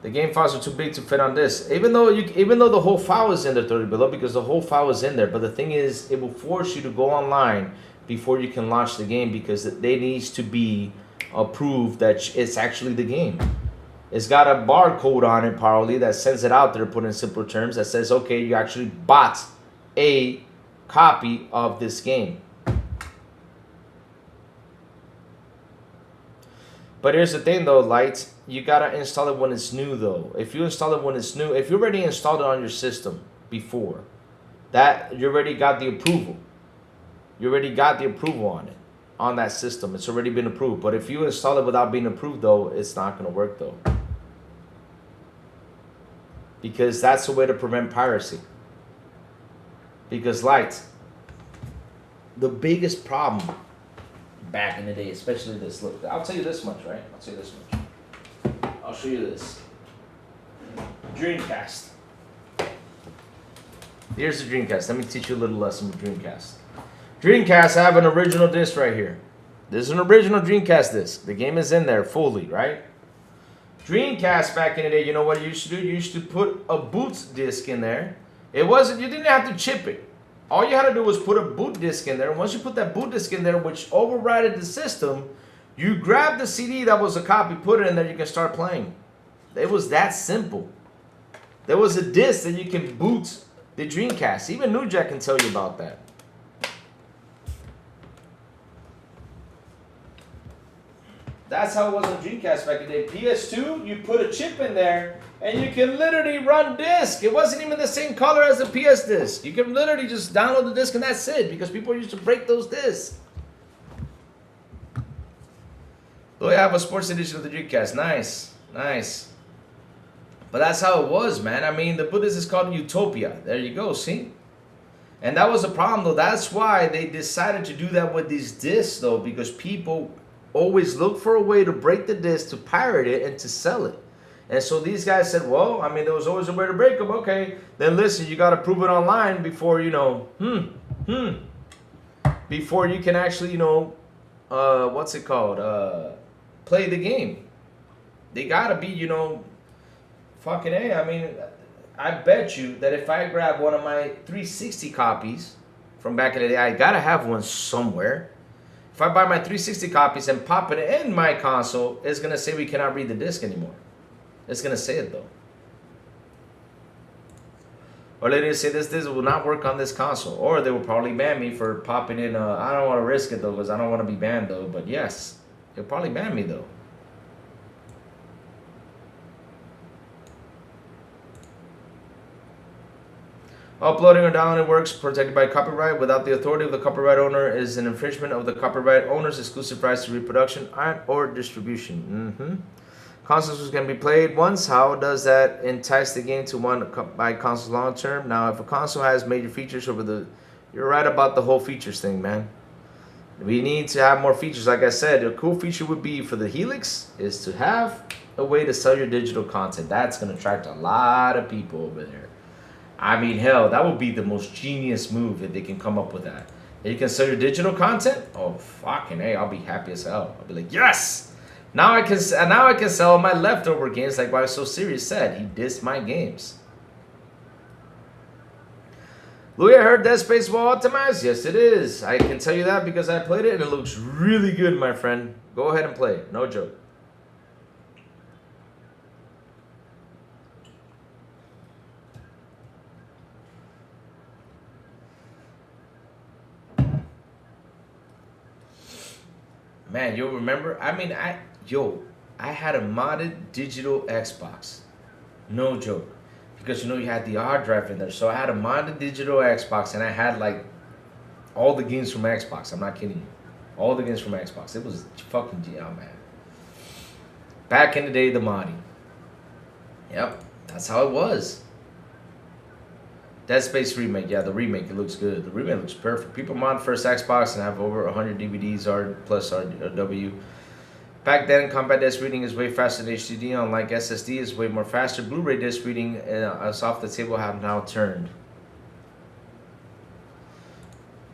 The game files are too big to fit on this. Even though the whole file is in there 30 below, because the whole file is in there. But the thing is, it will force you to go online before you can launch the game, because it needs to be approved that it's actually the game. It's got a barcode on it, probably, that sends it out there, put in simpler terms, that says, okay, you actually bought a copy of this game. But here's the thing, though, Light. You gotta install it when it's new, though. If you install it when it's new, if you already installed it on your system before, that you already got the approval. You already got the approval on it, on that system. It's already been approved. But if you install it without being approved, though, it's not gonna work, though. Because that's the way to prevent piracy. Because, Light, the biggest problem back in the day, especially this. Look, I'll tell you this much, right? I'll tell you this much. I'll show you this. Dreamcast. Here's the Dreamcast. Let me teach you a little lesson with Dreamcast. Dreamcast, I have an original disc right here. This is an original Dreamcast disc. The game is in there fully, right? Dreamcast back in the day, you know what you used to do? You used to put a boot disc in there. It wasn't, you didn't have to chip it. All you had to do was put a boot disc in there. And once you put that boot disc in there, which overrided the system, You grab the CD that was a copy, put it in there, you can start playing. It was that simple. There was a disc that you can boot the Dreamcast. Even New Jack can tell you about that. That's how it was on Dreamcast back in the day. PS2, you put a chip in there, and you can literally run disc. It wasn't even the same color as the PS disc. You can literally just download the disc and that's it, because people used to break those discs. Oh, I have a sports edition of the Dreamcast. Nice, nice. But that's how it was, man. I mean, the Buddhist is called Utopia. There you go, see? And that was a problem, though. That's why they decided to do that with these discs, though, because people always look for a way to break the disc, to pirate it, and to sell it. And so these guys said, well, I mean, there was always a way to break them. Okay, then listen, you got to prove it online before, you know, before you can actually, you know, what's it called? Play the game. They got to be, you know, fucking A. I mean, I bet you that if I grab one of my 360 copies from back in the day, I got to have one somewhere. If I buy my 360 copies and pop it in my console, it's going to say we cannot read the disc anymore. It's going to say it, though. Or they say this disc will not work on this console. Or they will probably ban me for popping in. I don't want to risk it, though, because I don't want to be banned, though. But yes, they'll probably ban me, though. Uploading or downloading works protected by copyright without the authority of the copyright owner is an infringement of the copyright owner's exclusive rights to reproduction and or distribution. Consoles can be played once. How does that entice the game to one by console long term? Now, if a console has major features over the... You're right about the whole features thing, man. We need to have more features. Like I said, a cool feature would be for the Helix is to have a way to sell your digital content. That's going to attract a lot of people over there. I mean, hell, that would be the most genius move if they can come up with that. If you can sell your digital content, oh fucking hey, I'll be happy as hell. I'll be like, yes! Now I can sell my leftover games like why So Serious said. He dissed my games. Louis, I heard Dead Space well optimized. Yes, it is. I can tell you that because I played it and it looks really good, my friend. Go ahead and play it. No joke. Man, you'll remember? I mean, I had a modded digital Xbox. No joke. Because, you know, you had the hard drive in there. So I had a modded digital Xbox, and I had, like, all the games from Xbox. I'm not kidding you. All the games from Xbox. It was fucking GL, man. Back in the day, the modding. Yep, that's how it was. Dead Space remake, yeah, the remake, it looks good. The remake looks perfect. People mod first Xbox and have over 100 DVDs plus RW. Back then, compact disc reading is way faster than HDD. Unlike SSD, is way more faster. Blu-ray disc reading is off the table, have now turned.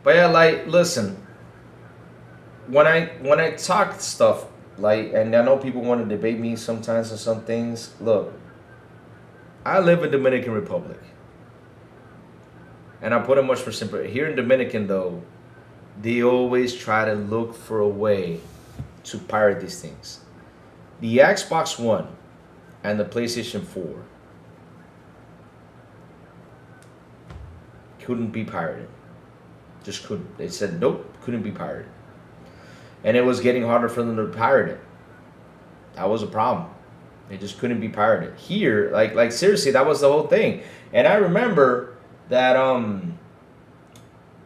But yeah, like, listen. When I talk stuff, like, and I know people want to debate me sometimes on some things. Look, I live in Dominican Republic. And I put it much more simple. Here in Dominican, though, they always try to look for a way to pirate these things. The Xbox One and the PlayStation 4 couldn't be pirated. Just couldn't. They said, nope, couldn't be pirated. And it was getting harder for them to pirate it. That was a problem. They just couldn't be pirated. Here, like seriously, that was the whole thing. And I remember that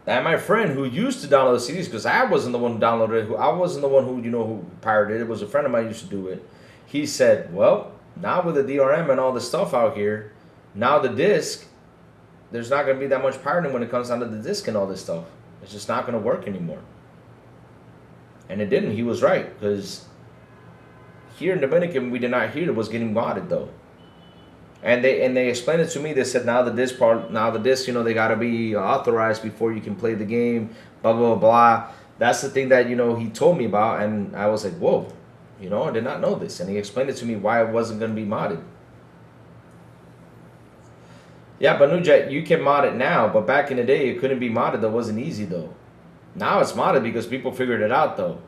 my friend who used to download the CDs, because I wasn't the one who downloaded it, I wasn't the one who, you know, who pirated it. It was a friend of mine who used to do it. He said, well, now with the DRM and all the stuff out here, now the disc, there's not going to be that much pirating when it comes down to the disc and all this stuff. It's just not going to work anymore. And it didn't. He was right, because here in Dominican, we did not hear it was getting modded, though. And they explained it to me. They said now the disc, you know, they gotta be authorized before you can play the game. Blah blah blah. That's the thing that, you know, he told me about, and I was like, whoa, you know, I did not know this. And he explained it to me why it wasn't gonna be modded. Yeah, but Nujat, you can mod it now, but back in the day it couldn't be modded. That wasn't easy though. Now it's modded because people figured it out though.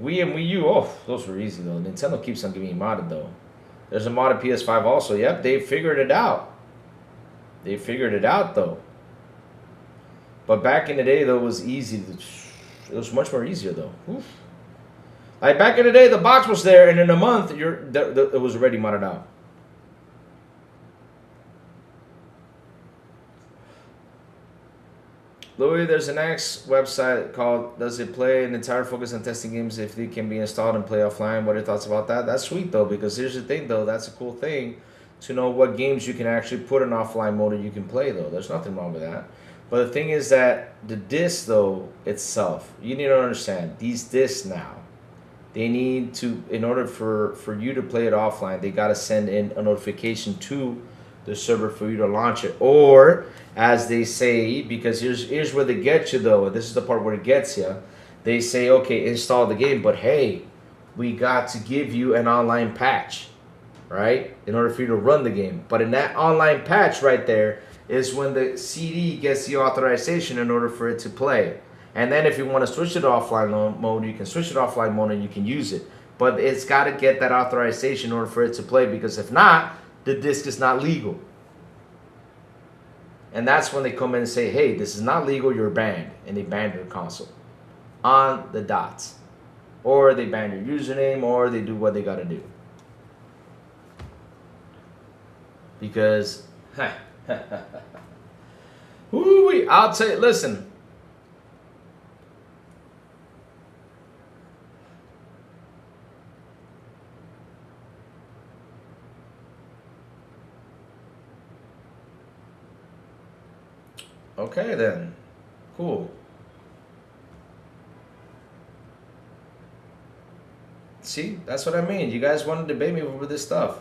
Wii and Wii U, oh, those were easy though. Nintendo keeps on giving you modded though. There's a modded PS5 also. Yep, they figured it out. They figured it out though. But back in the day though, it was easy. It was much more easier though. Oof. Like back in the day, the box was there, and in a month, it was already modded out. Louis, there's an X website called Does It Play? An entire focus on testing games if they can be installed and play offline. What are your thoughts about that? That's sweet though, because here's the thing though, that's a cool thing to know what games you can actually put in offline mode and you can play though. There's nothing wrong with that. But the thing is that the disc though itself, you need to understand these discs now, they need to, in order for you to play it offline, they got to send in a notification to the server for you to launch it. Or, as they say, because here's where they get you though, this is the part where it gets you, they say, okay, install the game, but hey, we got to give you an online patch, right, in order for you to run the game. But in that online patch right there is when the CD gets the authorization in order for it to play. And then if you want to switch it to offline mode, you can switch it to offline mode and you can use it. But it's got to get that authorization in order for it to play, because if not, the disc is not legal. And that's when they come in and say, hey, this is not legal, you're banned. And they ban your console on the dots. Or they ban your username, or they do what they got to do. Because, ooh, I'll tell you, listen. Okay then, cool. See, that's what I mean. You guys want to debate me over this stuff.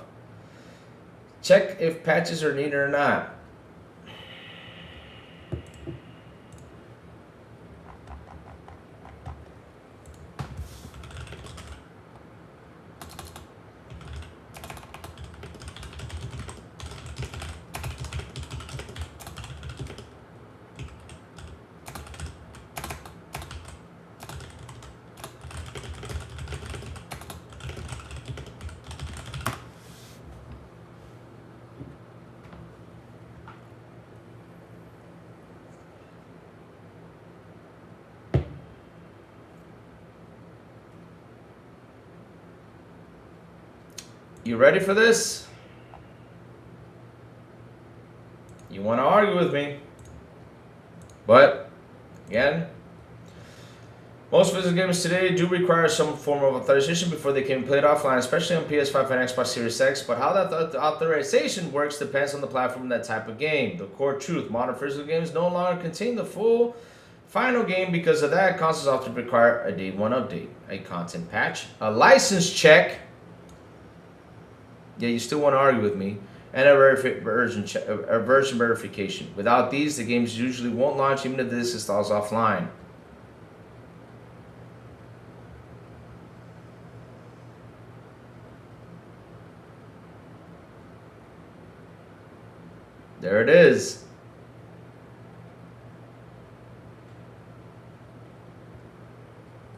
Check if patches are needed or not. You ready for this? You want to argue with me? But, again, most physical games today do require some form of authorization before they can be played offline, especially on PS5 and Xbox Series X. But how that authorization works depends on the platform and that type of game. The core truth, modern physical games no longer contain the full final game. Because of that, consoles often require a day one update, a content patch, a license check. Yeah, you still want to argue with me, and a version verification. Without these, the games usually won't launch even if this installs offline. There it is.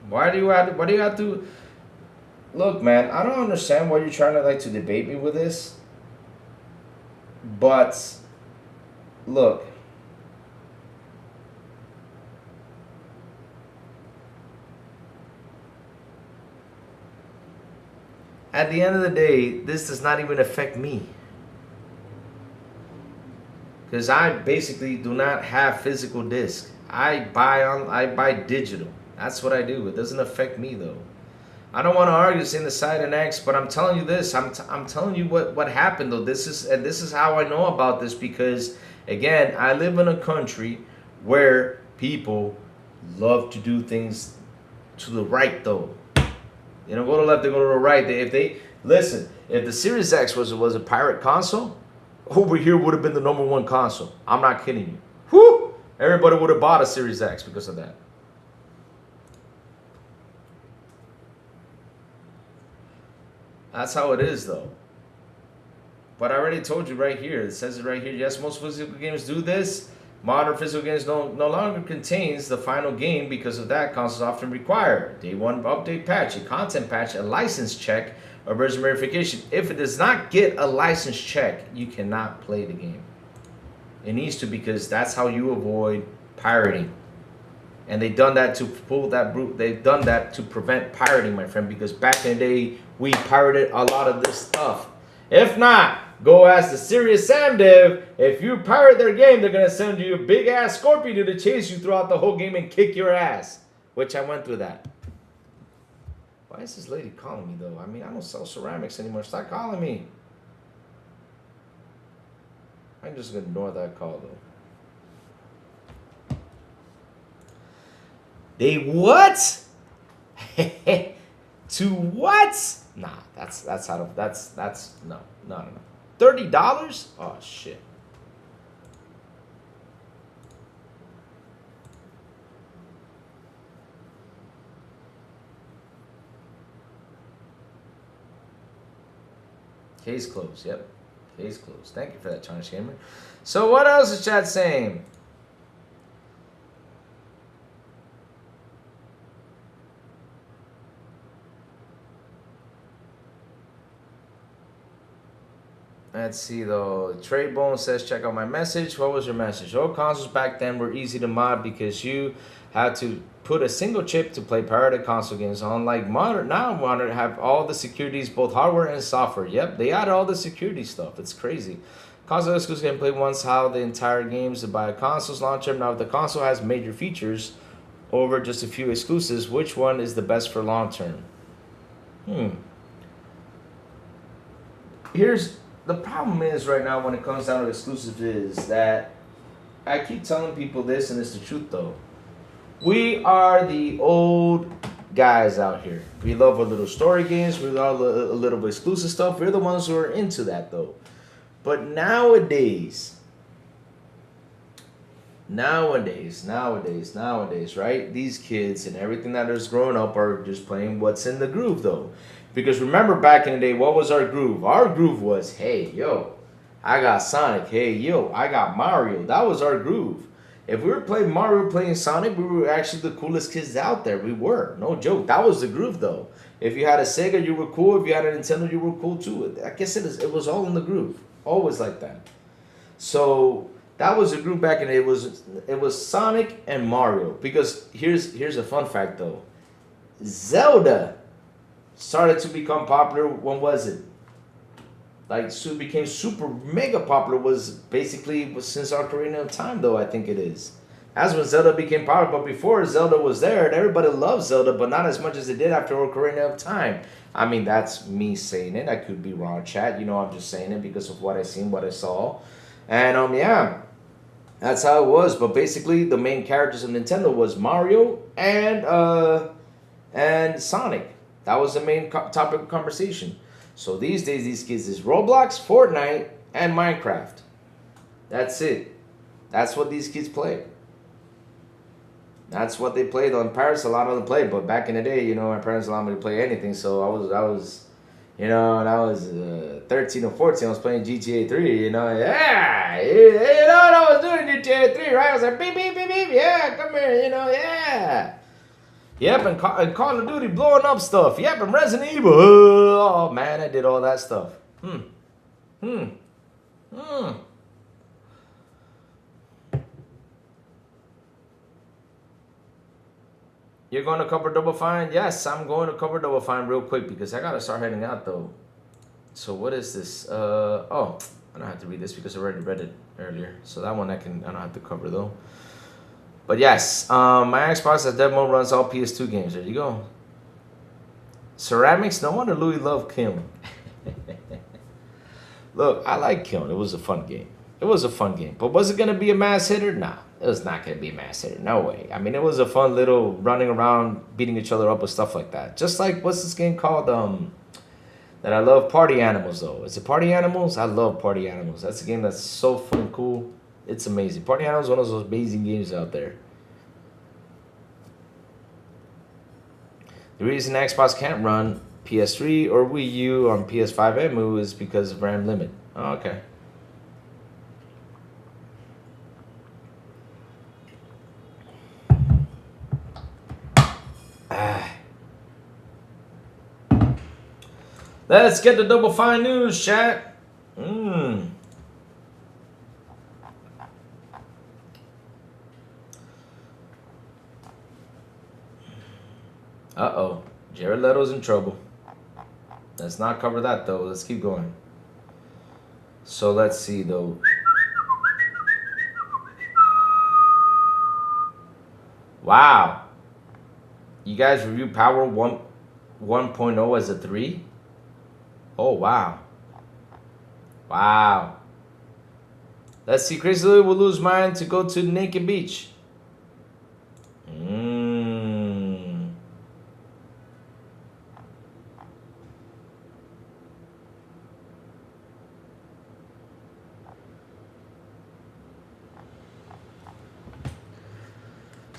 Why do you have to? Look, man, I don't understand why you're trying to debate me with this. But look, at the end of the day, this does not even affect me, because I basically do not have physical disc. I buy digital. That's what I do. It doesn't affect me though. I don't want to argue saying the side and X, but I'm telling you this. I'm telling you what happened though. This is how I know about this, because again, I live in a country where people love to do things to the right though. They don't go to the left, they go to the right. If the Series X was a pirate console, over here would have been the #1 console. I'm not kidding you. Whoo! Everybody would have bought a Series X because of that. That's how it is though. But I already told you right here. It says it right here. Yes, most physical games do this. Modern physical games no longer contains the final game. Because of that, consoles often require day one update patch, a content patch, a license check, or version verification. If it does not get a license check, you cannot play the game. It needs to, because that's how you avoid pirating. And they've done that to pull that brute. They've done that to prevent pirating, my friend, because back in the day, we pirated a lot of this stuff. If not, go ask the Serious Sam Dev. If you pirate their game, they're going to send you a big-ass scorpion to chase you throughout the whole game and kick your ass. Which I went through that. Why is this lady calling me, though? I mean, I don't sell ceramics anymore. Stop calling me. I'm just going to ignore that call, though. They what? To what? Nah, that's out of no. $30? Oh shit. Case closed. Yep, case closed. Thank you for that, China Gamer. So what else is chat saying? Let's see though. Trey Bone says, check out my message. What was your message? Old consoles back then were easy to mod because you had to put a single chip to play pirated console games. Unlike modern, now modern have all the securities, both hardware and software. Yep, they added all the security stuff. It's crazy. Console exclusives can play once how the entire games to buy a console's launcher. Now if the console has major features over just a few exclusives, which one is the best for long term? The problem is right now when it comes down to exclusives is that I keep telling people this, and it's the truth though. We are the old guys out here. We love our little story games. We love a little bit exclusive stuff. We're the ones who are into that though. But nowadays, right? These kids and everything that is growing up are just playing what's in the groove though. Because remember back in the day, what was our groove? Our groove was, hey, yo, I got Sonic. Hey, yo, I got Mario. That was our groove. If we were playing Mario, playing Sonic, we were actually the coolest kids out there. We were. No joke. That was the groove, though. If you had a Sega, you were cool. If you had a Nintendo, you were cool, too. I guess it was all in the groove. Always like that. So that was the groove back in the day. It was Sonic and Mario. Because here's a fun fact, though. Zelda started to become popular. When was it? Like, so became super mega popular was basically since Ocarina of Time, though, I think it is. That's when Zelda became popular. But before Zelda was there, and everybody loved Zelda, but not as much as they did after Ocarina of Time. I mean, that's me saying it. I could be wrong, chat. You know, I'm just saying it because of what I seen, what I saw. And, yeah, that's how it was. But basically, the main characters of Nintendo was Mario and Sonic. That was the main topic of conversation. So these days, these kids is Roblox, Fortnite, and Minecraft. That's it. That's what these kids play. That's what they played. My parents allowed them to play, but back in the day, you know, my parents allowed me to play anything. So I was, you know, and I was 13 or 14. I was playing GTA 3. You know, yeah, you know what I was doing GTA 3, right? I was like, beep beep beep beep, yeah, come here, you know, yeah. Yep, and Call of Duty blowing up stuff. Yep, and Resident Evil. Oh, man, I did all that stuff. You're going to cover Double Fine? Yes, I'm going to cover Double Fine real quick because I got to start heading out, though. So what is this? Oh, I don't have to read this because I already read it earlier. So that one I don't have to cover, though. But yes, my Xbox at demo runs all PS2 games. There you go. Ceramics, no wonder Louis loved Kiln. Look, I like Kiln. It was a fun game. It was a fun game. But was it going to be a mass hitter? Nah, it was not going to be a mass hitter. No way. I mean, it was a fun little running around, beating each other up with stuff like that. Just like, what's this game called? That I love, Party Animals, though. Is it Party Animals? I love Party Animals. That's a game that's so fun and cool. It's amazing. Party Animals is one of those amazing games out there. The reason Xbox can't run PS3 or Wii U on PS5 EMU is because of RAM limit. Oh, okay. Let's get the Double Fine news, chat. Uh-oh. Jared Leto's in trouble. Let's not cover that, though. Let's keep going. So let's see, though. Wow. You guys review Power 1.0 as a 3? Oh, wow. Wow. Let's see. Crazy Louie will lose mind to go to Naked Beach.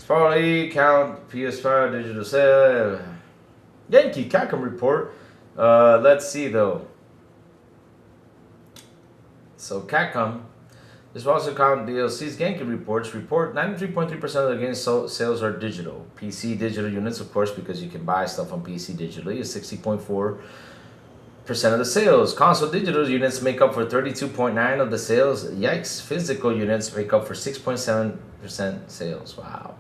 Probably count PS5 digital sale. Yankee Capcom report. Let's see though. So Capcom, this will also count DLC's Yankee reports. Report 93.3% of the game's sales are digital. PC digital units, of course, because you can buy stuff on PC digitally, is 60.4% of the sales. Console digital units make up for 32.9% of the sales. Yikes! Physical units make up for 6.7% sales. Wow.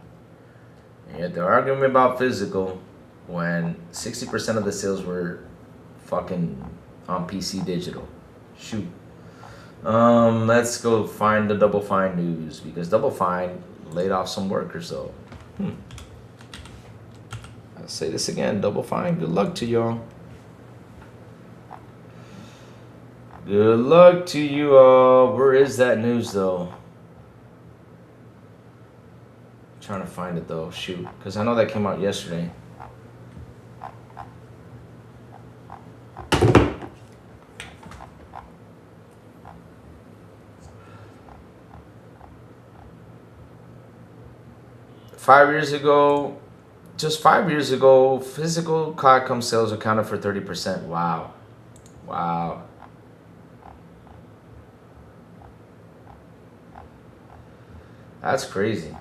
Yeah, they're arguing about physical when 60% of the sales were fucking on PC digital. Shoot. Let's go find the Double Fine news because Double Fine laid off some workers though. I'll say this again, Double Fine, good luck to y'all. Good luck to you all. Where is that news though? Trying to find it though, shoot, because I know that came out yesterday. Just 5 years ago, physical Capcom sales accounted for 30%. Wow. Wow. That's crazy.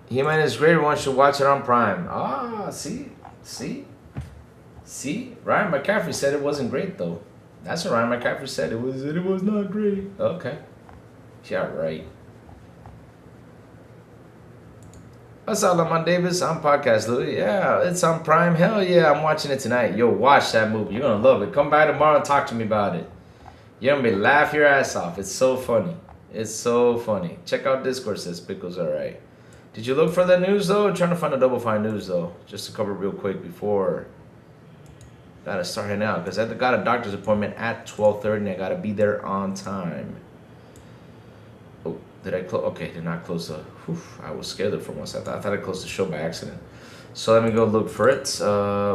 He-Man is great. Everyone should watch it on Prime. Ah, see? Ryan McCaffrey said it wasn't great though. That's what Ryan McCaffrey said. It was not great. Okay. Yeah, right. What's up, Lamont Davis? I'm Podcast Louie. Yeah, it's on Prime. Hell yeah, I'm watching it tonight. Yo, watch that movie. You're gonna love it. Come by tomorrow and talk to me about it. You're gonna be laugh your ass off. It's so funny. It's so funny. Check out Discord, says Pickles alright. Did you look for the news though? I'm trying to find a Double Fine news though, just to cover real quick before. Gotta start heading out because I got a doctor's appointment at 12:30 and I gotta be there on time. Oh, did I close? Okay, did not close the. Whew, I was scared there for once. I thought I closed the show by accident. So let me go look for it.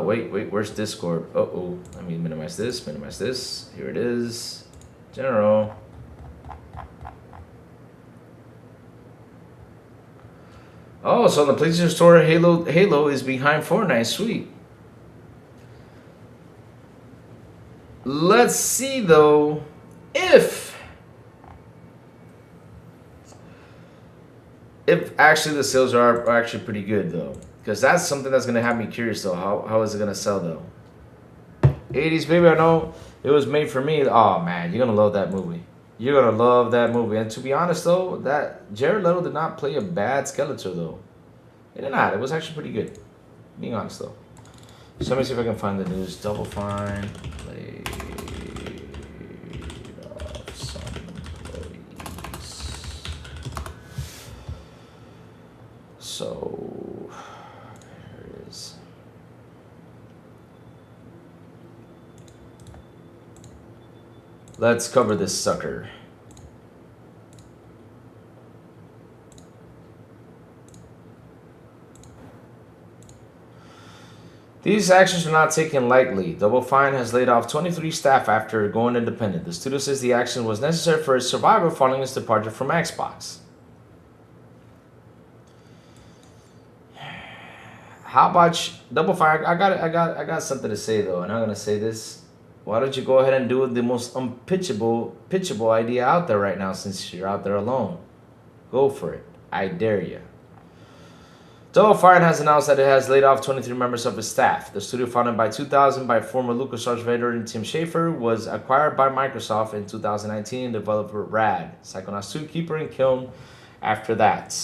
Wait, where's Discord? Oh, let me minimize this. Here it is. General. Oh, so on the PlayStation Store, Halo is behind Fortnite. Sweet. Let's see though if actually the sales are actually pretty good though, because that's something that's gonna have me curious though. How is it gonna sell though? 80s baby, I know it was made for me. Oh man, you're gonna love that movie. You're gonna love that movie. And to be honest though, that Jared Leto did not play a bad Skeletor though. It did not. It was actually pretty good. Being honest though. So let me see if I can find the news. Double Fine laid off some employees. So here it is. Let's cover this sucker. These actions are not taken lightly. Double Fine has laid off 23 staff after going independent. The studio says the action was necessary for its survival following its departure from Xbox. How about Double Fine? I got something to say though, and I'm gonna say this. Why don't you go ahead and do the most pitchable idea out there right now, since you're out there alone? Go for it. I dare you. Double Fine has announced that it has laid off 23 members of its staff. The studio, founded by 2000 by former LucasArts veteran Tim Schafer, was acquired by Microsoft in 2019. Developer Rad, Psychonauts 2, Keeper, and Kiln after that.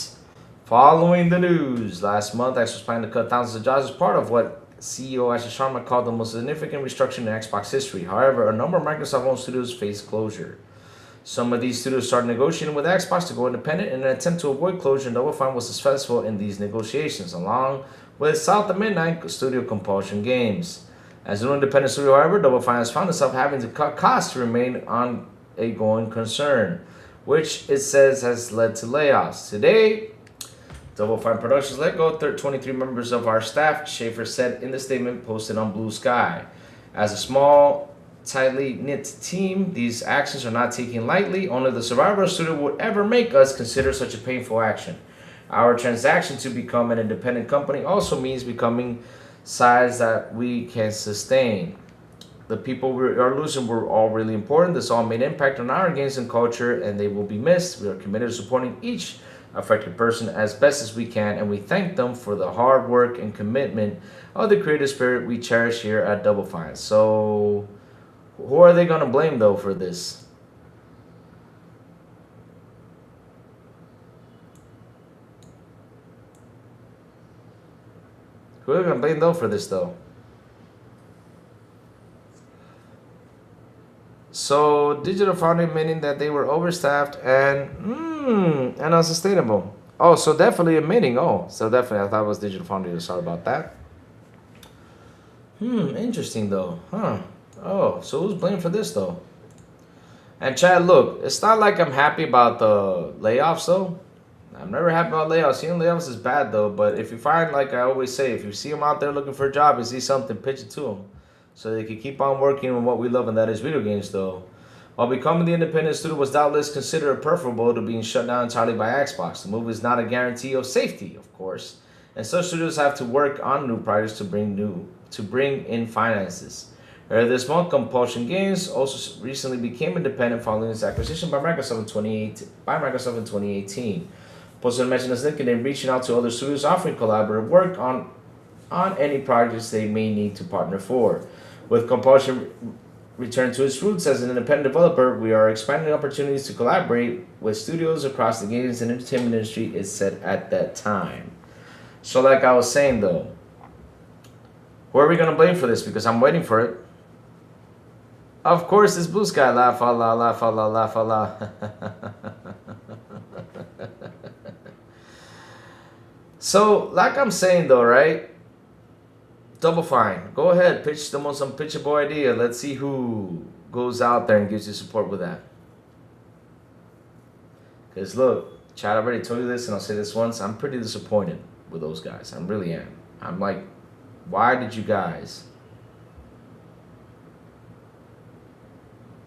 Following the news, last month, X was planning to cut thousands of jobs as part of what CEO Ashish Sharma called the most significant restructuring in Xbox history. However, a number of Microsoft-owned studios faced closure. Some of these studios started negotiating with Xbox to go independent in an attempt to avoid closure, and Double Fine was successful in these negotiations, along with South of Midnight studio Compulsion Games. As an independent studio, however, Double Fine has found itself having to cut costs to remain on a going concern, which it says has led to layoffs. Today, Double Fine Productions let go 23 members of our staff, Schafer said in the statement posted on Blue Sky. As a small, tightly knit team, these actions are not taken lightly. Only the survivor studio would ever make us consider such a painful action. Our transaction to become an independent company also means becoming size that we can sustain. The people we are losing were all really important. This all made impact on our games and culture, and they will be missed. We are committed to supporting each affected person as best as we can, and we thank them for the hard work and commitment of the creative spirit we cherish here at Double Fine. So who are they going to blame, though, for this? Who are they going to blame, though, for this, though? So, Digital Foundry, meaning that they were overstaffed and unsustainable. Oh, so definitely admitting. Oh, so definitely, I thought it was Digital Foundry. Sorry about that. Interesting, though. Huh. Oh, so who's blamed for this, though? And Chad, look, it's not like I'm happy about the layoffs, though. I'm never happy about layoffs. Seeing layoffs is bad, though. But if you find, like I always say, if you see them out there looking for a job and see something, pitch it to them, so they can keep on working on what we love, and that is video games, though. While becoming the independent studio was doubtless considered preferable to being shut down entirely by Xbox, the move is not a guarantee of safety, of course. And such studios have to work on new projects to bring in finances. Earlier this month, Compulsion Games also recently became independent following its acquisition by Microsoft in 2018. Posted mentioned as LinkedIn reaching out to other studios offering collaborative work on any projects they may need to partner for. With Compulsion returned to its roots as an independent developer, we are expanding opportunities to collaborate with studios across the games and entertainment industry, it said at that time. So like I was saying, though, who are we going to blame for this? Because I'm waiting for it. Of course, it's Blue Sky. Laugh, Allah, laugh, Allah, laugh, Allah. So, like I'm saying, though, right? Double Fine. Go ahead. Pitch the most unpitchable idea. Let's see who goes out there and gives you support with that. Because, look, Chad, I already told you this, and I'll say this once. I'm pretty disappointed with those guys. I really am. I'm like, why did you guys...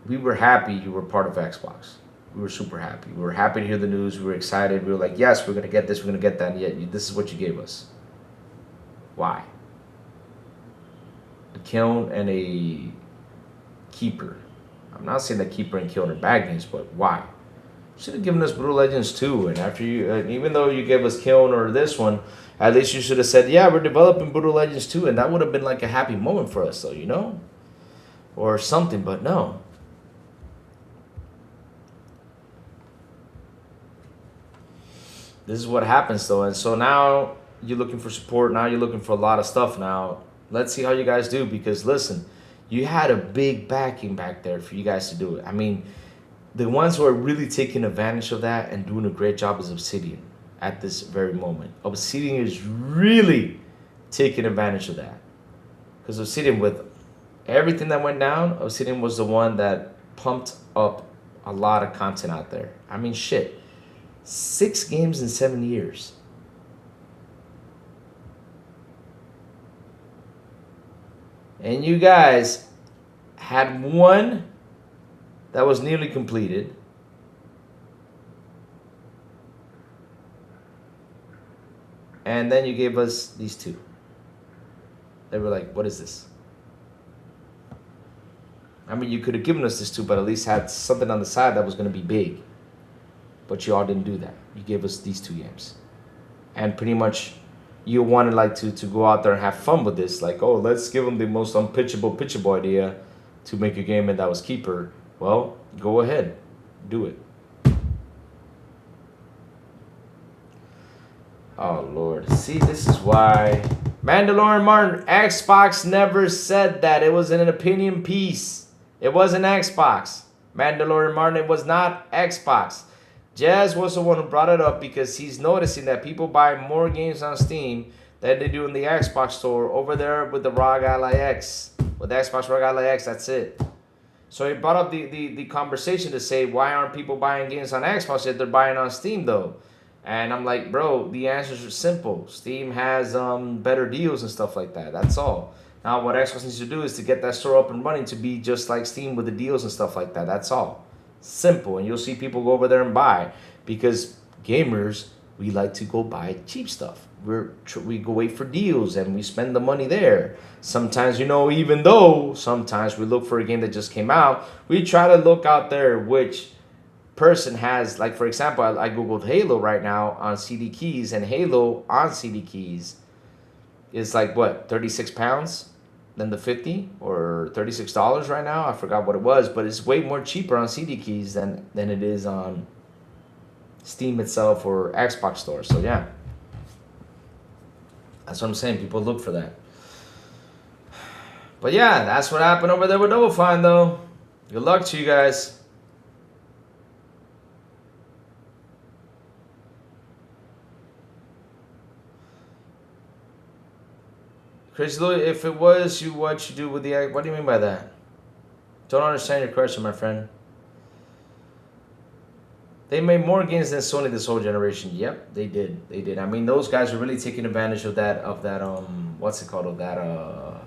We were happy you were part of Xbox. We were super happy. We were happy to hear the news. We were excited. We were like, yes, we're going to get this. We're going to get that. And yet, this is what you gave us. Why? A Kiln and a Keeper. I'm not saying that Keeper and Kiln are bad games, but why? You should have given us Brutal Legends 2. And after you, even though you gave us Kiln or this one, at least you should have said, yeah, we're developing Brutal Legends 2. And that would have been like a happy moment for us, though, you know? Or something, but no. This is what happens, though. And so now you're looking for support. Now you're looking for a lot of stuff now. Let's see how you guys do. Because, listen, you had a big backing back there for you guys to do it. I mean, the ones who are really taking advantage of that and doing a great job is Obsidian at this very moment. Obsidian is really taking advantage of that. Because Obsidian, with everything that went down, Obsidian was the one that pumped up a lot of content out there. I mean, shit. 6 games in 7 years. And you guys had one that was nearly completed. And then you gave us these 2. They were like, what is this? I mean, you could have given us this too, but at least had something on the side that was going to be big. But you all didn't do that. You gave us these 2 games. And pretty much you wanted like to go out there and have fun with this. Like, oh, let's give them the most pitchable idea to make a game that was keeper. Well, go ahead. Do it. Oh, Lord. See, this is why... Mandalorian Martin, Xbox never said that. It was an opinion piece. It wasn't Xbox. Mandalorian Martin, it was not Xbox. Jazz was the one who brought it up because he's noticing that people buy more games on Steam than they do in the Xbox store over there with the ROG Ally X. With the Xbox ROG Ally X, that's it. So he brought up the conversation to say, why aren't people buying games on Xbox if they're buying on Steam though? And I'm like, bro, the answers are simple. Steam has better deals and stuff like that. That's all. Now what Xbox needs to do is to get that store up and running to be just like Steam with the deals and stuff like that. That's all. Simple. And you'll see people go over there and buy. Because gamers, we like to go buy cheap stuff. We go wait for deals and we spend the money there. Sometimes, you know, even though sometimes we look for a game that just came out, we try to look out there which person has, like for example, I googled Halo right now on CD keys, and Halo on CD keys is like what, 36 pounds than the 50 or $36 right now. I forgot what it was, but it's way more cheaper on CD keys than it is on Steam itself or Xbox store. So yeah, that's what I'm saying. People look for that. But yeah, that's what happened over there with Double Fine though. Good luck to you guys. Crazy Louis, if it was you, what you do with the... What do you mean by that? Don't understand your question, my friend. They made more games than Sony this whole generation. Yep, they did. They did. I mean, those guys are really taking advantage of that, what's it called? Of that,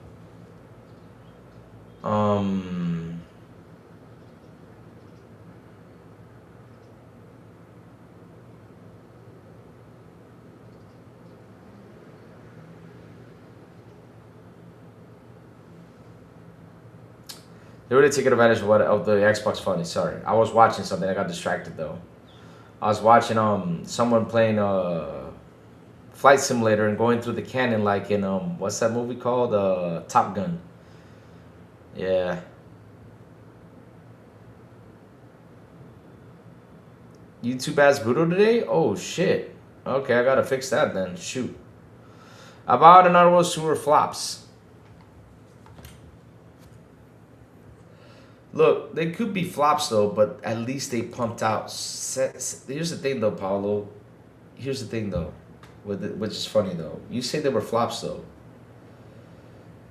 They really taking advantage of the Xbox Funny. Sorry, I was watching something. I got distracted though. I was watching someone playing Flight Simulator and going through the canyon like in what's that movie called? Top Gun. Yeah. YouTube ads brutal today? Oh shit. Okay, I gotta fix that then. Shoot. About another was sewer flops. Look, they could be flops though, but at least they pumped out. Here's the thing though, Paulo. Here's the thing though, which is funny though. You say they were flops though,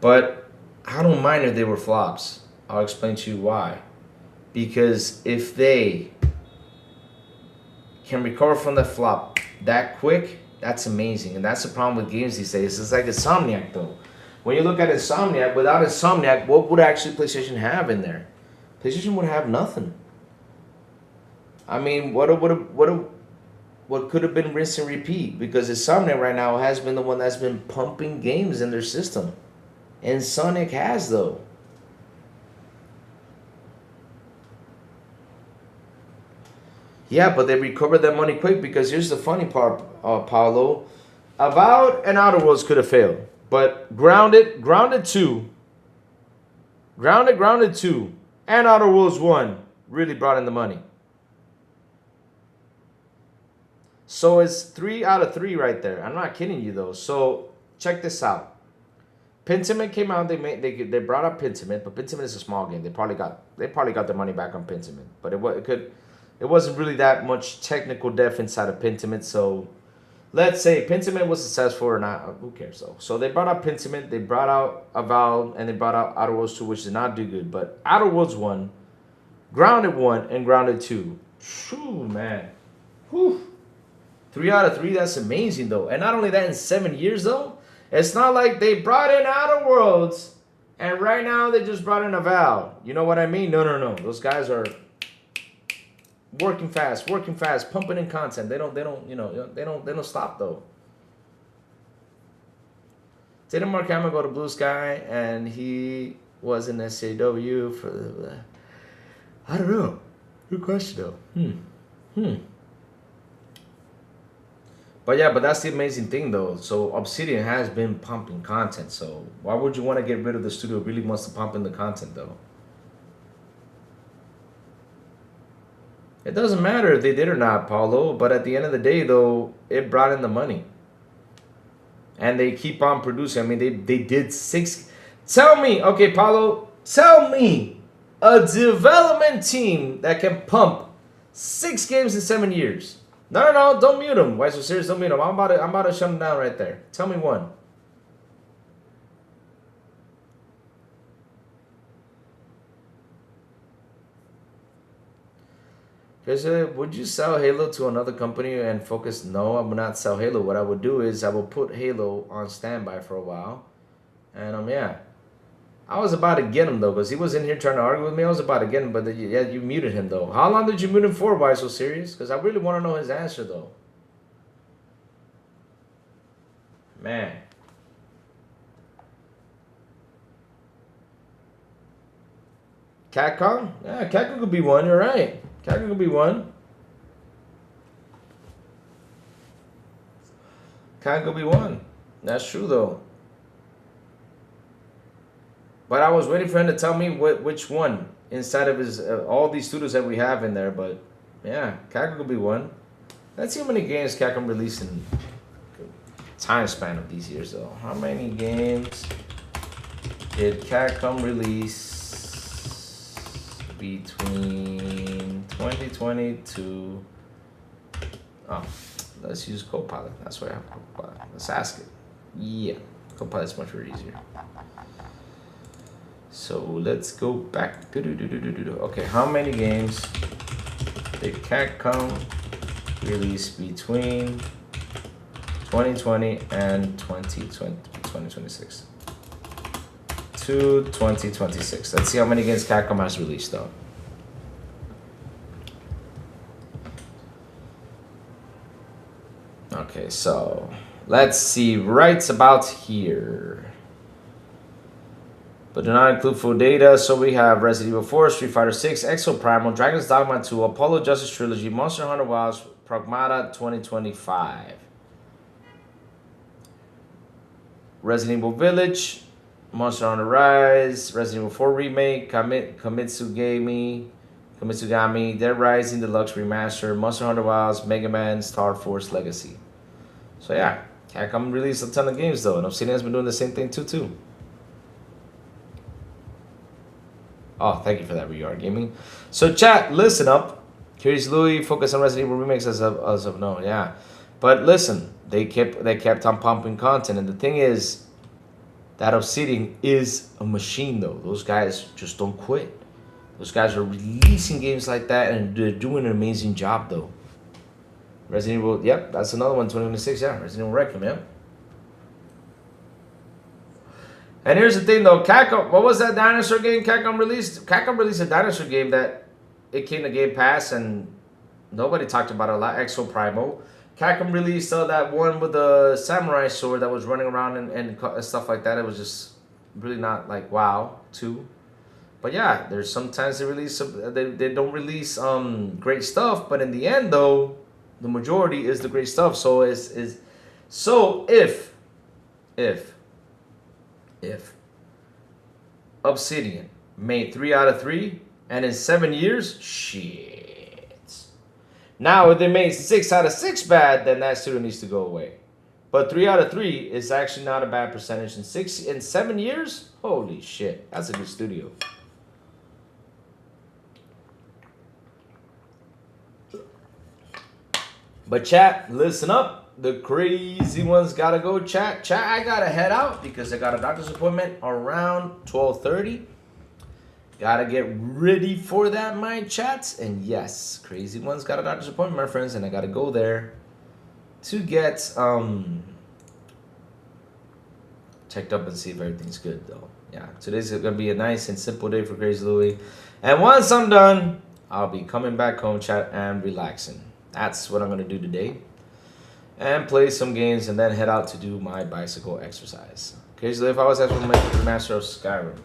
but I don't mind if they were flops. I'll explain to you why. Because if they can recover from that flop that quick, that's amazing. And that's the problem with games these days. It's like Insomniac though. When you look at Insomniac, without Insomniac, what would actually PlayStation have in there? PlayStation would have nothing. I mean, what could have been rinse and repeat? Because Insomniac right now has been the one that's been pumping games in their system. And Sonic has though. Yeah, but they recovered that money quick because here's the funny part, Paulo. Avowed and Outer Worlds could have failed. But Grounded 2, and Outer Worlds 1 really brought in the money. So it's 3 out of 3 right there. I'm not kidding you though. So check this out. Pentiment came out. They brought up Pentiment, but Pentiment is a small game. They probably got their money back on Pentiment, but it wasn't really that much technical depth inside of Pentiment. So let's say Pentiment was successful or not. Who cares though? So they brought out Pentiment, they brought out Avowed, and they brought out Outer Worlds 2, which did not do good. But Outer Worlds 1, Grounded 1, and Grounded 2. Whew, man. Whew. 3 out of 3, that's amazing though. And not only that, in 7 years though, it's not like they brought in Outer Worlds and right now they just brought in Avowed. You know what I mean? No. Those guys are working fast, pumping in content. They don't stop though. Didn't Mark Hamill go to Blue Sky and he was in SJW for the... I don't know. Good question though. But yeah, but that's the amazing thing though. So Obsidian has been pumping content. So why would you want to get rid of the studio that really wants to pump in the content though? It doesn't matter if they did or not, Paulo. But at the end of the day though, it brought in the money. And they keep on producing. I mean, they did 6. Tell me, okay, Paulo, tell me a development team that can pump 6 games in 7 years. No, don't mute him. Why so serious? Don't mute him. I'm about to shut him down right there. Tell me one. Would you sell Halo to another company and focus? No, I would not sell Halo. What I would do is I will put Halo on standby for a while. And yeah. I was about to get him though, because he was in here trying to argue with me. I was about to get him, but yeah, you muted him though. How long did you mute him for? Why so serious? Because I really want to know his answer though. Man. Capcom? Yeah, Capcom could be one. You're right. Capcom could be one. Capcom could be one. That's true though. But I was waiting for him to tell me which one inside of his all these studios that we have in there. But yeah, Capcom could be one. Let's see how many games Capcom released in time span of these years though. How many games did Capcom release between 2020 to... Oh, let's use Copilot. That's why I have Copilot. Let's ask it. Yeah, Copilot's much more easier. So let's go back. Okay, how many games did Capcom release between 2020 and 2026? To 2026. Let's see how many games Capcom has released though. Okay, so let's see right about here. But do not include full data. So we have Resident Evil 4, Street Fighter 6, Exo Primal, Dragon's Dogma 2, Apollo Justice Trilogy, Monster Hunter Wilds, Pragmata 2025. Resident Evil Village, Monster Hunter Rise, Resident Evil 4 Remake, Kamitsugami, Dead Rising Deluxe Remaster, Monster Hunter Wilds, Mega Man, Star Force Legacy. So yeah, Capcom released a ton of games though, and Obsidian has been doing the same thing too. Oh, thank you for that, VR Gaming. So chat, listen up. Curious Louis, focus on Resident Evil remakes as of no, yeah. But listen, they kept on pumping content, and the thing is, that Obsidian is a machine though. Those guys just don't quit. Those guys are releasing games like that, and they're doing an amazing job though. Resident Evil, yep, that's another one, 2026, yeah. Resident Evil Requiem, yeah. And here's the thing though, Capcom, what was that dinosaur game Capcom released? Capcom released a dinosaur game that it came to Game Pass and nobody talked about it a lot, Exo Primal. Capcom released that one with the samurai sword that was running around and stuff like that. It was just really not like wow, too. But yeah, there's sometimes they release, they don't release great stuff, but in the end though, the majority is the great stuff. So if Obsidian made 3 out of 3 and in 7 years, shit. Now if they made 6 out of 6 bad, then that studio needs to go away. But 3 out of 3 is actually not a bad percentage. In 7 years, holy shit, that's a good studio. But chat, listen up. The crazy ones gotta go, chat. I gotta head out because I got a doctor's appointment around 12:30. Gotta get ready for that, my chats. And yes, crazy ones got a doctor's appointment, my friends, and I gotta go there to get checked up and see if everything's good though. Yeah, today's gonna be a nice and simple day for Crazy Louie. And once I'm done, I'll be coming back home, chat, and relaxing. That's what I'm gonna do today. And play some games and then head out to do my bicycle exercise. Occasionally, if I was actually the master of Skyrim.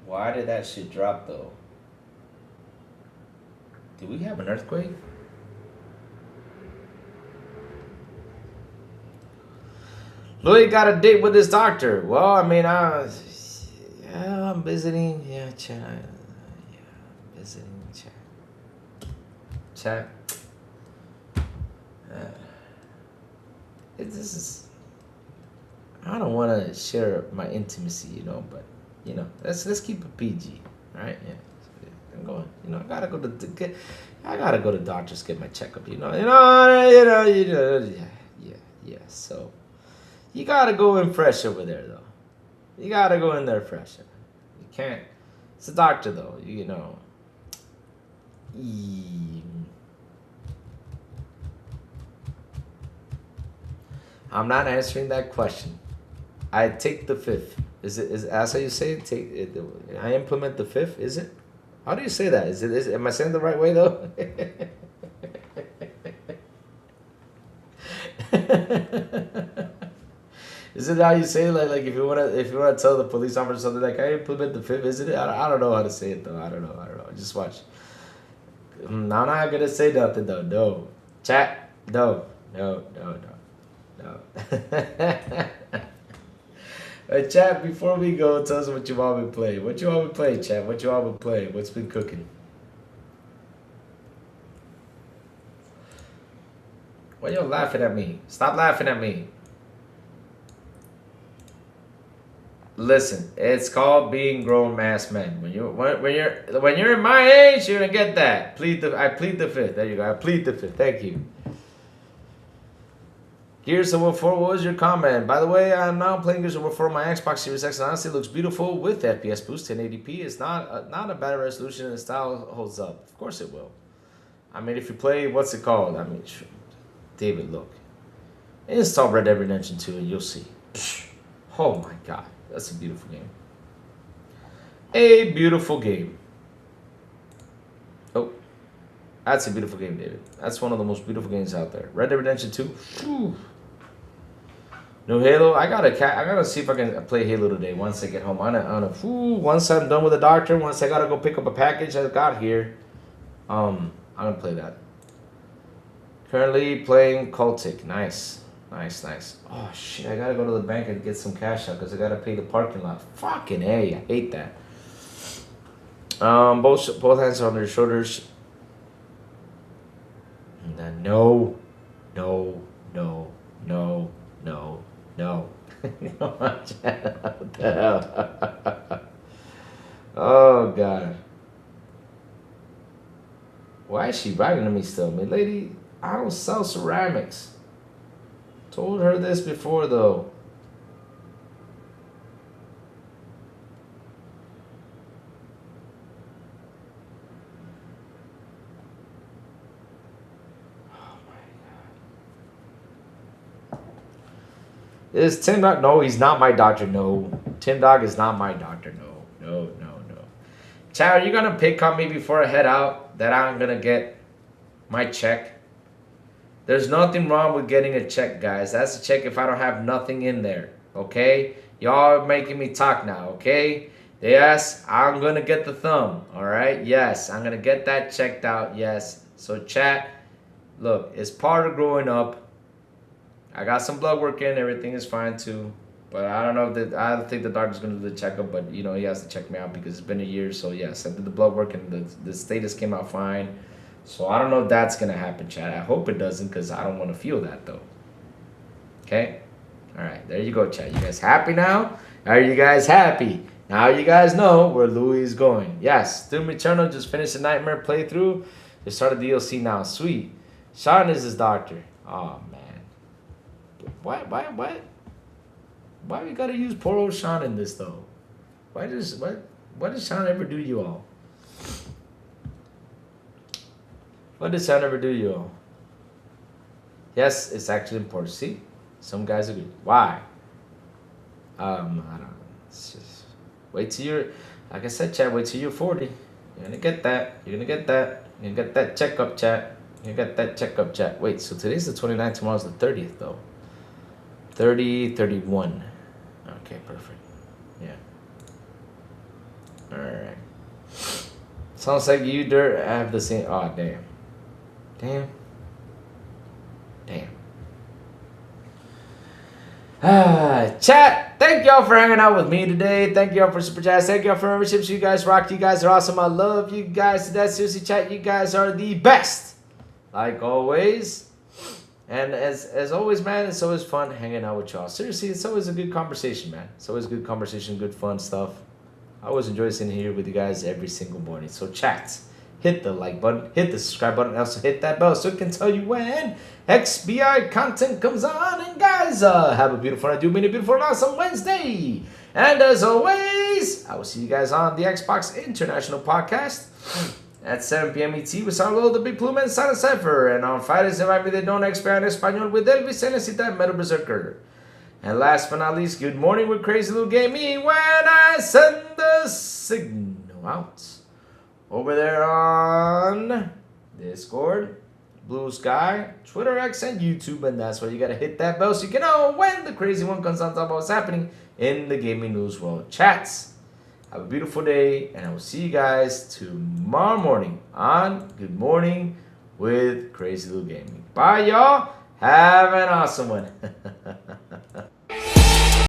Why did that shit drop though? Did we have an earthquake? Louis got a date with his doctor. Well, I mean, yeah, I'm visiting. Yeah, chat. Yeah, visiting chat. Chat. This is. I don't want to share my intimacy, you know, but you know, let's keep it PG, all right? Yeah, I'm going. You know, I gotta go to doctors get my checkup. You know. Yeah. So. You gotta go in fresh over there, though. You gotta go in there fresh. You can't. It's a doctor, though. You know. I'm not answering that question. I take the fifth. Is that's how you say it? Take it. I implement the fifth. Is it? How do you say that? Am I saying it the right way though? Is it how you say it? Like if you wanna tell the police officer something like I implement the fifth, isn't it? I don't know how to say it though. I don't know. Just watch. I'm not gonna say nothing though. No. Chat. No. Hey, chat, before we go, tell us what you all been playing. What you all been playing, chat? What you all been playing? What's been cooking? Why you laughing at me? Stop laughing at me. Listen, it's called being grown ass men. When you're in my age, you're gonna get that. I plead the fifth. There you go. I plead the fifth. Thank you. Gears of War 4, what was your comment? By the way, I'm now playing Gears of War 4 on my Xbox Series X, and honestly, it looks beautiful with FPS boost, 1080p. It's not a bad resolution, and the style holds up. Of course it will. I mean, if you play, what's it called? I mean, David, look. Install Red Dead Redemption 2, and you'll see. Oh my God, that's a beautiful game. A beautiful game. Oh, that's a beautiful game, David. That's one of the most beautiful games out there. Red Dead Redemption 2. Whew. No Halo. I gotta see if I can play Halo today once I get home. Once I'm done with the doctor, once I gotta go pick up a package I got here, I'm gonna play that. Currently playing Cultic. Nice. Oh shit! I gotta go to the bank and get some cash out because I gotta pay the parking lot. Fucking A, I hate that. Both hands on their shoulders. And then no. What the hell? Oh God. Why is she writing to me still? Me lady, I don't sell ceramics. Told her this before though. Is Tim Dog? No, he's not my doctor. No, Tim Dog is not my doctor. No. Chad, are you gonna pick on me before I head out that I'm gonna get my check? There's nothing wrong with getting a check, guys. That's a check if I don't have nothing in there. Okay, y'all are making me talk now. Okay, yes, I'm gonna get the thumb. All right, yes, I'm gonna get that checked out. Yes. So chat, look, it's part of growing up. I got some blood work in, everything is fine too. But I don't know if I don't think the doctor's gonna do the checkup, but you know, he has to check me out because it's been a year. So yes, I did the blood work and the status came out fine. So I don't know if that's gonna happen, Chad. I hope it doesn't because I don't want to feel that though. Okay? Alright, there you go, Chad. You guys happy now? Are you guys happy? Now you guys know where Louis is going. Yes, Doom Eternal just finished the Nightmare playthrough. They started DLC now. Sweet. Sean is his doctor. Oh man. Why we gotta use poor old Sean in this though? What does Sean ever do you all? What did Sean ever do you all? Yes, it's actually important. See? Some guys agree. Why? I don't know. It's just wait till you're, like I said, Chad, wait till you're 40. You're gonna get that. You're gonna get that. You're gonna get that checkup, chat. You got that checkup, chat. Wait, so today's the 29th, tomorrow's the 30th though. 30, 31. Okay, perfect. Yeah. Alright. Sounds like you, Dirt, have the same. Oh, damn. Damn. Damn. Chat, thank y'all for hanging out with me today. Thank y'all for super chats. Thank y'all for memberships. You guys rock. You guys are awesome. I love you guys to death. Seriously, chat, you guys are the best. Like always. And as always, man, it's always fun hanging out with y'all. Seriously, it's always a good conversation, man. It's always good conversation, good fun stuff. I always enjoy sitting here with you guys every single morning. So chat, hit the like button, hit the subscribe button, and also hit that bell so it can tell you when XBI content comes on. And guys, have a beautiful night. Do mean a beautiful and awesome Wednesday. And as always, I will see you guys on the Xbox International Podcast at 7 p.m. ET with Saulo, the Big Plume, and Silent Cypher. And on Fridays, invite me to Don't Expand Español with Elvis and Metal Berserker. And last but not least, good morning with Crazy Little Gaming when I send the signal out. Over there on Discord, Blue Sky, Twitter X, and YouTube. And that's why you gotta hit that bell so you can know when the crazy one comes on top of what's happening in the gaming news world. Chats, have a beautiful day, and I will see you guys tomorrow morning on Good Morning with Crazy Little Gaming. Bye, y'all. Have an awesome one.